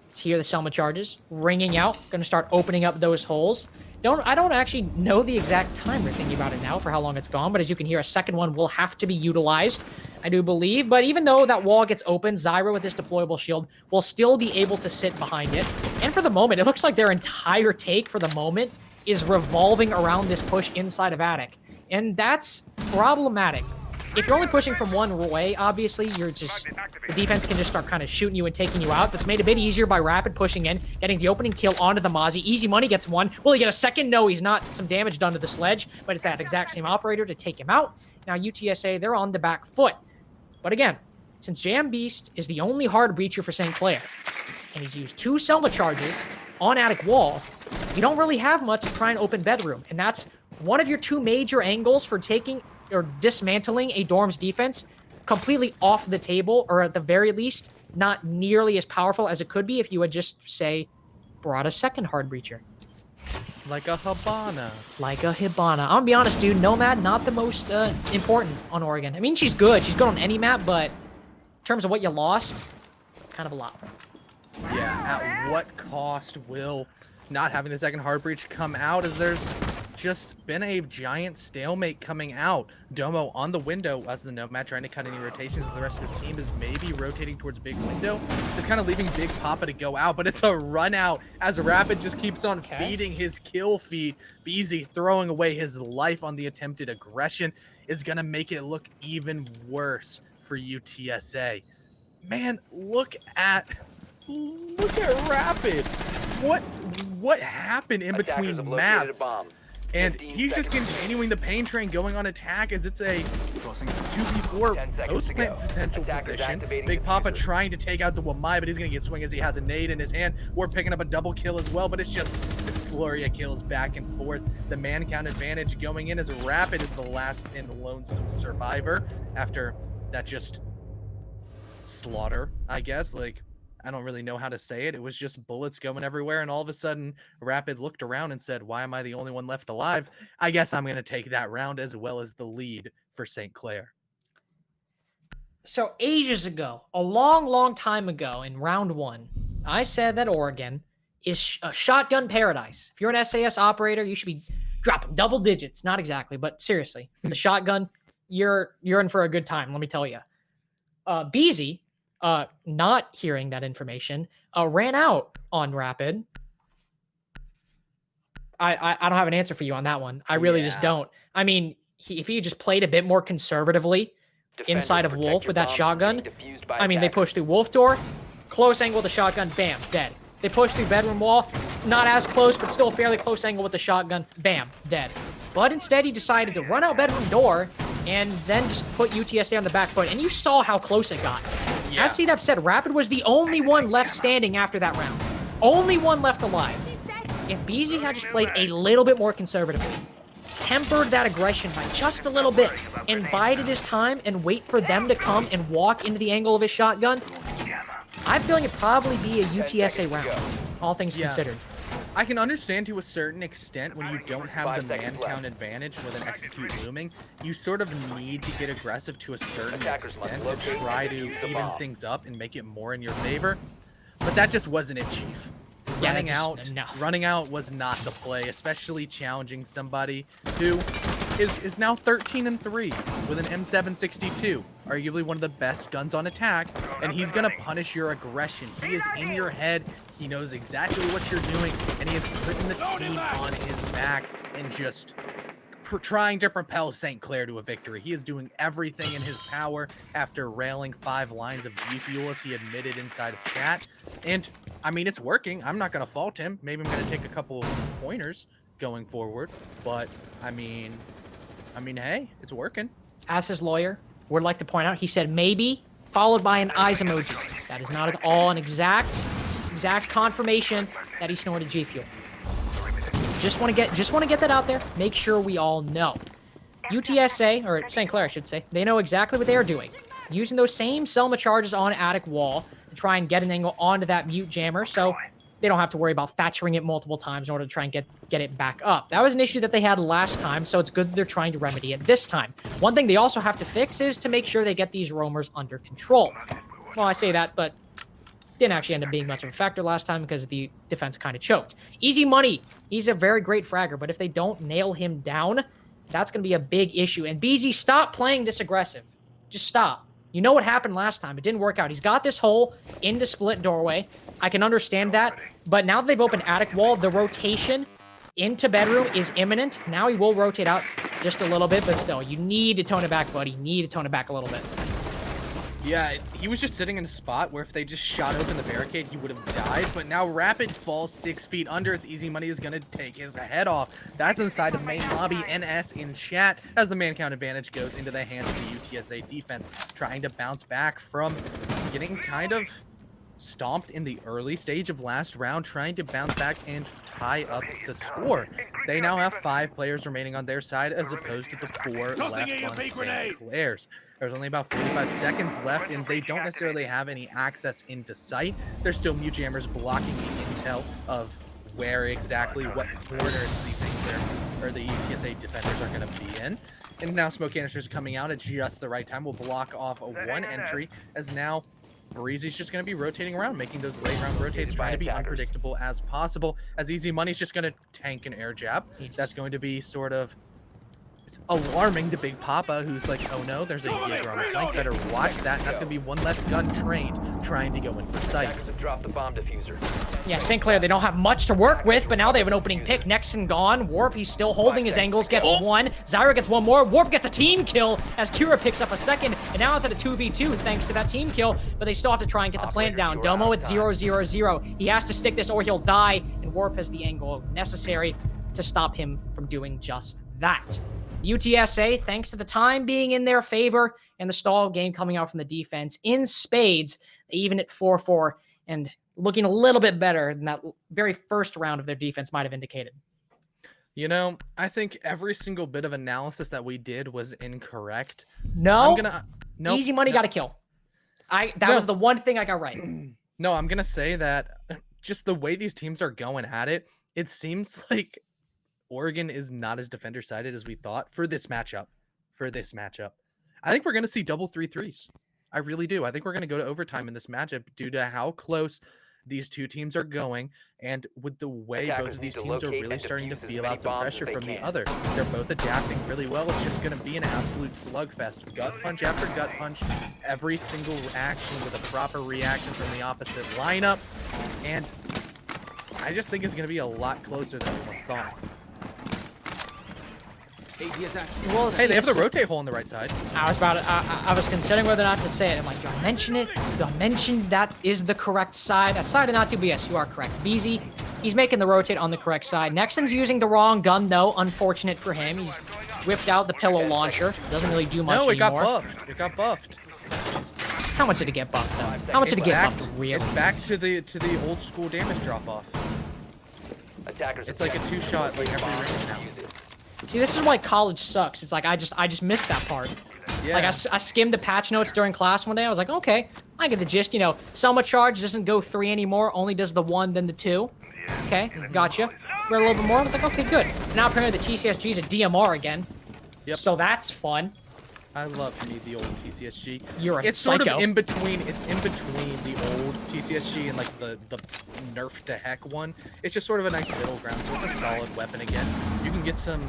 Let's hear the Selma charges ringing out. Gonna start opening up those holes. I don't actually know the exact time we're thinking about it now for how long it's gone, but as you can hear, a second one will have to be utilized, I do believe. But even though that wall gets open, Zyra with this deployable shield will still be able to sit behind it. And for the moment, it looks like their entire take for the moment is revolving around this push inside of attic. And that's problematic. If you're only pushing from one way, obviously, the defense can just start kind of shooting you and taking you out. That's made a bit easier by rapid pushing in, getting the opening kill onto the Mozzie. Easy Money gets one. Will he get a second? No, he's not. Some damage done to the sledge, but it's that exact same operator to take him out. Now, UTSA, they're on the back foot. But again, since Jam Beast is the only hard breacher for St. Clair, and he's used 2 Selma charges on attic wall, you don't really have much to try and open bedroom. And that's one of your 2 major angles for taking or dismantling a Dorm's defense completely off the table, or at the very least, not nearly as powerful as it could be if you had just, say, brought a second hard breacher. Like a Habana. Like a Hibana. I'm gonna be honest, dude, Nomad, not the most important on Oregon. I mean, she's good. She's good on any map, but in terms of what you lost, kind of a lot. Yeah, at what cost will not having the second hard breach come out, as there's just been a giant stalemate coming out. Domo on the window as the Nomad trying to cut any rotations as the rest of his team is maybe rotating towards big window. Is kind of leaving Big Papa to go out, but it's a run out as Rapid just keeps on feeding his kill feed. BZ throwing away his life on the attempted aggression is going to make it look even worse for UTSA. Man, look at Rapid. What happened in between maps? And 15 he's just seconds. continuing the pain train going on attack as it's a 2v4 10 seconds to post-plant go. potential Attackers position. activating Big Papa diffuser. trying to take out the Wamai, but he's going to get swing as he has a nade in his hand. We're picking up a double kill as well, but it's just flurry of kills back and forth. The man count advantage going in as Rapid is the last and lonesome survivor after that just slaughter, I guess. Like, I don't really know how to say it. It was just bullets going everywhere, and all of a sudden, Rapid looked around and said, "Why am I the only one left alive? I guess I'm going to take that round as well as the lead for St. Clair." So ages ago, a long, long time ago in round 1, I said that Oregon is a shotgun paradise. If you're an SAS operator, you should be dropping double digits. Not exactly, but seriously, the shotgun, you're in for a good time, let me tell you. Beezy, not hearing that information, ran out on Rapid. I don't have an answer for you on that one. I really just Yeah. don't. I mean, if he just played a bit more conservatively Defenders, inside of protect Wolf your with that bombs from shotgun, being defused by I mean, they attackers. push through Wolf door, close angle with the shotgun, bam, dead. They push through bedroom wall, not as close, but still a fairly close angle with the shotgun, bam, dead. But instead, he decided to run out bedroom door and then just put UTSA on the back foot. And you saw how close it got. Yeah. As CDEP said, Rapid was the only one left standing after that round. Only one left alive. If BZ had just played a little bit more conservatively, tempered that aggression by just a little bit, and bided his time and wait for them to come and walk into the angle of his shotgun, I'm feeling it'd probably be a UTSA round, all things Yeah. considered. I can understand to a certain extent when you don't have 5 the man seconds left. count advantage with an execute looming, you sort of need to get aggressive to a certain Attackers must extent locate and try and to defuse the even bomb. things up and make it more in your favor. But that just wasn't it, Chief. Yeah, Running that out, just- no. running out was not the play, especially challenging somebody who is now 13-3 with an M762, arguably one of the best guns on attack, and he's gonna punish your aggression. He is in your head. He knows exactly what you're doing, and he is putting the team on his back and just trying to propel St. Clair to a victory. He is doing everything in his power after railing 5 lines of G Fuel, as he admitted inside of chat. And I mean, it's working. I'm not going to fault him. Maybe I'm going to take a couple pointers going forward, but I mean, hey, it's working. As his lawyer would like to point out, he said maybe, followed by an eyes emoji. That is not at all an exact confirmation that he snorted G Fuel. Just want to get that out there. Make sure we all know. UTSA, or St. Clair, I should say, they know exactly what they are doing. Using those same Selma charges on attic wall to try and get an angle onto that mute jammer, so they don't have to worry about thatchering it multiple times in order to try and get it back up. That was an issue that they had last time, so it's good that they're trying to remedy it this time. One thing they also have to fix is to make sure they get these roamers under control. Well, I say that, but didn't actually end up being much of a factor last time because the defense kind of choked. Easy money. He's a very great fragger, but if they don't nail him down, that's going to be a big issue. And BZ, stop playing this aggressive. Just stop. You know what happened last time. It didn't work out. He's got this hole into split doorway. I can understand that. But now that they've opened attic wall, the rotation into bedroom is imminent. Now he will rotate out just a little bit, but still, you need to tone it back, buddy. You need to tone it back a little bit. Yeah, he was just sitting in a spot where if they just shot open the barricade, he would have died. But now Rapid falls 6 feet under as Easy Money is going to take his head off. That's inside of main lobby. NS in chat as the man count advantage goes into the hands of the UTSA defense, trying to bounce back from getting kind of stomped in the early stage of last round, trying to bounce back and tie up the score. They now have 5 players remaining on their side as opposed to the 4 left on St. Clair's. There's only about 45 seconds left, and they don't necessarily have any access into sight. There's still mute jammers blocking the intel of where exactly, what corners these things are, or the UTSA defenders are going to be in. And now smoke canisters coming out at just the right time will block off a 1 entry, as now Breezy's just going to be rotating around, making those late round rotates, trying to be unpredictable as possible, as Easy Money's just going to tank an air jab. That's going to be sort of alarming to Big Papa, who's like, oh no, there's a Jaeger on the flank, better watch that. And that's going to be one less gun trained trying to go in for sight. Attackers have dropped the bomb diffuser. Yeah, St. Clair, they don't have much to work with, but now they have an opening pick. Nexon gone. Warp, he's still holding his angles, gets one. Zyra gets one more. Warp gets a team kill as Kira picks up a second, and now it's at a 2v2 thanks to that team kill, but they still have to try and get the plant down. Domo at 0-0-0. He has to stick this or he'll die, and Warp has the angle necessary. to stop him from doing just that. UTSA, thanks to the time being in their favor and the stall game coming out from the defense in spades, even at 4-4 and looking a little bit better than that very first round of their defense might have indicated. You know, I think every single bit of analysis that we did was incorrect. No, nope, easy money got to kill. That was the one thing I got right. No, I'm gonna say that just the way these teams are going at it, it seems like Oregon is not as defender-sided as we thought for this matchup. I think we're gonna see double 3-3s. I really do. I think we're gonna go to overtime in this matchup due to how close these two teams are going, and with the way Attackers both of these need to teams are locate really and starting to defuse as feel many out the bombs as pressure they from the can. other. They're both adapting really well. It's just going to be an absolute slugfest. Gut punch after gut punch, every single action with a proper reaction from the opposite lineup, and I just think it's going to be a lot closer than we once thought. Well, Hey, they have the rotate hole on the right side. I was considering whether or not to say it. I'm like, do I mention it? Do I mention that is the correct side? I decided not to, but yes, you are correct. BZ, he's making the rotate on the correct side. Nexon's using the wrong gun, though. Unfortunate for him. He's whipped out the pillow launcher. Doesn't really do much No, it anymore. got buffed. How much did it get buffed, though? How much did it get buffed, really? It's back to the old school damage drop off. Attackers It's like a two-shot like every ring now. See, this is why college sucks. It's like I just missed that part. Yeah. Like I skimmed the patch notes during class one day. I was like, okay, I get the gist. You know, Selma charge doesn't go 3 anymore. Only does the 1, then the 2. Okay, gotcha. Read a little bit more. I was like, okay, good. Now apparently the TCSG is a DMR again. Yep. So that's fun. I love me the old TCSG. You're a It's psycho. sort of in between. It's in between the old TCSG and like the nerf to heck one. It's just sort of a nice middle ground. So it's a solid weapon again. You can get some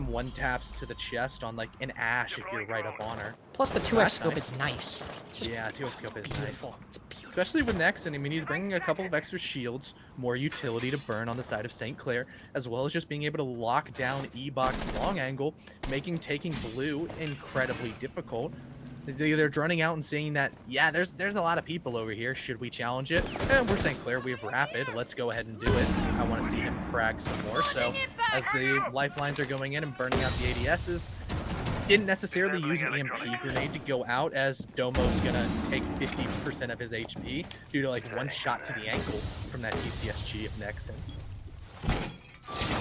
one taps to the chest on like an Ash if you're right up on her. Plus the 2x scope is nice. It's just Yeah, 2x scope is beautiful. nice. It's beautiful. Especially with Nexon. I mean, he's bringing a couple of extra shields, more utility to burn on the side of St. Clair, as well as just being able to lock down E-Box long angle, making taking blue incredibly difficult. They're running out and saying that, yeah, there's a lot of people over here. Should we challenge it? And we're St. Clair. We have Rapid. Let's go ahead and do it. I want to see him frag some more. So as the lifelines are going in and burning out the ADSs, didn't necessarily use an EMP grenade to go out, as Domo's going to take 50% of his HP due to like one shot to the ankle from that TCSG of Nexon.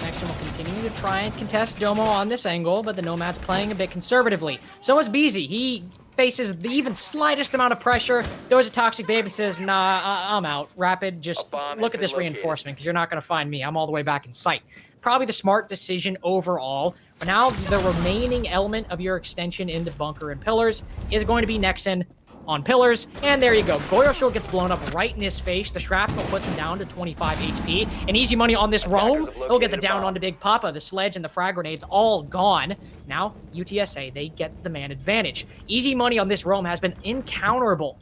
Nexon will continue to try and contest Domo on this angle, but the Nomad's playing a bit conservatively. So is BZ. He faces the even slightest amount of pressure. Throws a toxic babe and says, nah, I'm out. Rapid, just look at this reinforcement, because you're not going to find me. I'm all the way back in sight. Probably the smart decision overall. But now the remaining element of your extension into bunker and pillars is going to be Nexon on pillars, and there you go. Goyo Shield gets blown up right in his face. The shrapnel puts him down to 25 HP. And easy money on this roam. He'll get the down onto Big Papa. The sledge and the frag grenades all gone. Now, UTSA, they get the man advantage. Easy money on this roam has been incounterable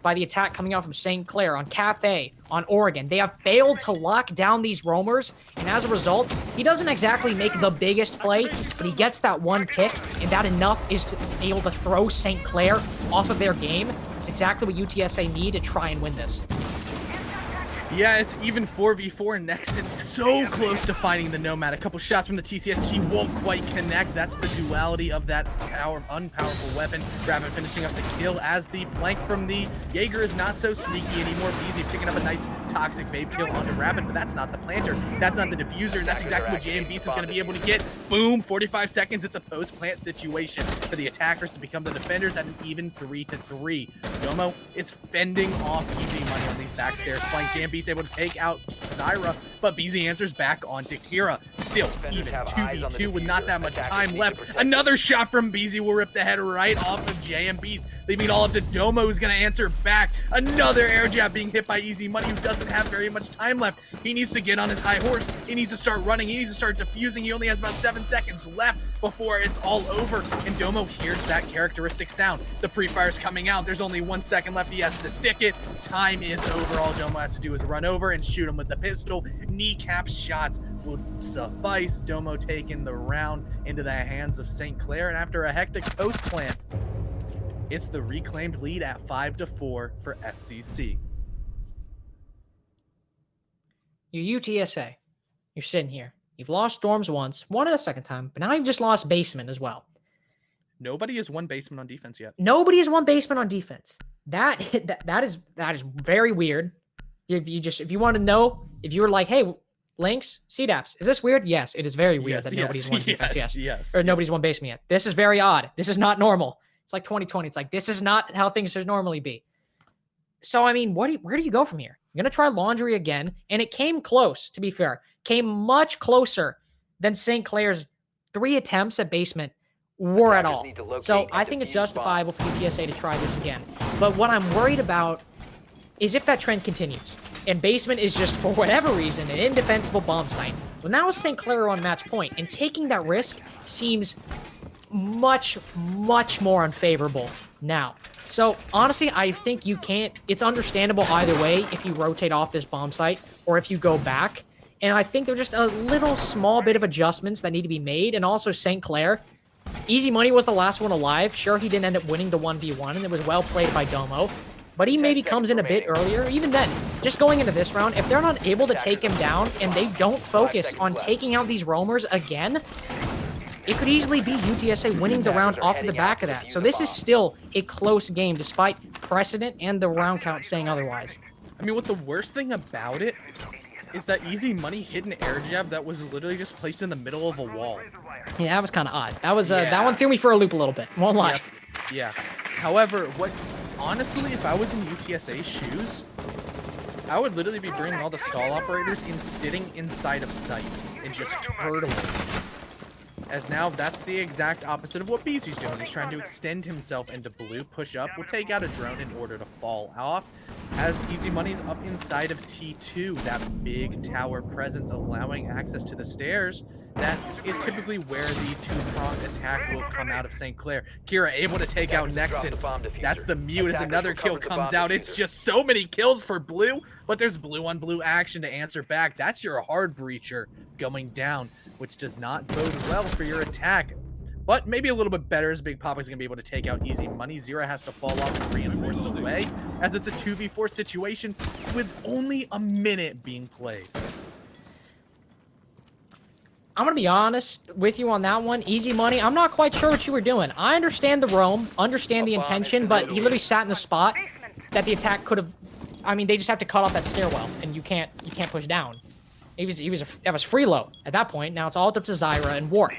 by the attack coming out from St. Clair on Cafe, on Oregon. They have failed to lock down these roamers, and as a result, he doesn't exactly make the biggest play, but he gets that one pick, and that enough is to be able to throw St. Clair off of their game. It's exactly what UTSA need to try and win this. Yeah, it's even 4v4. Nexon so close to finding the Nomad. A couple shots from the TCSG won't quite connect. That's the duality of that unpowerful weapon. Rapid finishing up the kill as the flank from the Jaeger is not so sneaky anymore. BZ picking up a nice toxic babe kill onto Rapid, but that's not the planter. That's not the diffuser, and that's exactly what JMBeast is going to be able to get. Boom, 45 seconds. It's a post-plant situation for the attackers to become the defenders at an even 3-3. Domo is fending off easy money on these backstairs flanks. JMBeast able to take out Zyra, but BZ answers back onto Kira. Still, even 2v2 with not that much time left. Another shot from BZ will rip the head right off of JMBeast, leaving it all up to Domo, who's going to answer back. Another air jab being hit by Easy Money, who doesn't have very much time left. He needs to get on his high horse. He needs to start running. He needs to start defusing. He only has about 7 seconds left before it's all over, and Domo hears that characteristic sound. The pre-fire's coming out. There's only 1 second left. He has to stick it. Time is over. All Domo has to do is run over and shoot him with the pistol. Kneecap shots will suffice. Domo taking the round into the hands of St. Clair, and after a hectic post plant, it's the reclaimed lead at 5-4 for SCC. You're UTSA. You're sitting here. You've lost Storms once, won it a second time, but now you've just lost Basement as well. Nobody has won basement on defense yet. Nobody has won Basement on defense. That is very weird. If you want to know, if you were like, hey, Lynx, CDAPS, is this weird? Yes, it is very weird that nobody's won defense. Yes, or nobody's won Basement yet. This is very odd. This is not normal. It's like 2020. It's like, this is not how things should normally be. So, I mean, where do you go from here? You're going to try Laundry again, and it came close, to be fair. Came much closer than St. Clair's 3 attempts at Basement were at all. So, I think it's justifiable for UTSA to try this again. But what I'm worried about is if that trend continues, and Basement is just, for whatever reason, an indefensible bomb site. Well, now is St. Clair on match point, and taking that risk seems much, much more unfavorable now. So, honestly, I think you can't... It's understandable either way if you rotate off this bomb site or if you go back. And I think there are just a little small bit of adjustments that need to be made. And also, St. Clair, Easy Money was the last one alive. Sure, he didn't end up winning the 1v1, and it was well played by Domo. But he maybe comes in a bit earlier. Even then, just going into this round, if they're not able to take him down and they don't focus on taking out these roamers again, it could easily be UTSA winning the round off of the back of that. So this is still a close game, despite precedent and the round count saying otherwise. I mean, what the worst thing about it is that Easy Money hit an air jab that was literally just placed in the middle of a wall. Yeah, that was kind of odd. That was that one threw me for a loop a little bit. Won't lie. Yep. Yeah. However, honestly, if I was in UTSA's shoes, I would literally be bringing all the stall operators and sitting inside of sight and just turtling. As now, that's the exact opposite of what Beezy's doing. He's trying to extend himself into blue, push up, will take out a drone in order to fall off. As Easy Money's up inside of T2, that big tower presence allowing access to the stairs, that is typically where the two-pronged attack will come out of St. Clair. Kira able to take out Nexon. That's the mute as another kill comes out. It's just so many kills for blue, but there's blue on blue action to answer back. That's your hard breacher going down, which does not bode well for your attack. But maybe a little bit better as Big Papa's going to be able to take out Easy Money. Zira has to fall off and reinforce away, as it's a 2v4 situation with only a minute being played. I'm going to be honest with you on that one. Easy Money, I'm not quite sure what you were doing. I understand the roam, understand the intention, but he literally sat in a spot that the attack could have... I mean, they just have to cut off that stairwell, and you can't push down. That was free low at that point. Now it's all up to Zyra and Warp.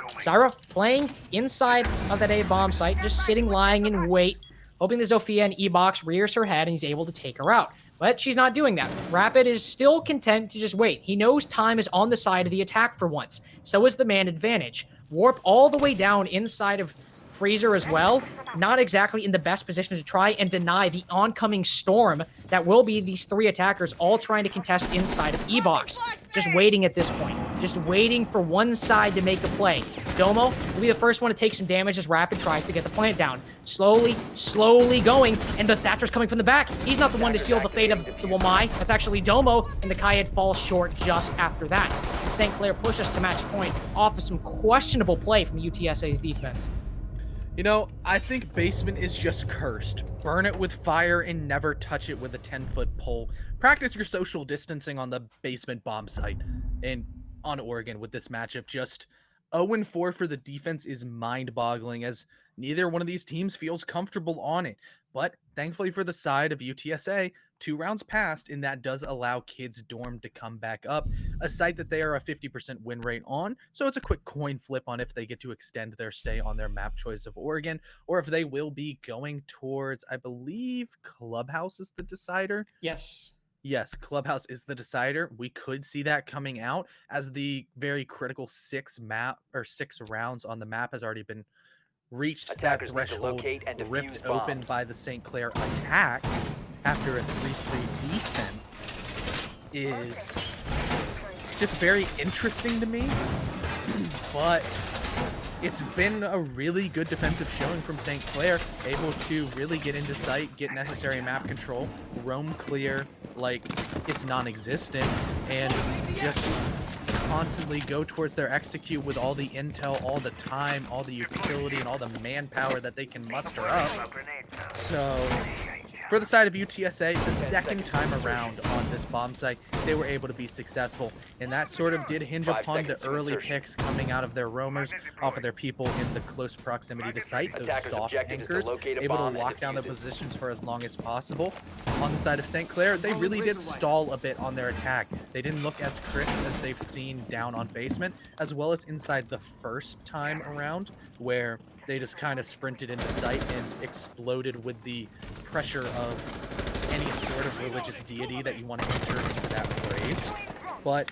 Zyra playing inside of that A bomb site, just sitting, lying in wait, hoping the Zofia and E-Box rears her head and he's able to take her out. But she's not doing that. Rapid is still content to just wait. He knows time is on the side of the attack for once. So is the man advantage. Warp all the way down inside of Freezer as well. Not exactly in the best position to try and deny the oncoming storm that will be these 3 attackers all trying to contest inside of E-Box. Just waiting at this point. Just waiting for one side to make a play. Domo will be the first one to take some damage as Rapid tries to get the plant down. Slowly going, and the Thatcher's coming from the back. He's not the one to seal the fate of the Wamai. That's actually Domo, and the Kayed falls short just after that. And St. Clair pushes to match point off of some questionable play from the UTSA's defense. You know, I think Basement is just cursed. Burn it with fire and never touch it with a 10-foot pole. Practice your social distancing on the Basement bomb site and on Oregon with this matchup. Just 0-4 for the defense is mind-boggling, as neither one of these teams feels comfortable on it. But thankfully for the side of UTSA, 2 rounds passed, and that does allow Kids Dorm to come back up, a site that they are a 50% win rate on. So it's a quick coin flip on if they get to extend their stay on their map choice of Oregon, or if they will be going towards, I believe, Clubhouse is the decider. Yes, Clubhouse is the decider. We could see that coming out, as the very critical 6 rounds on the map has already been reached. That threshold ripped open by the St. Clair attack after a 3-3 defense is just very interesting to me. But it's been a really good defensive showing from St. Clair, able to really get into sight, get necessary map control, roam clear like it's non-existent, and just constantly go towards their execute with all the intel, all the time, all the utility, and all the manpower that they can muster up. So For the side of UTSA, the second time around on this bomb site, they were able to be successful, and that sort of did hinge 5 upon seconds the to early insertion. picks coming out of their roamers, off of their people in the close proximity to site, those Attackers' soft objective is to anchors, locate a able to bomb and lock down their defuse it. positions for as long as possible. On the side of St. Clair, they really did stall a bit on their attack. They didn't look as crisp as they've seen down on basement, as well as inside the first time around, where they just kind of sprinted into sight and exploded with the pressure of any sort of religious deity that you want to enter into that phrase. But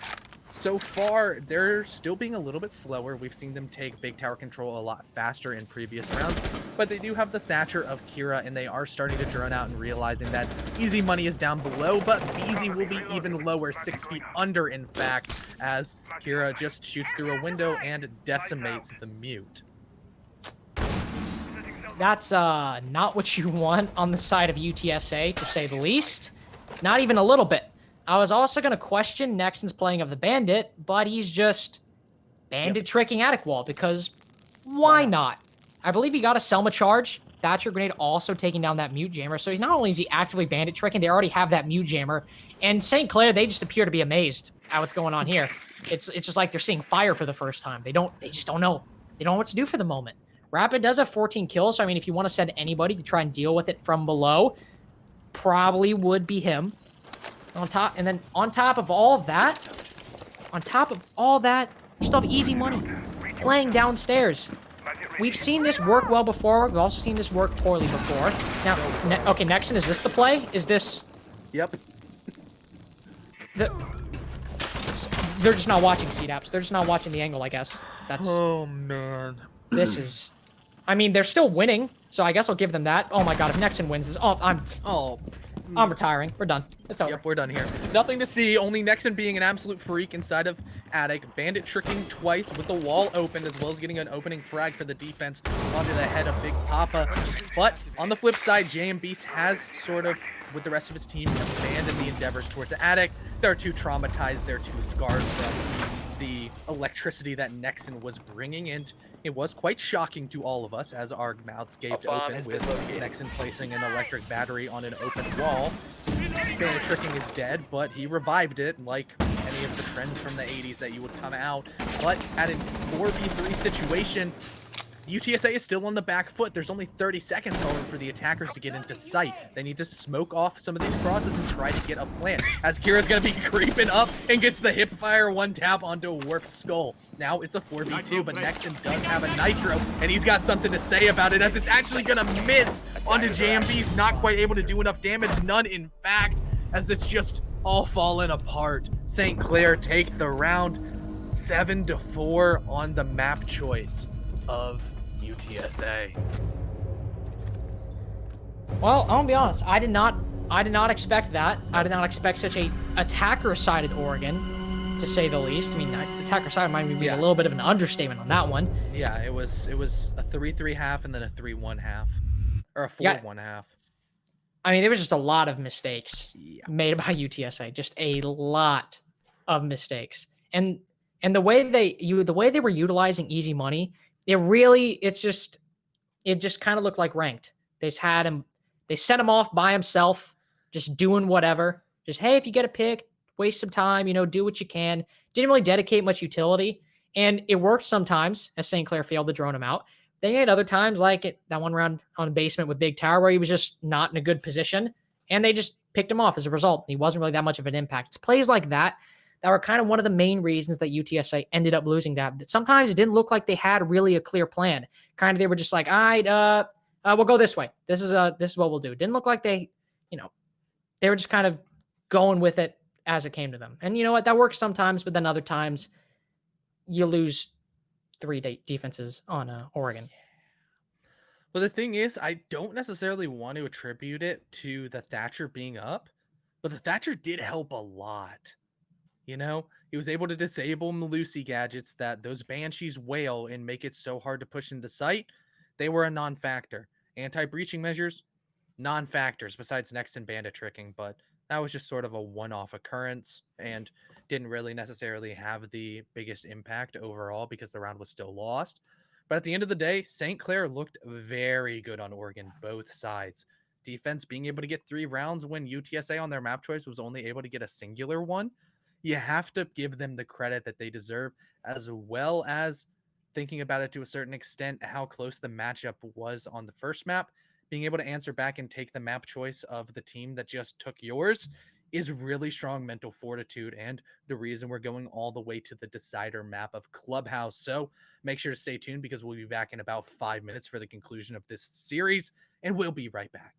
so far, they're still being a little bit slower. We've seen them take big tower control a lot faster in previous rounds, but they do have the Thatcher of Kira, and they are starting to drone out and realizing that easy money is down below, but BZ will be even lower, 6 feet under, in fact, as Kira just shoots through a window and decimates the mute. That's not what you want on the side of UTSA, to say the least. Not even a little bit. I was also going to question Nexon's playing of the Bandit, but he's just Bandit tricking Attic Wall, because why not? I believe he got a Selma charge. Thatcher Grenade also taking down that Mute Jammer. So he's not only is he actively Bandit tricking, they already have that Mute Jammer. And St. Clair, they just appear to be amazed at what's going on here. It's just like they're seeing fire for the first time. They just don't know. They don't know what to do for the moment. Rapid does have 14 kills, so I mean, if you want to send anybody to try and deal with it from below, probably would be him. On top, and then on top of all that, you still have easy money playing downstairs. We've seen this work well before. We've also seen this work poorly before. Now, okay, Nexon, is this the play? Is this... Yep. They're just not watching CDAPs. They're just not watching the angle, I guess. That's... Oh, man. This is... I mean, they're still winning, so I guess I'll give them that. Oh my god, if Nexon wins this... Oh, I'm retiring. We're done. It's over. Yep, we're done here. Nothing to see, only Nexon being an absolute freak inside of Attic. Bandit tricking twice with the wall open, as well as getting an opening frag for the defense onto the head of Big Papa. But on the flip side, JM Beast has sort of, with the rest of his team, abandoned the endeavors towards the Attic. They're too traumatized, they're too scarred from the electricity that Nexon was bringing, and it was quite shocking to all of us as our mouths gaped open with Nexon placing an electric battery on an open wall. Bandit tricking is dead, but he revived it like any of the trends from the 80s that you would come out. But at a 4v3 situation, UTSA is still on the back foot. There's only 30 seconds, however, for the attackers to get into sight. They need to smoke off some of these crosses and try to get a plant. As Kira's going to be creeping up and gets the hip fire one tap onto a warped skull. Now it's a 4v2, but Nexon does have a Nitro, and he's got something to say about it, as it's actually going to miss onto JMB's, not quite able to do enough damage. None, in fact, as it's just all falling apart. St. Clair take the round 7-4 on the map choice of UTSA. Well, I'm gonna be honest. I did not expect that. I did not expect such a attacker-sided Oregon, to say the least. I mean, attacker-sided might be a little bit of an understatement on that one. Yeah, it was a 3-3 half and then a 3-1 half, or a 4-1 half. I mean, there was just a lot of mistakes made by UTSA. Just a lot of mistakes, and the way they were utilizing easy money. It just kind of looked like ranked. They sent him off by himself, just doing whatever. Just, hey, if you get a pick, waste some time, do what you can. Didn't really dedicate much utility. And it worked sometimes, as St. Clair failed to drone him out. Then you had other times, like that one round on the basement with Big Tower, where he was just not in a good position. And they just picked him off as a result. He wasn't really that much of an impact. It's plays like that were kind of one of the main reasons that UTSA ended up losing that. Sometimes it didn't look like they had really a clear plan. Kind of, they were just like, all right, we'll go this way. This is what we'll do. It didn't look like they were just kind of going with it as it came to them. And you know what? That works sometimes, but then other times you lose 3 defenses on Oregon. But the thing is, I don't necessarily want to attribute it to the Thatcher being up, but the Thatcher did help a lot. He was able to disable Malusi gadgets that those Banshees wail and make it so hard to push into sight. They were a non-factor. Anti-breaching measures, non-factors besides Nexon bandit tricking, but that was just sort of a one-off occurrence and didn't really necessarily have the biggest impact overall because the round was still lost. But at the end of the day, St. Clair looked very good on Oregon, both sides. defense being able to get 3 rounds when UTSA on their map choice was only able to get a singular one. You have to give them the credit that they deserve, as well as thinking about it to a certain extent, how close the matchup was on the first map. Being able to answer back and take the map choice of the team that just took yours is really strong mental fortitude, and the reason we're going all the way to the decider map of Clubhouse. So make sure to stay tuned, because we'll be back in about 5 minutes for the conclusion of this series, and we'll be right back.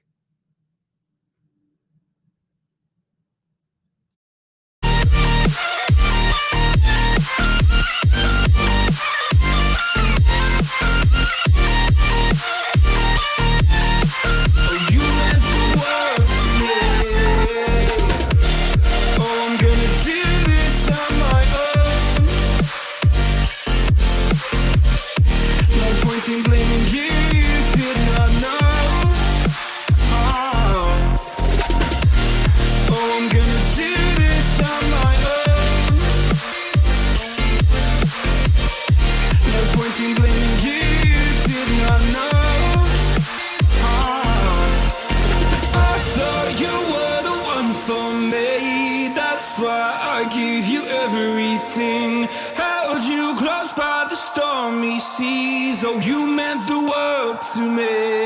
Oh, you meant the world to me.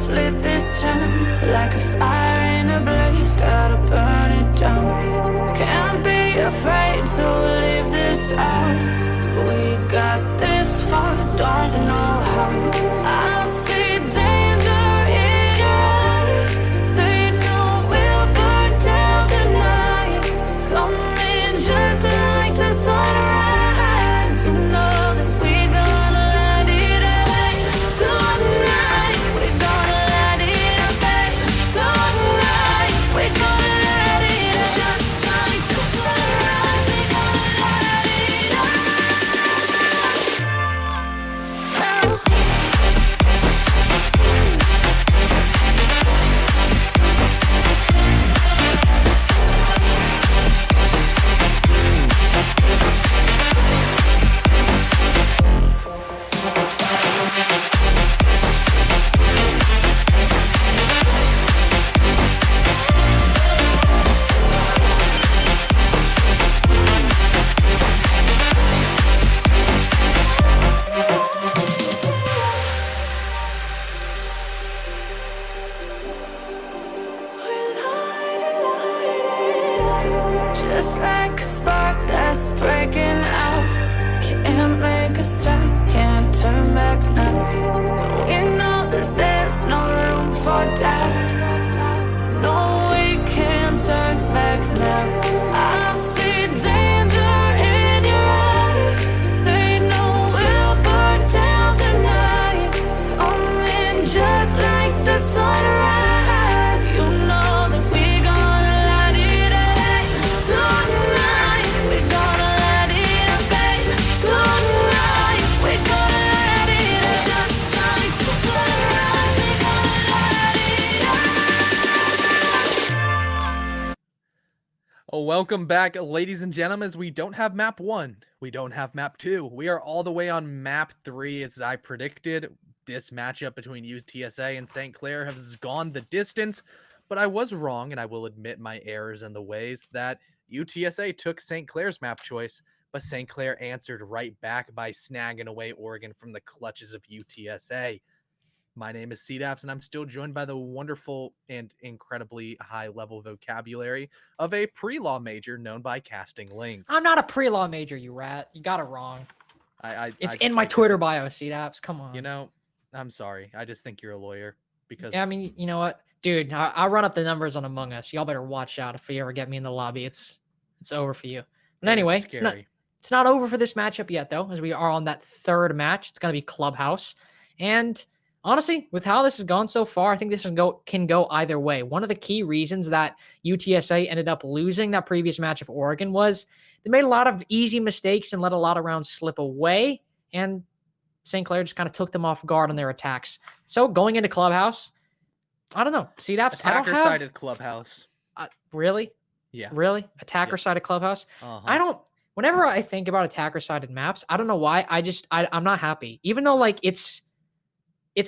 just lit this town like a fire in a blaze. Gotta burn it down. Can't be afraid to leave this out. We got this far, don't know how. I see danger in your eyes. They know we'll burn down the night. Coming just like the sunrise. You know that we're gonna light it up tonight. We're gonna light it up tonight. We're gonna light it up just like the sunrise. We're gonna light it up now. Just like a spark that's breaking out. Can't make a stop, can't turn back now. We know that there's no room for doubt. No, we can't turn back now. I see danger in your eyes. They know we'll burn down the night. Coming just like the sunrise. You know that we're gonna light it up tonight. We're gonna light it up tonight. We're gonna light it up just like the sunrise. We're gonna light it up. Oh, welcome back, ladies and gentlemen. As we don't have map 1, we don't have map 2. We are all the way on map 3. As I predicted, this matchup between UTSA and St. Clair has gone the distance, but I was wrong, and I will admit my errors in the ways that UTSA took St. Clair's map choice, but St. Clair answered right back by snagging away Oregon from the clutches of UTSA. My name is CDAPS, and I'm still joined by the wonderful and incredibly high-level vocabulary of a pre-law major known by casting links. I'm not a pre-law major, you rat. You got it wrong. It's I in just my like Twitter bio, CDAPS. Come on. You know, I'm sorry. I just think you're a lawyer because Yeah, I mean, you know what, dude? I run up the numbers on Among Us. Y'all better watch out if you ever get me in the lobby. It's over for you. But it is anyway, scary. it's not over for this matchup yet, though, as we are on that third match. It's gonna be Clubhouse, and honestly, with how this has gone so far, I think this can go either way. One of the key reasons that UTSA ended up losing that previous match of Oregon was they made a lot of easy mistakes and let a lot of rounds slip away, and St. Clair just kind of took them off guard on their attacks. So going into Clubhouse, I don't know. CDAPS, I don't have... Attacker-sided Clubhouse. Really? Yeah. Really? Attacker-sided Clubhouse? Uh-huh. I don't... Whenever I think about attacker-sided maps, I don't know why. I'm not happy. Even though, like, it's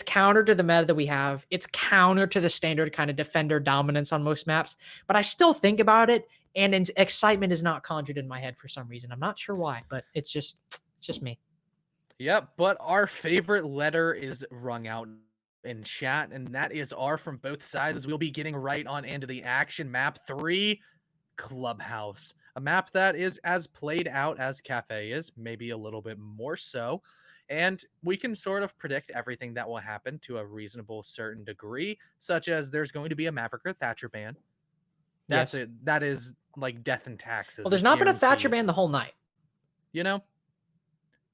counter to the meta that we have. It's counter to the standard kind of defender dominance on most maps. But I still think about it, and excitement is not conjured in my head for some reason. I'm not sure why, but it's just me. Yep, but our favorite letter is rung out in chat, and that is R from both sides, as we'll be getting right on into the action. Map 3, Clubhouse. A map that is as played out as Cafe is, maybe a little bit more so. And we can sort of predict everything that will happen to a reasonable certain degree, such as there's going to be a Maverick or Thatcher ban. That's Yes. it. That is like death and taxes. Well, there's It's not been a Thatcher guaranteed. ban the whole night. You know,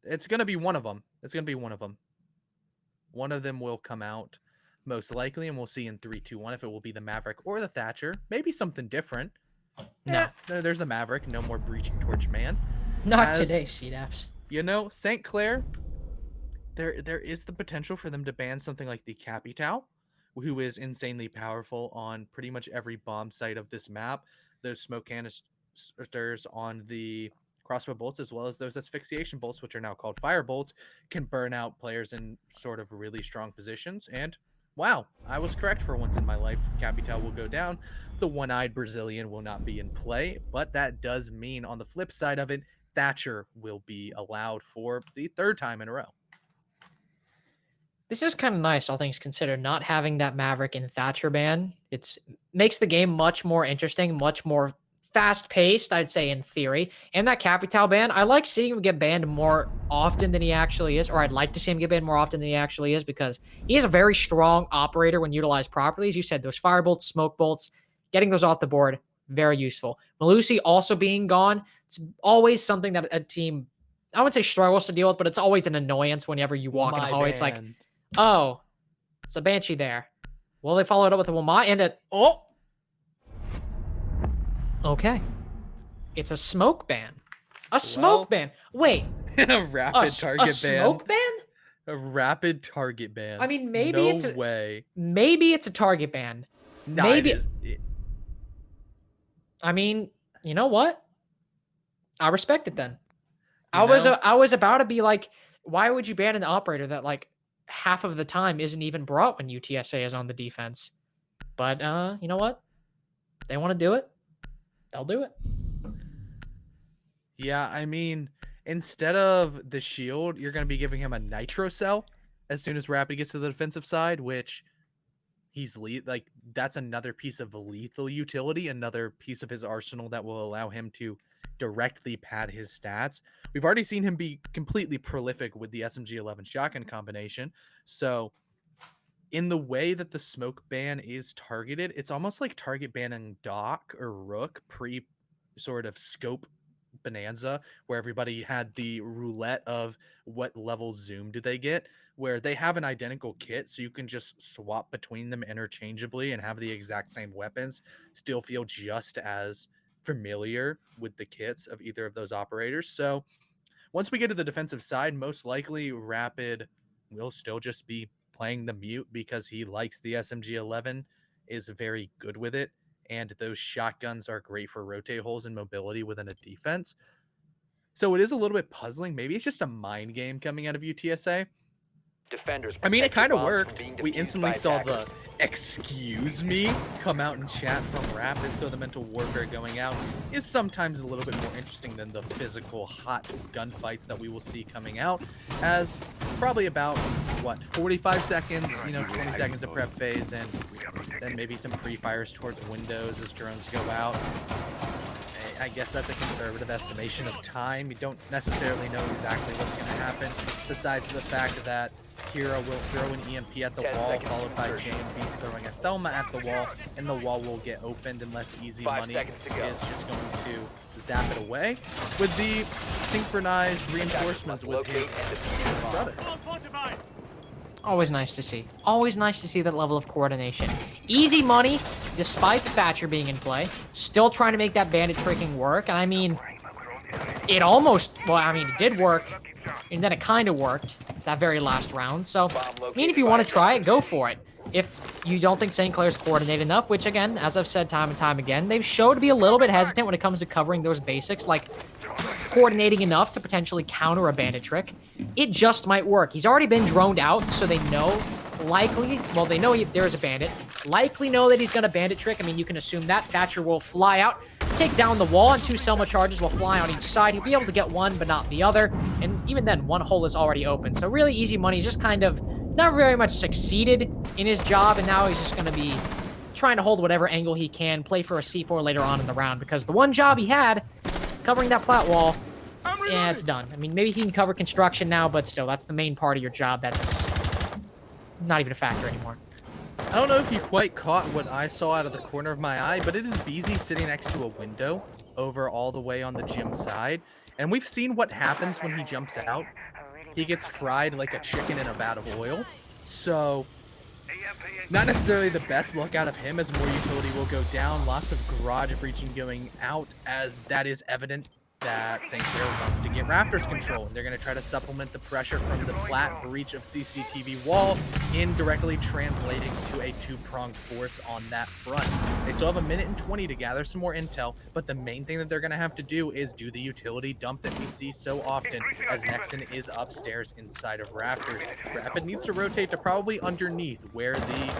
it's going to be one of them. It's going to be one of them. One of them will come out most likely, and we'll see in 3, 2, 1 if it will be the Maverick or the Thatcher. Maybe something different. No. There's the Maverick. No more breaching torch man. Not As- today, CDAPS. You know, St. Clair, there is the potential for them to ban something like the Capital, who is insanely powerful on pretty much every bomb site of this map. Those smoke canisters on the crossbow bolts, as well as those asphyxiation bolts, which are now called fire bolts, can burn out players in sort of really strong positions. And wow, I was correct for once in my life. Capital will go down. The one-eyed Brazilian will not be in play, but that does mean on the flip side of it, Thatcher will be allowed for the third time in a row. This is kind of nice, all things considered, not having that Maverick and Thatcher ban. It's makes the game much more interesting, much more fast paced, I'd say, in theory. And that Capital ban, I like seeing him get banned more often than he actually is, or I'd like to see him get banned more often than he actually is, because he is a very strong operator when utilized properly. As you said, those fire bolts, smoke bolts, getting those off the board, very useful. Malusi also being gone, it's always something that a team, I wouldn't say struggles to deal with, but it's always an annoyance whenever you walk in a My hallway. It's like, ban. oh, it's a Banshee there. Well, they followed up with a Wamai and a... Oh! Okay. It's a smoke ban. A smoke ban. Wait, A rapid target a smoke ban? A rapid target ban. I mean, maybe no it's a... way. Maybe it's a target ban. Nah, maybe... it is. I mean, you know what? I respect it then. You I was about to be like, why would you ban an operator that like half of the time isn't even brought when UTSA is on the defense? But you know what? They want to do it. They'll do it. Yeah, I mean, instead of the shield, you're going to be giving him a nitro cell as soon as Rapid gets to the defensive side, which he's like that's another piece of lethal utility, another piece of his arsenal that will allow him to directly pad his stats. We've already seen him be completely prolific with the SMG-11 shotgun combination. So in the way that the smoke ban is targeted, it's almost like target banning Doc or Rook pre sort of scope bonanza, where everybody had the roulette of what level zoom do they get, where they have an identical kit, so you can just swap between them interchangeably and have the exact same weapons, still feel just as familiar with the kits of either of those operators. So once we get to the defensive side, most likely Rapid will still just be playing the mute because he likes the SMG-11, is very good with it, and those shotguns are great for rotate holes and mobility within a defense. So it is a little bit puzzling. Maybe it's just a mind game coming out of UTSA. Defenders. I mean, it protect your kind of bombs from worked. being We defused instantly by saw attackers. the "excuse me" come out in chat from Rapid, so the mental warfare going out is sometimes a little bit more interesting than the physical hot gunfights that we will see coming out, as probably about, 45 seconds, 20 seconds of prep phase, and then maybe some pre-fires towards windows as drones go out. I guess that's a conservative estimation of time. We don't necessarily know exactly what's going to happen, besides the fact that Kira will throw an EMP at the 10 wall, seconds followed by to insertion. JMB's throwing a Selma at the wall, and the wall will get opened unless Easy 5 Money seconds to go. is just going to zap it away with the synchronized reinforcements with his Locate and defuse the brother. bomb. Always nice to see. Always nice to see that level of coordination. Easy Money, despite the Thatcher being in play, still trying to make that bandit tricking work. And I mean, it almost, well, I mean, it did work, and then it kind of worked that very last round. So, I mean, if you want to try it, go for it. If you don't think St. Clair's coordinated enough, which again, as I've said time and time again, they've showed to be a little bit hesitant when it comes to covering those basics, like coordinating enough to potentially counter a bandit trick. It just might work. He's already been droned out, so they know likely, well, they know there's a bandit, likely know that he's going to bandit trick. I mean, you can assume that Thatcher will fly out, take down the wall, and 2 Selma charges will fly on each side. He'll be able to get one, but not the other. And even then, one hole is already open. So really Easy Money is just kind of not very much succeeded in his job, and now he's just going to be trying to hold whatever angle he can, play for a C4 later on in the round, because the one job he had, covering that plat wall, yeah, it's done. I mean, maybe he can cover construction now, but still, that's the main part of your job. That's not even a factor anymore. I don't know if you quite caught what I saw out of the corner of my eye, but it is BZ sitting next to a window over all the way on the gym side. And we've seen what happens when he jumps out. He gets fried like a chicken in a vat of oil. So, not necessarily the best look out of him, as more utility will go down. Lots of garage breaching going out, as that is evident that St. Clair wants to get rafters control, and they're going to try to supplement the pressure from the flat breach of CCTV wall, indirectly translating to a 2-pronged force on that front. They still have 1:20 to gather some more intel, but the main thing that they're going to have to do is do the utility dump that we see so often, as Nexon is upstairs inside of rafters. Rapid needs to rotate to probably underneath, where the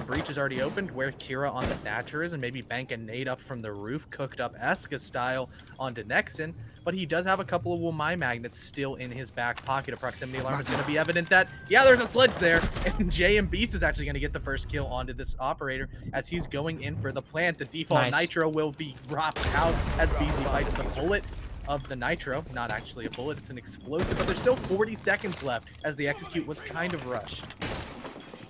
breach is already opened, where Kira on the Thatcher is, and maybe bank a nade up from the roof, cooked up Eska style onto Nexon. but he does have a couple of Womai magnets still in his back pocket. A proximity alarm is going to be evident that, yeah, there's a sledge there, and JM Beast is actually going to get the first kill onto this operator as he's going in for the plant. The default nitro will be dropped out as BZ bites the bullet of the nitro. Not actually a bullet, it's an explosive, but there's still 40 seconds left as the execute was kind of rushed.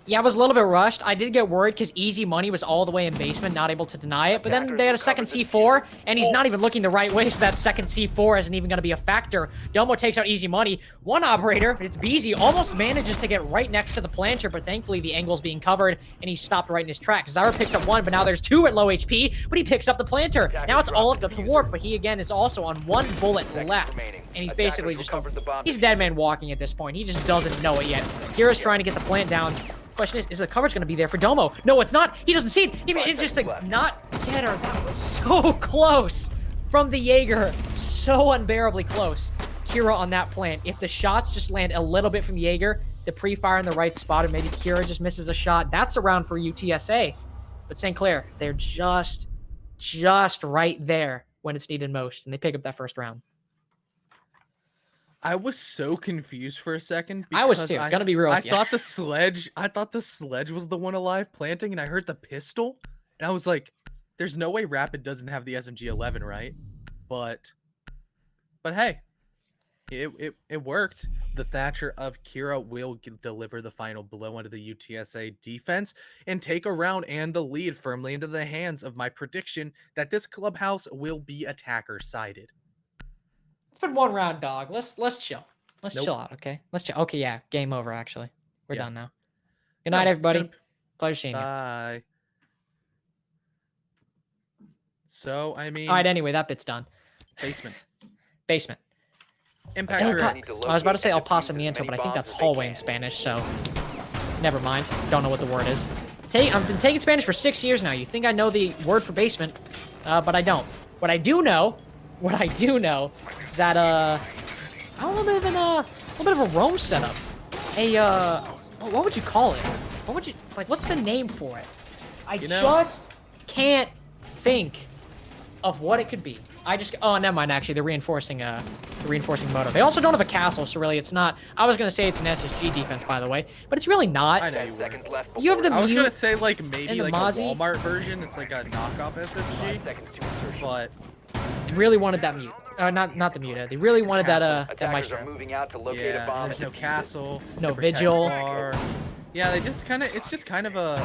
Yeah, I was a little bit rushed. I did get worried because Easy Money was all the way in basement, not able to deny it. But then they had a second C4, and he's not even looking the right way, so that second C4 isn't even going to be a factor. Domo takes out Easy Money. One operator, it's BZ, almost manages to get right next to the planter, but thankfully the angle's being covered, and he's stopped right in his tracks. Zyra picks up one, but now there's two at low HP, but he picks up the planter. Now it's all up to Warp, but he again is also on one bullet left, and he's basically just he's a dead man walking at this point. He just doesn't know it yet. Kira's trying to get the plant down. Question is the coverage going to be there for Domo? No, it's not. He doesn't see it. It's just a not get her. That was so close from the Jaeger. So unbearably close. Kira on that plant. If the shots just land a little bit from Jaeger, the pre-fire in the right spot, and maybe Kira just misses a shot, that's a round for UTSA. But St. Clair, they're just right there when it's needed most, and they pick up that first round. I was so confused for a second. I was too. Gonna be real. I thought the sledge was the one alive planting, and I heard the pistol, and I was like, "There's no way Rapid doesn't have the SMG-11, right?" But hey, it worked. The Thatcher of Kira will deliver the final blow under the UTSA defense and take a round and the lead firmly into the hands of my prediction that this clubhouse will be attacker-sided. It's been one round, dog. Let's chill. Let's chill out, okay? Let's chill. Okay, yeah. Game over, actually. We're done now. Good night, everybody. Pleasure seeing you. Bye. So, I mean... All right, anyway, that bit's done. Basement. Impact I was about to say El Pasamiento, but I think that's hallway in Spanish, so... Never mind. Don't know what the word is. I've been taking Spanish for 6 years now. You think I know the word for basement, but I don't. What I do know is that a little bit of a roam setup. What would you call it? What's the name for it? I just can't think of what it could be. Oh, never mind. Actually, the reinforcing moto. They also don't have a castle, so really, it's not. I was gonna say it's an SSG defense, by the way, but it's really not. I know you have the. I was gonna say maybe like Mozzie. a Walmart version. It's like a knockoff SSG, but. They really wanted that mute. Not the mute. They really wanted that Maestro. Yeah, there's no castle. No vigil. Yeah, it's just kind of a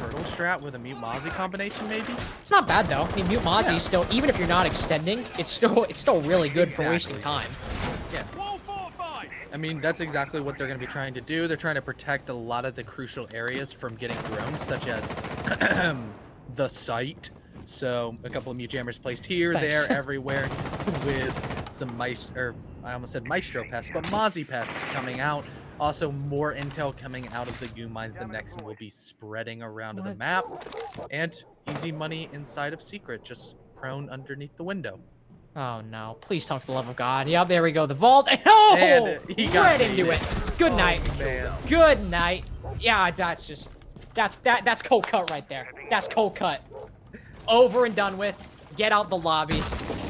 turtle strat with a mute Mozzie combination, maybe. It's not bad though. I mean, mute Mozzie is still, even if you're not extending, it's still really good for wasting time. Yeah. I mean, that's exactly what they're going to be trying to do. They're trying to protect a lot of the crucial areas from getting drones, such as the site. So a couple of mute jammers placed here, there, everywhere, with some I almost said Maestro pests, but Mozzie pests coming out. Also, more intel coming out of the goo mines. The next one will be spreading around the map, and Easy Money inside of Secret, just prone underneath the window. Oh no! Please tell me for the love of God. Yeah, there we go. The vault. Oh, and he got right into it. Good night. Man. Good night. Yeah, that's cold cut right there. That's cold cut. Over and done with. Get out the lobby.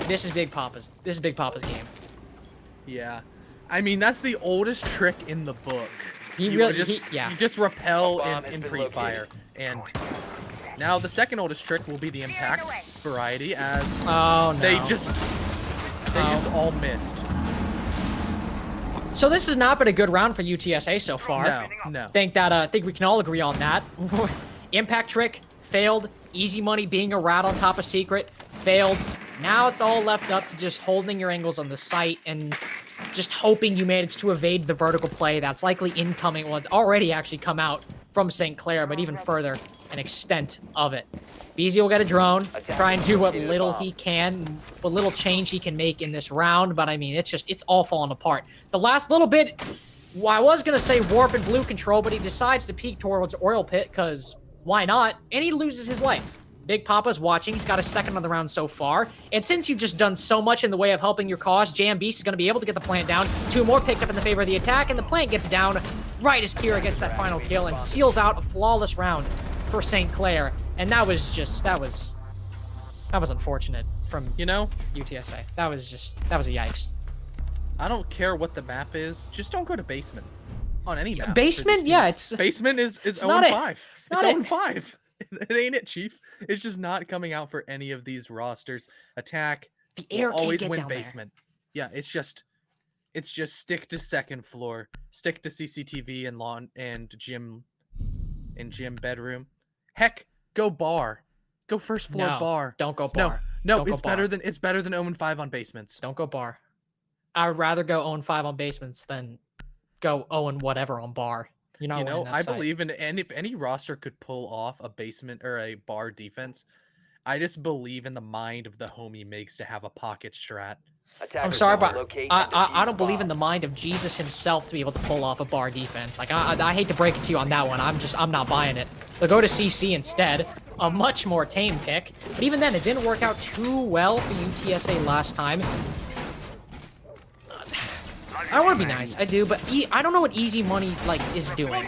This is Big Papa's. This is Big Papa's game. Yeah, I mean that's the oldest trick in the book. You just repel in pre-fire, and now the second oldest trick will be the impact variety, as they just all missed. So this has not been a good round for UTSA so far. No. Think we can all agree on that. Impact trick failed. Easy Money being a rat on top of Secret failed. Now it's all left up to just holding your angles on the site and just hoping you manage to evade the vertical play that's likely incoming. Well, it's already actually come out from St. Clair, but even further, an extent of it. BZ will get a drone, try and do what little he can, what little change he can make in this round, but I mean, it's all falling apart. The last little bit, well, I was going to say Warp and Blue control, but he decides to peek towards Oil Pit, because why not? And he loses his life. Big Papa's watching. He's got a second on the round so far. And since you've just done so much in the way of helping your cause, JM Beast is going to be able to get the plant down. Two more picked up in the favor of the attack, and the plant gets down right as Kira gets that final kill and seals out a flawless round for St. Clair. And that was unfortunate from You know, UTSA. That was a yikes. I don't care what the map is. Just don't go to basement on any map. for Basement, these yeah, teams. it's basement is 0 not and it. 5. Not It's 0 it. and 5. It ain't it, Chief. It's just not coming out for any of these rosters. Attack The will air can't always get win down there. basement. Yeah, it's just stick to second floor, stick to CCTV and lawn and gym bedroom. Heck, go bar. Go first floor No, bar. don't go No, bar. no, Don't go it's better bar. than 0 and 5 on basements. Don't go bar. I would rather go 0-5 on basements than go 0 and whatever on bar. You're not You winning know, that I site. believe in, and if any roster could pull off a basement or a bar defense, I just believe in the mind of the homie makes to have a pocket strat. I'm Attackers sorry, must but locate I and defuse don't believe in bomb. the mind of Jesus himself to be able to pull off a bar defense. Like I hate to break it to you on that one. I'm not buying it. They'll go to CC instead. A much more tame pick. But even then, it didn't work out too well for UTSA last time. I want to be nice, I do, but I don't know what Easy Money is doing.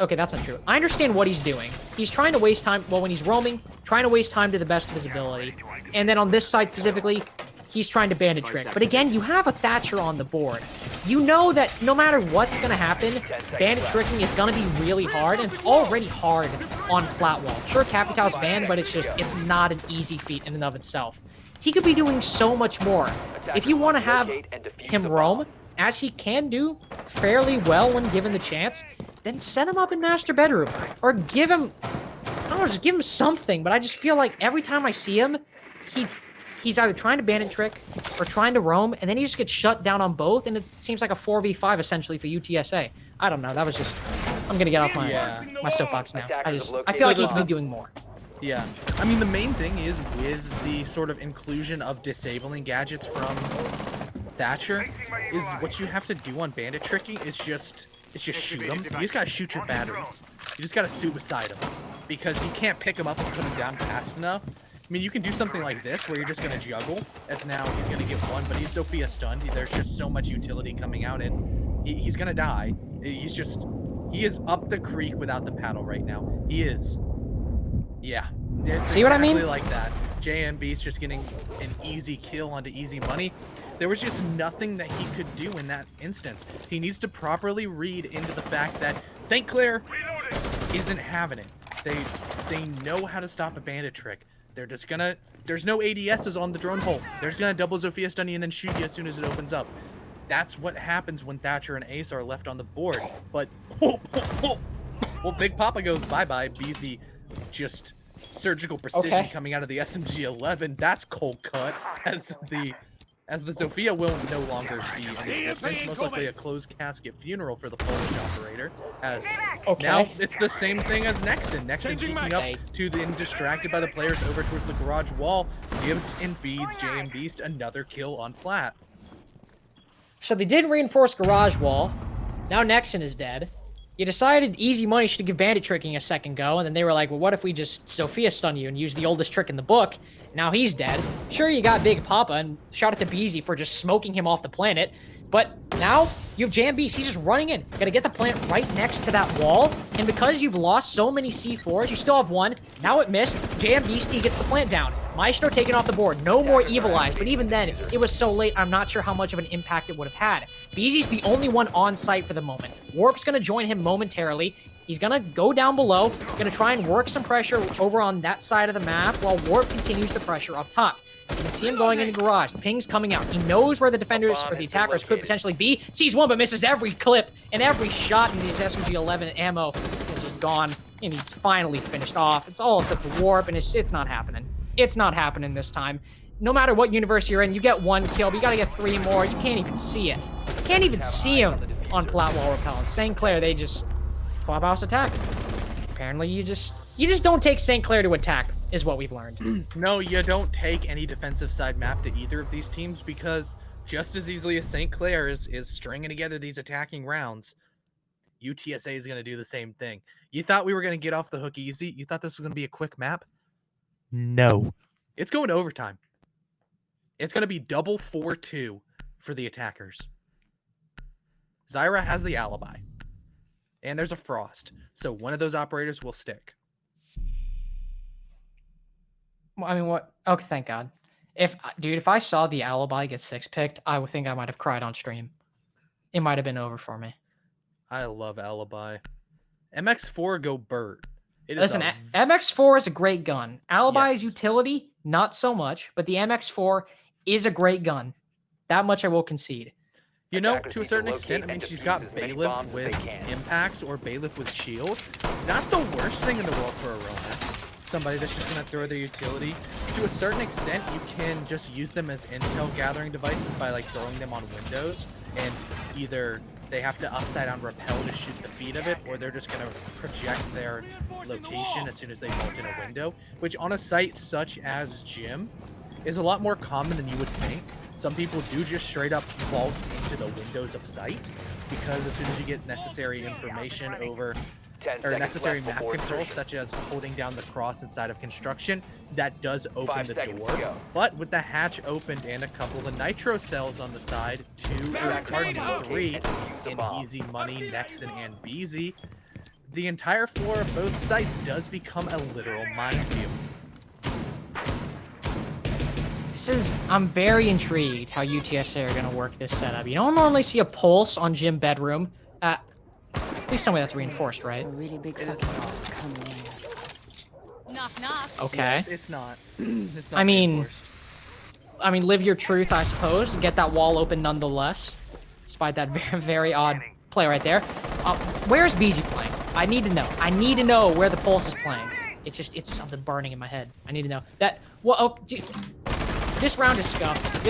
Okay, that's not true. I understand what he's doing. He's trying to waste time. Well, when he's roaming, trying to waste time to the best of his ability. And then on this side specifically, he's trying to bandit trick. But again, you have a Thatcher on the board. You know that no matter what's going to happen, bandit tricking is going to be really hard, and it's already hard on Flatwall. Sure, Capital's banned, but it's not an easy feat in and of itself. He could be doing so much more. If you want to have him roam, as he can do fairly well when given the chance, then set him up in master bedroom. Or give him, I don't know, just give him something, but I just feel like every time I see him, he's either trying to bandit trick or trying to roam, and then he just gets shut down on both, and it seems like a 4v5 essentially for UTSA. I don't know, that was just, I'm gonna get off my soapbox now. I feel like he could be doing more. Yeah, I mean, the main thing is with the sort of inclusion of disabling gadgets from Thatcher is what you have to do on bandit tricking is just shoot them. You just gotta shoot your batteries. You just gotta suicide them because you can't pick them up and put them down fast enough. I mean, you can do something like this where you're just gonna juggle, as now he's gonna get one, but he's Sophia stunned. There's just so much utility coming out, and he's gonna die. He is up the creek without the paddle right now. He is. Yeah. See what I mean? Like that. JMB's just getting an easy kill onto easy money. There was just nothing that he could do in that instance. He needs to properly read into the fact that St. Clair isn't having it. They know how to stop a bandit trick. They're just gonna, there's no ADSs on the drone hole. They're just gonna double Zofia stun you and then shoot you as soon as it opens up. That's what happens when Thatcher and Ace are left on the board. But, well, Big Papa goes bye-bye. BZ just surgical precision coming out of the SMG-11. That's cold cut as the Zofia will no longer be in existence. Most likely a closed casket funeral for the Polish operator. As now it's the same thing as Nexon. Nexon peeking up to the distracted by the players over towards the garage wall. Gives and feeds JM Beast another kill on Plat. So they did reinforce garage wall. Now Nexon is dead. You decided Easy Money should give bandit tricking a second go, and then they were like, well, what if we just Sophia stun you and use the oldest trick in the book? Now he's dead. Sure, you got Big Papa, and shout out to Beezy for just smoking him off the planet, but now you have Jam Beast. He's just running in. Gotta get the plant right next to that wall, and because you've lost so many C4s, you still have one. Now it missed. Jam Beastie gets the plant down. Maestro taken off the board. No more Evil Eyes, but even then, it was so late, I'm not sure how much of an impact it would have had. Beezy's the only one on site for the moment. Warp's gonna join him momentarily. He's gonna go down below, gonna try and work some pressure over on that side of the map while Warp continues the pressure up top. You can see him going into garage. Ping's coming out. He knows where the defenders or the attackers could potentially be. Sees one but misses every clip and every shot in his SMG-11 ammo is just gone. And he's finally finished off. It's all up to Warp, and it's not happening. It's not happening this time. No matter what universe you're in, you get one kill, but you gotta get 3 more. You can't even see it. You can't even see him on Flatwall Repellent. St. Clair, they just clubhouse attack. Apparently, you just don't take St. Clair to attack, is what we've learned. No, you don't take any defensive side map to either of these teams because just as easily as St. Clair is stringing together these attacking rounds, UTSA is going to do the same thing. You thought we were going to get off the hook easy? You thought this was going to be a quick map? No. It's going to overtime. It's going to be double 4-2 for the attackers. Zyra has the alibi. And there's a Frost. So one of those operators will stick. Well, I mean, what? Okay, thank God. If I saw the alibi get 6-picked, I would think I might have cried on stream. It might have been over for me. I love Alibi. MX4 go Burt. It is Listen, a MX4 is a great gun. Alibi's Yes. utility, not so much, but the MX4 is a great gun. That much I will concede. You know, Attackers to a need to certain locate extent, I mean, and she's defuse got as many Bailiff bombs as they with can. impacts or Bailiff with shield. Not the worst thing in the world for a Roman. Somebody that's just going to throw their utility. To a certain extent, you can just use them as intel gathering devices by like throwing them on windows, and either they have to upside down rappel to shoot the feet of it, or they're just going to project their location as soon as they vault in a window, which on a site such as Gym is a lot more common than you would think. Some people do just straight up vault into the windows of sight, because as soon as you get necessary information over 10 or seconds necessary left map before control, insertion. such as holding down the cross inside of construction, that does open 5 the seconds door. to go. But with the hatch opened and a couple of nitro cells on the side, Locate and 3 defuse the in bomb. Easy Money, Nexon, and Beezy, the entire floor of both sites does become a literal minefield. I'm very intrigued how UTSA are going to work this setup. You don't normally see a pulse on Gym bedroom. Please tell me that's reinforced, right? A really big It is fucking not. coming in. Knock, knock. Okay. It's not. It's not I mean, reinforced. live your truth, I suppose, and get that wall open nonetheless, despite that very, very odd play right there. Where's BZ playing? I need to know. I need to know where the pulse is playing. It's something burning in my head. I need to know. This round is scuffed.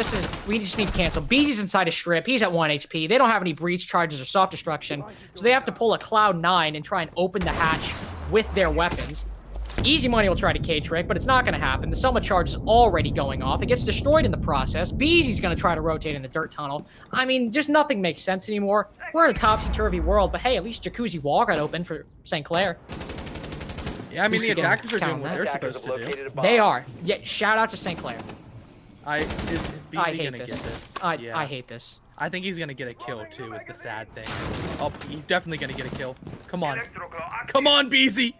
We just need to cancel. BZ's inside a strip. He's at 1 HP. They don't have any breach charges or soft destruction, so they have to pull a Cloud9 and try and open the hatch with their weapons. Easy Money will try to K-trick, but it's not going to happen. The Soma charge is already going off. It gets destroyed in the process. BZ's going to try to rotate in the dirt tunnel. I mean, just nothing makes sense anymore. We're in a topsy-turvy world, but hey, at least Jacuzzi Wall got open for St. Clair. Yeah, I mean, At the least we can attackers are count doing what that. they're Attackers supposed have to do. located a bomb. They are. Yeah, shout out to St. Clair. Is BZ I hate gonna get this. this? I Yeah. hate this. I think he's gonna get a kill too, is the sad thing. Oh, he's definitely gonna get a kill. Come on. Come on, BZ!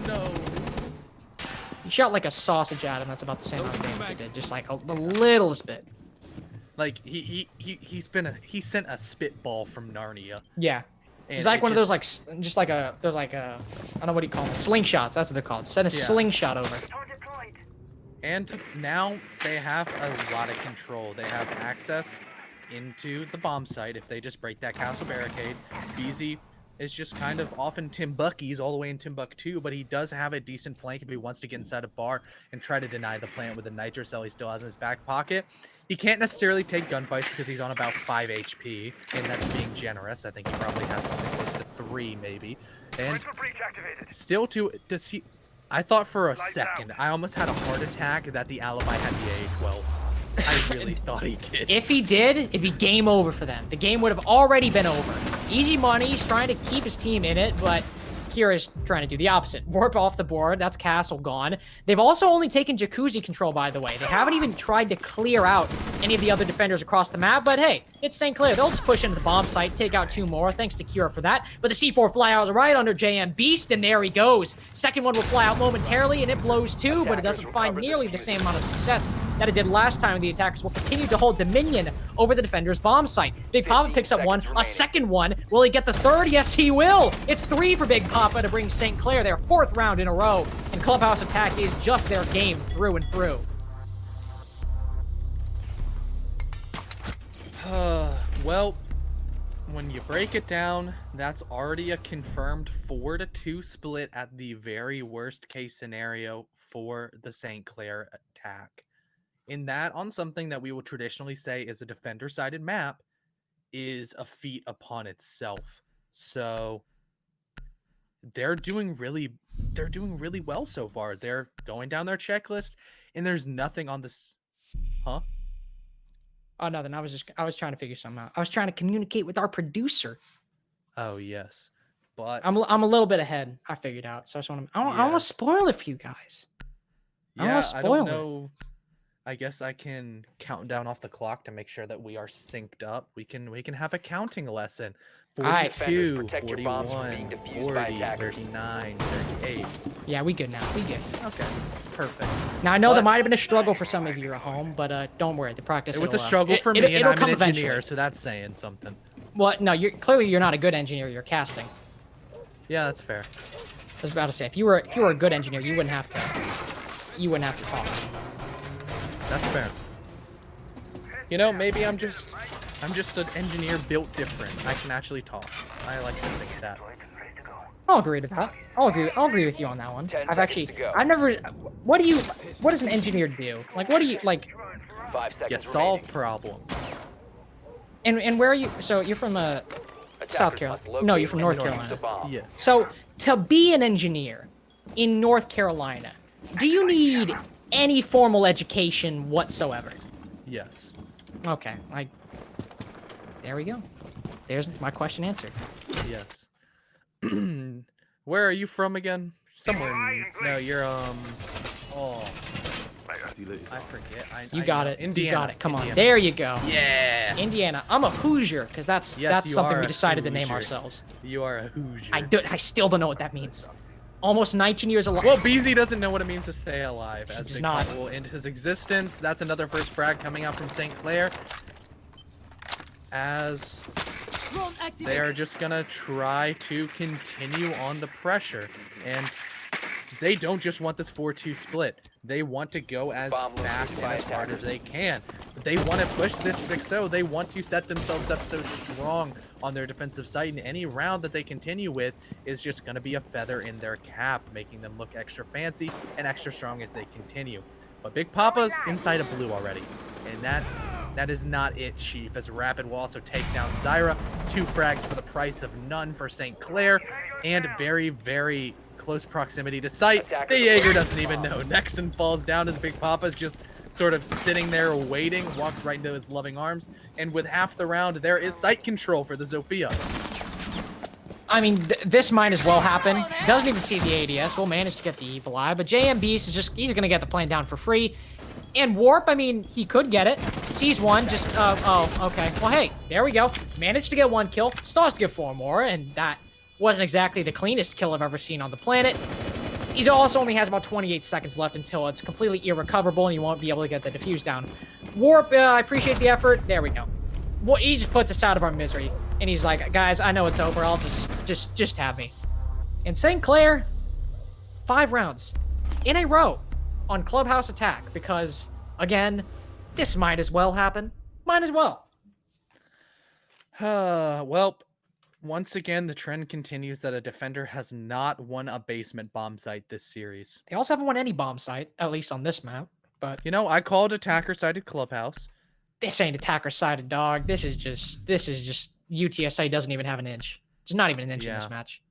No. He shot like a sausage at him. That's about the same amount of damage he did. Just like the littlest bit. Like he sent a spitball from Narnia. Yeah. And He's like it one of those just- I don't know what do you call them? Slingshots. That's what they're called. Send a Yeah. slingshot over. And now they have a lot of control. They have access into the bomb site if they just break that castle barricade. BZ is just kind of off in Timbuktu's all the way in Timbuktu, but he does have a decent flank if he wants to get inside a bar and try to deny the plant with a nitro cell he still has in his back pocket. He can't necessarily take gunfights because he's on about 5 HP, and that's being generous. I think he probably has something close to 3 maybe. And still does he... I thought for a second, I almost had a heart attack that the alibi had the AA-12. I really thought he did. If he did, it'd be game over for them. The game would have already been over. Easy Money, he's trying to keep his team in it, but Kira's trying to do the opposite. Warp off the board, that's castle gone. They've also only taken Jacuzzi control, by the way. They haven't even tried to clear out any of the other defenders across the map, but hey, it's St. Clair. They'll just push into the bomb site, take out 2 more. Thanks to Kira for that. But the C4 fly out right under JM Beast, and there he goes. Second one will fly out momentarily, and it blows too, but it doesn't find nearly the same amount of success that it did last time. The attackers will continue to hold dominion over the defender's bomb site. Big Papa picks up one, a second one. Will he get the third? Yes, he will. It's 3 for Big Papa to bring St. Clair their 4th round in a row, and Clubhouse Attack is just their game through and through. Well, when you break it down, that's already a confirmed 4-2 split at the very worst case scenario for the St. Clair attack. In that, on something that we will traditionally say is a defender-sided map, is a feat upon itself. So they're doing really well so far. They're going down their checklist, and there's nothing on this. Huh? Oh, nothing. I was trying to figure something out. I was trying to communicate with our producer. Oh yes, but I'm a little bit ahead. I figured out. So I want to Yeah. spoil it for you guys. I don't wanna yeah, I spoil don't it. know. I guess I can count down off the clock to make sure that we are synced up. We can have a counting lesson. All right. 42, Protect your bombs from being 41, defused by 40, attackers. 39, 38. Yeah, we good now. We good. Okay, perfect. Now I know that But- might have been a struggle for some of you at home, but don't worry. The practice. It was a will, struggle for me, and it'll I'm come an engineer, eventually. so that's saying something. Well, no, you're not a good engineer. You're casting. Yeah, that's fair. I was about to say, if you were a good engineer, you wouldn't have to talk. That's fair. You know, maybe I'm just an engineer built different. I can actually talk. I like to think that. I'll agree to that. I'll agree with you on that one. 10 I've seconds actually, to go. I've never. What does an engineer do? Like, what do you like? 5 seconds Yeah, solve remaining. problems. And where are you? So you're from South Attackers Carolina. must No, locate you're from and North defuse Carolina. the bomb. Yes. So to be an engineer in North Carolina, do you need any formal education whatsoever? Yes. Okay, there we go. There's my question answered. Yes. Where are you from again? Somewhere. No, you're Oh, I forget. You I got know. it. Indiana. You got it. Come on. Indiana. There you go. Yeah. Indiana. I'm a Hoosier because that's Yes, you something are we a decided to name Hoosier. ourselves. You are a Hoosier. I still don't know what that means. Almost 19 years alive. Well, BZ doesn't know what it means to stay alive. As does Big not. Papa will end his existence. That's another first frag coming out from St. Clair. As they are just gonna try to continue on the pressure. And they don't just want this 4-2 split. They want to go as Bomb fast located and by as hard attackers. as they can. They want to push this 6-0. They want to set themselves up so strong on their defensive side, and any round that they continue with is just going to be a feather in their cap, making them look extra fancy and extra strong as they continue. But Big Papa's inside of blue already, and that is not it, Chief, as Rapid will also take down Zyra. 2 frags for the price of none for St. Clair, and very, very close proximity to sight. The Jaeger doesn't even know. Nexon falls down as Big Papa's just sort of sitting there waiting, walks right into his loving arms, and with half the round, there is sight control for the Zofia. I mean, this might as well happen. Doesn't even see the ADS. We'll manage to get the Evil Eye, but JM Beast is he's going to get the plane down for free. And Warp, I mean, he could get it. Sees one, just, oh, okay. Well, hey, there we go. Managed to get 1 kill. Still has to get 4 more, and that wasn't exactly the cleanest kill I've ever seen on the planet. He also only has about 28 seconds left until it's completely irrecoverable and you won't be able to get the defuse down. Warp, I appreciate the effort. There we go. Well, he just puts us out of our misery. And he's like, guys, I know it's over. I'll just have me. And St. Clair, 5 rounds in a row on Clubhouse Attack because, again, this might as well happen. Might as well. Well, once again, the trend continues that a defender has not won a basement bomb site this series. They also haven't won any bomb site, at least on this map. But You know, I called attacker-sided clubhouse. this ain't attacker-sided, dog. This is just UTSA doesn't even have an inch. It's not even an inch in this Yeah. match.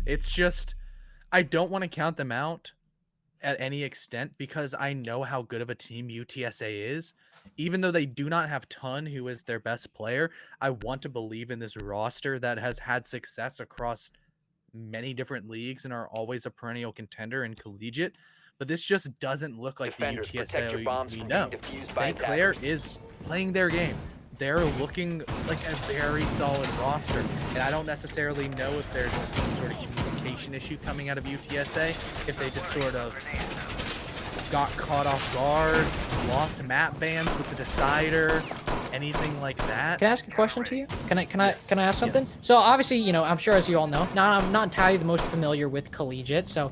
It's just, I don't want to count them out at any extent because I know how good of a team UTSA is. Even though they do not have Ton, who is their best player, I want to believe in this roster that has had success across many different leagues and are always a perennial contender in collegiate. But this just doesn't look like Defenders, the protect your UTSA bombs we from know. being defused by St. Clair attackers. is playing their game. They're looking like a very solid roster. And I don't necessarily know if there's some sort of communication issue coming out of UTSA, if they just sort of got caught off guard, lost map bans with the decider, anything like that. Can I ask a question to you? Can I Yes, ask something? yes. So obviously, you know, I'm sure as you all know, I'm not entirely the most familiar with collegiate, so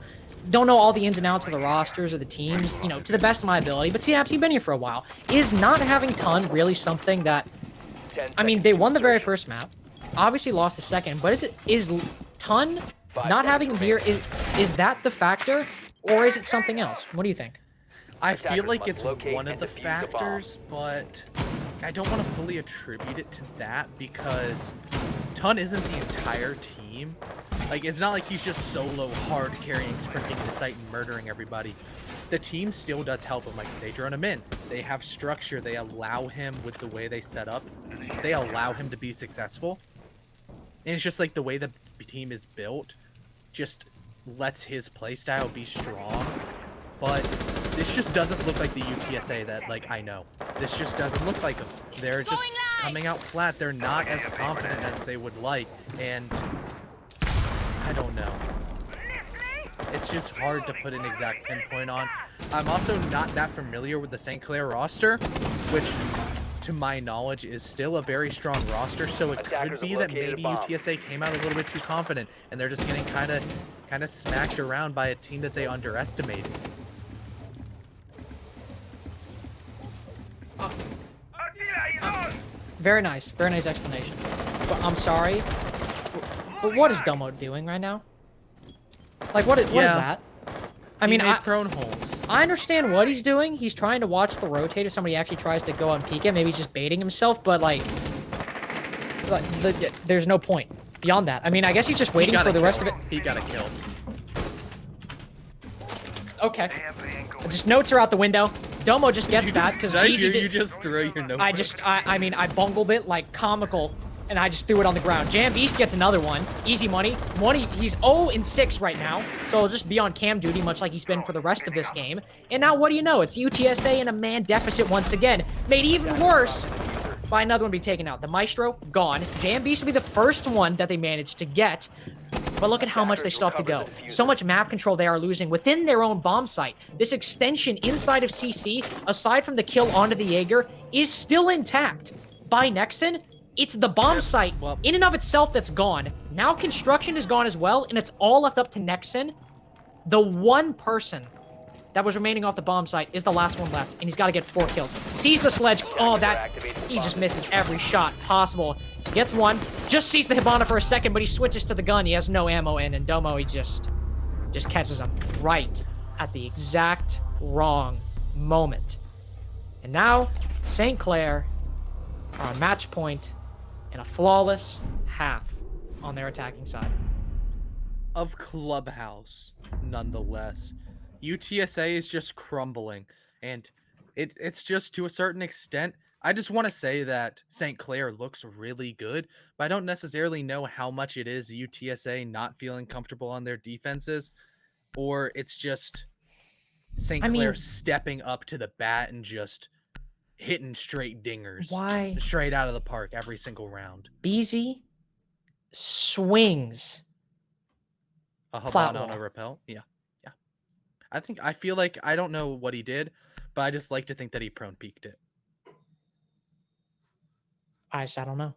don't know all the ins and outs of the rosters or the teams, you know, to the best of my ability. But see, you've been here for a while. Is not having Ton really something that? 10 I mean, seconds they to won the very insertion. first map, obviously lost the second, but is Ton 5 not having him seconds here is that the factor, or is it something else? What do you think? I feel Attackers like must it's locate one of and the defuse the bomb. factors, but I don't want to fully attribute it to that because Ton isn't the entire team. Like, it's not like he's just solo hard carrying, sprinting into sight and murdering everybody. The team still does help him. Like, they drone him in. They have structure. They allow him with the way they set up. They allow him to be successful. And it's just like the way the team is built just lets his playstyle be strong. But this just doesn't look like the UTSA that, like, I know. This just doesn't look like them. They're just coming out flat. They're not as confident as they would like, and I don't know. It's just hard to put an exact pinpoint on. I'm also not that familiar with the St. Clair roster, which, to my knowledge, is still a very strong roster, so it could be that maybe UTSA came out a little bit too confident, and they're just getting kind of smacked around by a team that they underestimated. Very nice explanation. But I'm sorry, but what is Domo doing right now? Like, what is that? I mean, prone holes. I understand what he's doing. He's trying to watch the rotate if somebody actually tries to go and peek it. Maybe he's just baiting himself, but like there's no point beyond that. I mean, I guess he's just waiting for the rest of it. He got a kill. Okay. Just notes are out the window. Domo just gets that because you just threw your note. I mean, I bungled it like comical, and I just threw it on the ground. Jam Beast gets another one. Easy money. He's 0-6 right now, so he'll just be on cam duty, much like he's been for the rest of this game. And now, what do you know? It's UTSA in a man deficit once again, made even worse by another one being taken out. The Maestro, gone. Jam Beast will be the first one that they managed to get. But look at how much they still have to go. So much map control they are losing within their own bomb site. This extension inside of CC, aside from the kill onto the Jaeger, is still intact. By Nexon, it's the bomb site in and of itself that's gone. Now construction is gone as well, and it's all left up to Nexon. The one person that was remaining off the bomb site is the last one left, and he's got to get 4 kills. Sees the sledge. Oh, he just misses every shot possible. Gets one. Just sees the Hibana for a second, but he switches to the gun. He has no ammo in, and Domo, he just catches him right at the exact wrong moment. And now, St. Clair are on match point and a flawless half on their attacking side. Of Clubhouse, nonetheless. UTSA is just crumbling, and it's just, to a certain extent, I just want to say that St. Clair looks really good, but I don't necessarily know how much it is UTSA not feeling comfortable on their defenses, or it's just St. Clair stepping up to the bat and just hitting straight dingers. Why? Straight out of the park every single round. Beezy swings. A Habana on a rappel? Yeah. I feel like, I don't know what he did, but I just like to think that he prone peeked it. I don't know.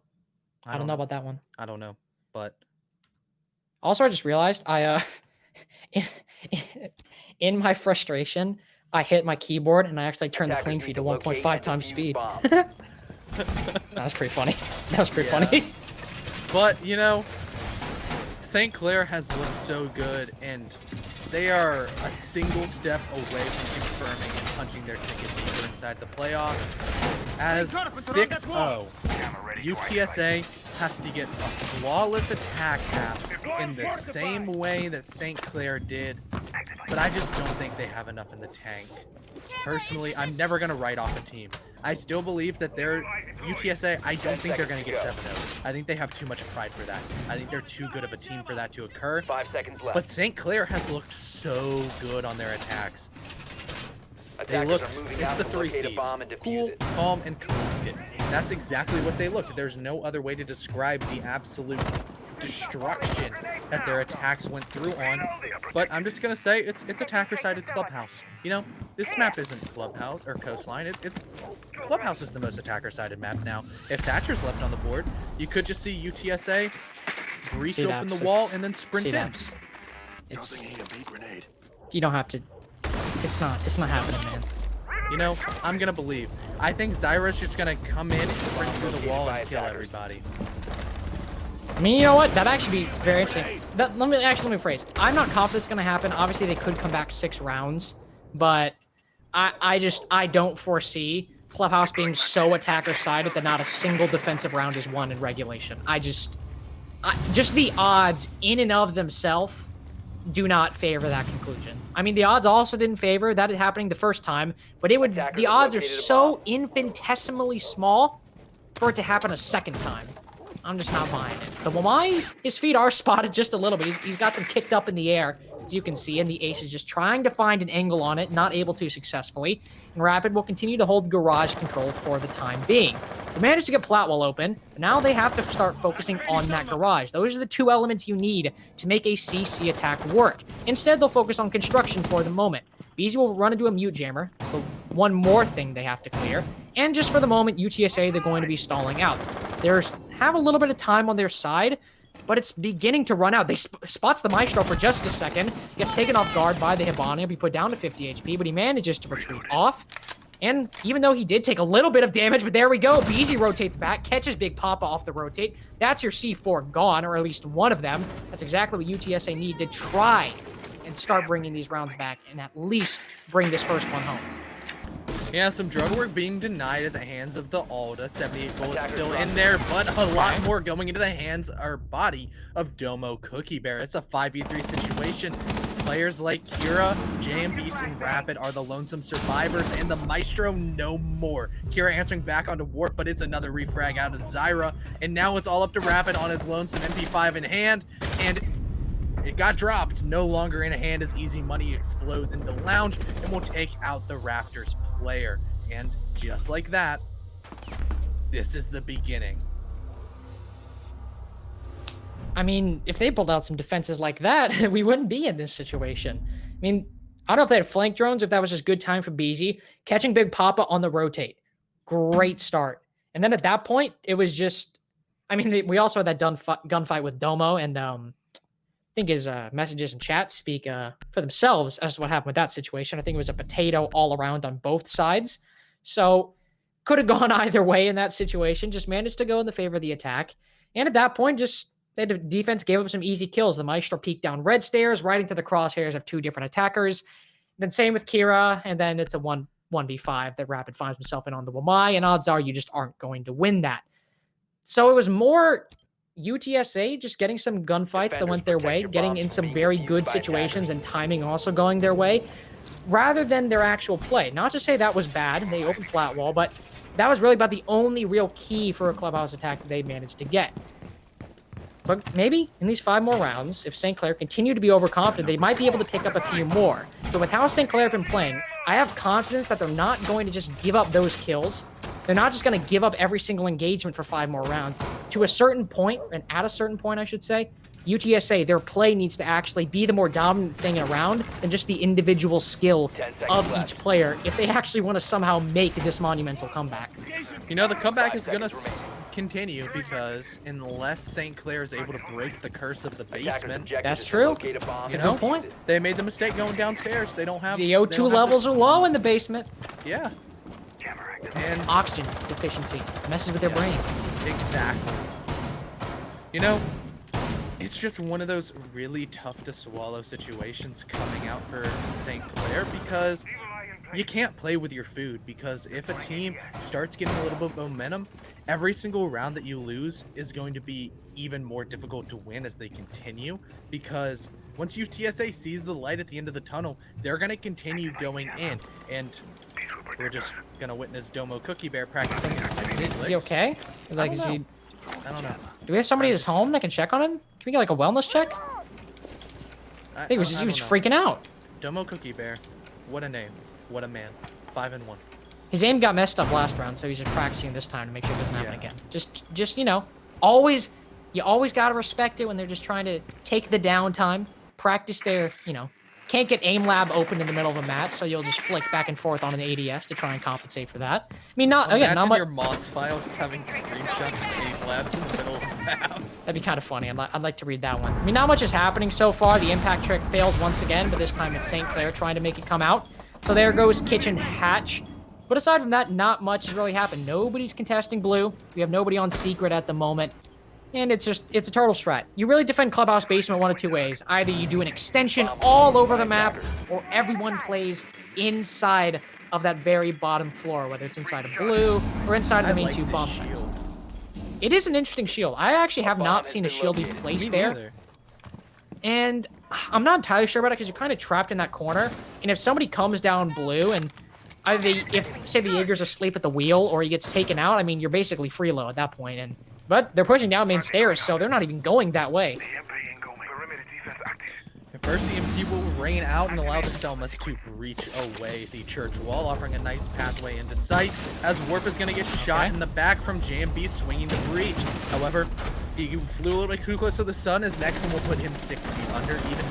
I don't know about that one. I don't know, but also I just realized in my frustration, I hit my keyboard and I actually turned the clean feed to 1.5 times speed. That was pretty funny. That was pretty funny. But, you know, St. Clair has looked so good, and they are a single step away from confirming and punching their ticket deeper inside the playoffs. As 6-0, UTSA has to get a flawless attack half in the same way that St. Clair did, but I just don't think they have enough in the tank. Personally, I'm never going to write off a team. I still believe that they're UTSA. I don't think they're going to get 7-0. I think they have too much pride for that. I think they're too good of a team for that to occur. 5 seconds left. But St. Clair has looked so good on their attacks. They Attackers looked, are moving it's out the to 3 locate a C's. bomb and defuse Cool, it. calm, and collected. That's exactly what they looked. There's no other way to describe the absolute destruction that their attacks went through on. But I'm just gonna say it's attacker-sided Clubhouse. You know, this map isn't Clubhouse or Coastline. It's Clubhouse is the most attacker-sided map now. If Thatcher's left on the board, you could just see UTSA breach open the wall and then sprint in. It's you don't have to. It's not happening, man. You know, I'm gonna believe. I think Zyra's just gonna come in and sprint through the wall and kill everybody. I mean, you know what? That'd actually be very interesting. Let me rephrase. I'm not confident it's gonna happen. Obviously, they could come back 6 rounds, but I don't foresee Clubhouse being so attacker-sided that not a single defensive round is won in regulation. Just the odds in and of themselves do not favor that conclusion. I mean, the odds also didn't favor that it happening the first time, but the odds are so infinitesimally small for it to happen a second time. I'm just not buying it. The Wamai, his feet are spotted just a little bit. He's got them kicked up in the air. as you can see, and the Ace is just trying to find an angle on it, not able to successfully. And Rapid will continue to hold garage control for the time being. They managed to get Platwell open, but now they have to start focusing on that garage. Those are the two elements you need to make a CC attack work. Instead, they'll focus on construction for the moment. BZ will run into a mute jammer. It's the one more thing they have to clear. And just for the moment, UTSA, they're going to be stalling out. They have a little bit of time on their side, but it's beginning to run out. They spots the Maestro for just a second, gets taken off guard by the Hibana. He'll be put down to 50 HP, but he manages to retreat off. And even though he did take a little bit of damage, but there we go. BZ rotates back, catches Big Papa off the rotate. That's your C4 gone, or at least one of them. That's exactly what UTSA need to try and start bringing these rounds back and at least bring this first one home. Yeah, some drug work being denied at the hands of the Alda. 78 bullets still in there, but a lot more going into the hands or body of Domo Cookie Bear. It's a 5v3 situation. Players like Kira, JM Beast, and Rapid are the lonesome survivors, and the Maestro no more. Kira answering back onto Warp, but it's another refrag out of Zyra, and now it's all up to Rapid on his lonesome MP5 in hand, and it got dropped. No longer in a hand as Easy Money explodes into the lounge and will take out the Raptors player. And just like that, this is the beginning. I mean, if they pulled out some defenses like that, we wouldn't be in this situation. I mean, I don't know if they had flank drones, if that was just good time for BZ. Catching Big Papa on the rotate. Great start. And then at that point, it was just... I mean, we also had that gunfight with Domo, and I think his messages and chat speak for themselves as to what happened with that situation. I think it was a potato all around on both sides. So could have gone either way in that situation. Just managed to go in the favor of the attack. And at that point, just the defense gave up some easy kills. The Maestro peeked down red stairs, right into the crosshairs of two different attackers. Then same with Kira, and then it's a 1v5 that Rapid finds himself in on the Wamai, and odds are you just aren't going to win that. So it was more UTSA just getting some gunfights that went their way, getting in some very good situations and timing also going their way, rather than their actual play. Not to say that was bad, they opened flat wall, but that was really about the only real key for a clubhouse attack that they managed to get. But maybe in these 5 more rounds, if St. Clair continue to be overconfident, they might be able to pick up a few more. But with how St. Clair have been playing, I have confidence that they're not going to just give up those kills. They're not just going to give up every single engagement for 5 more rounds. To a certain point, and at a certain point, I should say, UTSA, their play needs to actually be the more dominant thing in a round than just the individual skill of each player if they actually want to somehow make this monumental comeback. You know, the comeback is going to continue because unless St. Clair is able to break the curse of the basement, that's true. You know, point. They made the mistake going downstairs. They don't have the O2 levels are low in the basement. Yeah. And oxygen deficiency messes with their brain. Exactly. You know, it's just one of those really tough to swallow situations coming out for St. Clair because you can't play with your food, because if a team starts getting a little bit of momentum, every single round that you lose is going to be even more difficult to win as they continue, because once UTSA sees the light at the end of the tunnel, they're going to continue going in, and we're just going to witness Domo Cookie Bear practicing. Is he okay? Like, is he... I don't know. Do we have somebody at his home that can check on him? Can we get like a wellness check? I think he was freaking out. Domo Cookie Bear. What a name. What a man. 5-1. His aim got messed up last round, so he's just practicing this time to make sure it doesn't happen again. Just you know, you always gotta respect it when they're just trying to take the downtime, practice their, you know, can't get aim lab open in the middle of a match, so you'll just flick back and forth on an ADS to try and compensate for that. I mean, not much. Your Moss file just having screenshots of aim labs in the middle of the map. That'd be kind of funny. I'd like to read that one. I mean, not much is happening so far. The impact trick fails once again, but this time it's St. Clair trying to make it come out. So there goes Kitchen Hatch. But aside from that, not much has really happened. Nobody's contesting blue. We have nobody on secret at the moment. And it's a turtle strat. You really defend Clubhouse Basement one of two ways. Either you do an extension all over the map, or everyone plays inside of that very bottom floor, whether it's inside of blue or inside of the main 2 bomb sites. It is an interesting shield. I actually have not seen a shield be placed there. And I'm not entirely sure about it because you're kind of trapped in that corner. And if somebody comes down blue and either if, say, the Jaeger's asleep at the wheel or he gets taken out, I mean, you're basically free low at that point. But they're pushing down main stairs, so they're not even going that way. First, the EMP will rain out and allow the Selmas to breach away the church wall, offering a nice pathway into sight, as Warp is going to get shot in the back from JMB swinging the breach. However, he flew a little bit too close to the sun, as Nexon will put him 6 feet under, even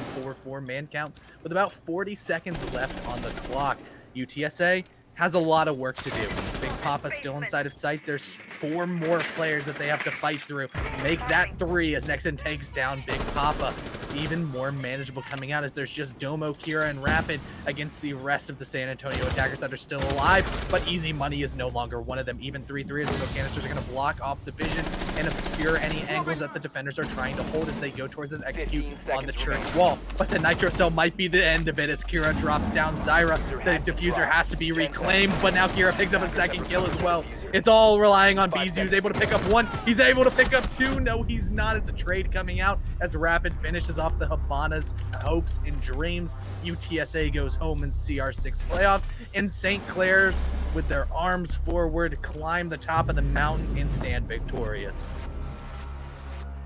4-4 man count, with about 40 seconds left on the clock. UTSA has a lot of work to do. Big Papa still inside of sight. There's 4 more players that they have to fight through. Make that 3 as Nexon takes down Big Papa. Even more manageable coming out as there's just Domo, Kira, and Rapid against the rest of the San Antonio attackers that are still alive. But easy money is no longer one of them. Even 3-3 as the canisters are going to block off the vision and obscure any angles that the defenders are trying to hold as they go towards this execute on the church wall. But the Nitro Cell might be the end of it as Kira drops down Zyra. The diffuser has to be reclaimed, but now Kira picks up a second kill as well. It's all relying on Bezu. He's able to pick up 1. He's able to pick up 2. No, he's not. It's a trade coming out as Rapid finishes off the Habana's hopes and dreams. UTSA goes home in CR6 playoffs, and St. Clair's, with their arms forward, climb the top of the mountain and stand victorious.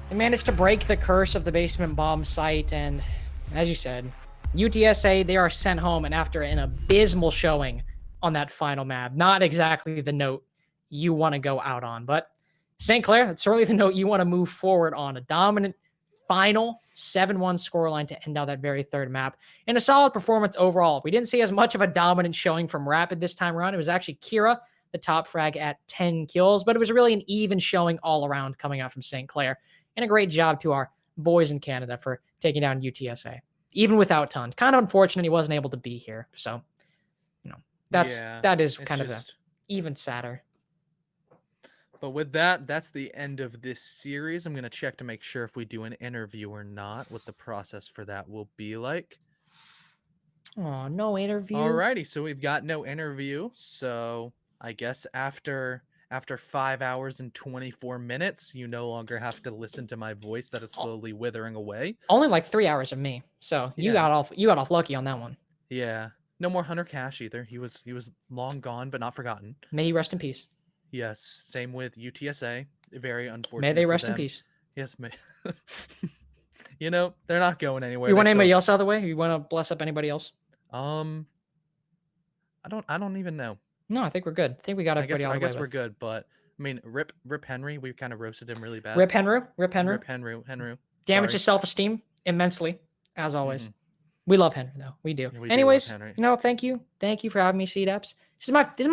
They managed to break the curse of the basement bomb site, and as you said, UTSA, they are sent home, and after an abysmal showing on that final map, not exactly the note you want to go out on, but St. Clair, it's certainly the note you want to move forward on. A dominant final 7-1 scoreline to end out that very third map, and a solid performance overall. We didn't see as much of a dominant showing from Rapid this time around. It was actually Kira, the top frag, at 10 kills, but it was really an even showing all around coming out from St. Clair, and a great job to our boys in Canada for taking down UTSA, even without Ton. Kind of unfortunate he wasn't able to be here, so that is kind of even sadder. But with that, that's the end of this series. I'm going to check to make sure if we do an interview or not, what the process for that will be like. Oh, no interview. Alrighty, so we've got no interview. So I guess after 5 hours and 24 minutes, you no longer have to listen to my voice that is slowly withering away. Only like 3 hours of me. So you got off lucky on that one. Yeah. No more Hunter Cash either. He was long gone, but not forgotten. May he rest in peace. Yes, same with UTSA. Very unfortunate. May they rest in peace. Yes, may. You know, they're not going anywhere. You want anybody else out of the way? You want to bless up anybody else? I don't even know. No, I think we're good. I think we got everybody out of the way. I guess we're good, but I mean, Rip Henry, we kind of roasted him really bad. Rip Henry. Damage his self-esteem immensely, as always. We love Henry though. We do. We Anyways, do love Henry. you know, thank you for having me, CDAPS. This is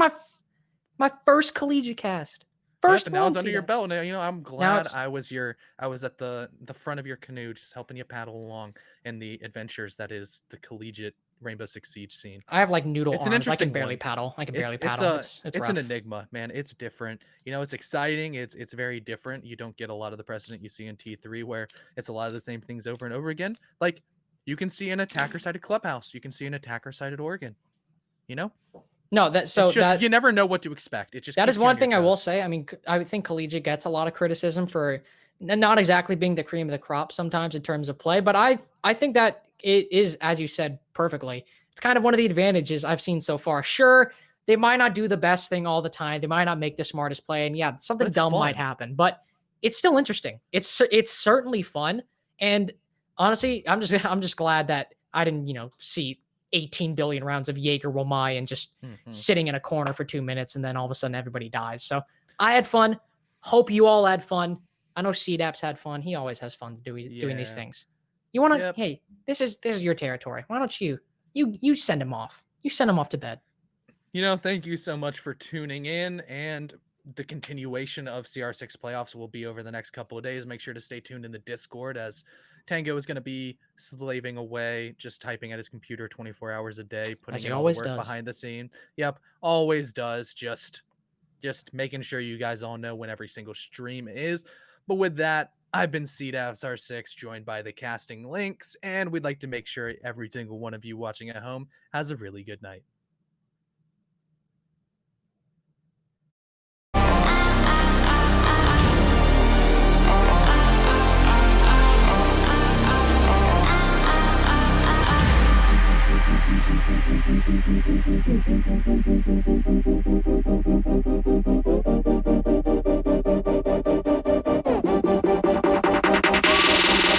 my first collegiate cast. First now one, it's under your CDAPS. belt. Now, you know, I'm glad I was at the front of your canoe, just helping you paddle along in the adventures that is the collegiate Rainbow Six Siege scene. I have like noodle It's arms. an I interesting can barely one. paddle. It's It's rough. an enigma, man. It's different. You know, it's exciting. It's very different. You don't get a lot of the precedent you see in T3, where it's a lot of the same things over and over again. Like, you can see an attacker-sided Clubhouse. You can see an attacker-sided Oregon. You know? No, You never know what to expect. It just that keeps is you on one your thing I will toes. say. I mean, I think collegiate gets a lot of criticism for not exactly being the cream of the crop sometimes in terms of play, but I think that it is, as you said perfectly, it's kind of one of the advantages I've seen so far. Sure, they might not do the best thing all the time. They might not make the smartest play, and yeah, something dumb might happen, but it's still interesting. It's certainly fun, and honestly, I'm just glad that I didn't, see 18 billion rounds of Jaeger Womai and just sitting in a corner for 2 minutes, and then all of a sudden everybody dies. So I had fun. Hope you all had fun. I know CDAPS had fun. He always has fun doing these things. You want to? Hey, this is your territory. Why don't you send him off? You send him off to bed. Thank you so much for tuning in, and the continuation of CR6 playoffs will be over the next couple of days. Make sure to stay tuned in the Discord, as Tango is going to be slaving away, just typing at his computer 24 hours a day, putting in all the work behind the scene. Yep, always does. Just making sure you guys all know when every single stream is. But with that, I've been CollegiateR6, joined by the casting links, and we'd like to make sure every single one of you watching at home has a really good night.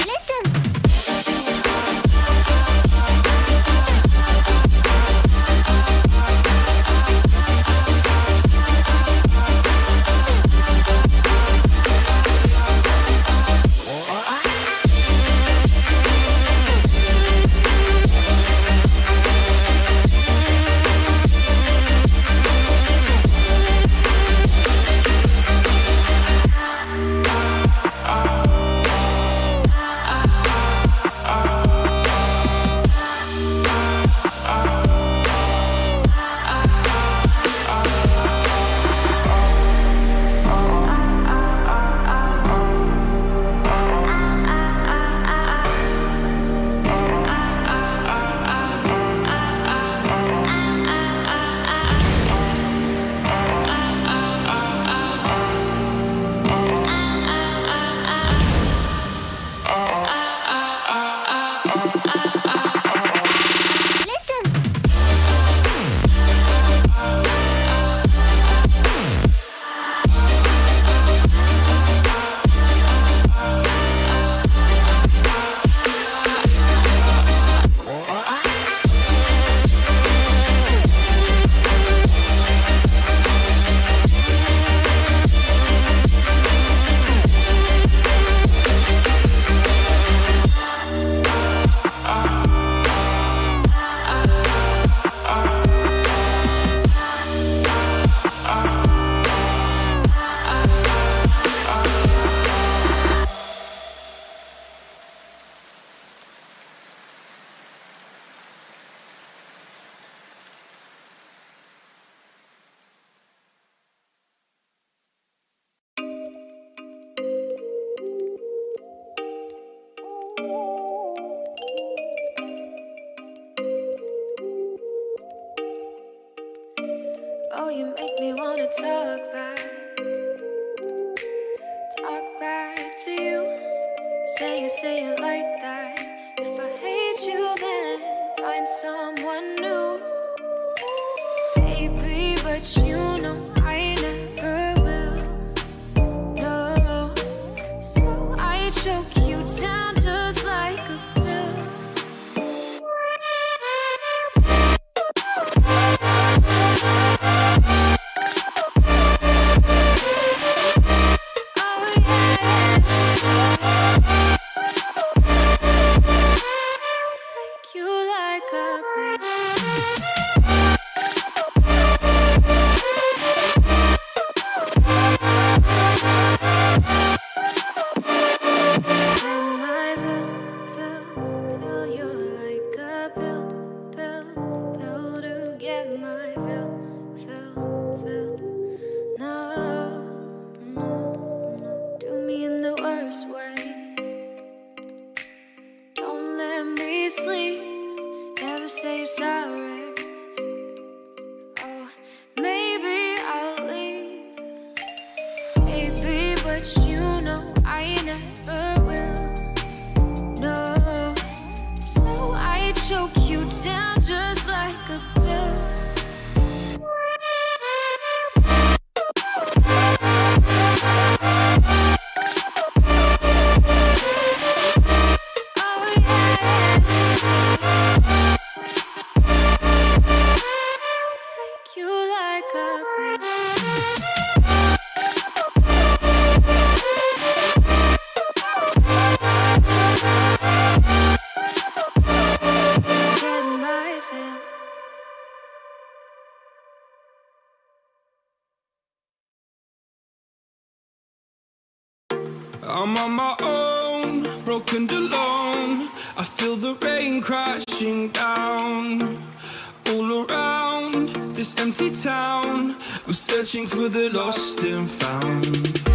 Listen. Oh, you make me wanna talk back to you. Say it like that. If I hate you, then find someone new. Baby, but you know I never will. No, so I choke you down just like a pill. Say sorry. Oh, maybe I'll leave. Baby, but you know I never will. No, so I choke you down just like a pill. I'm on my own, broken and alone. I feel the rain crashing down all around this empty town. I'm searching for the lost and found.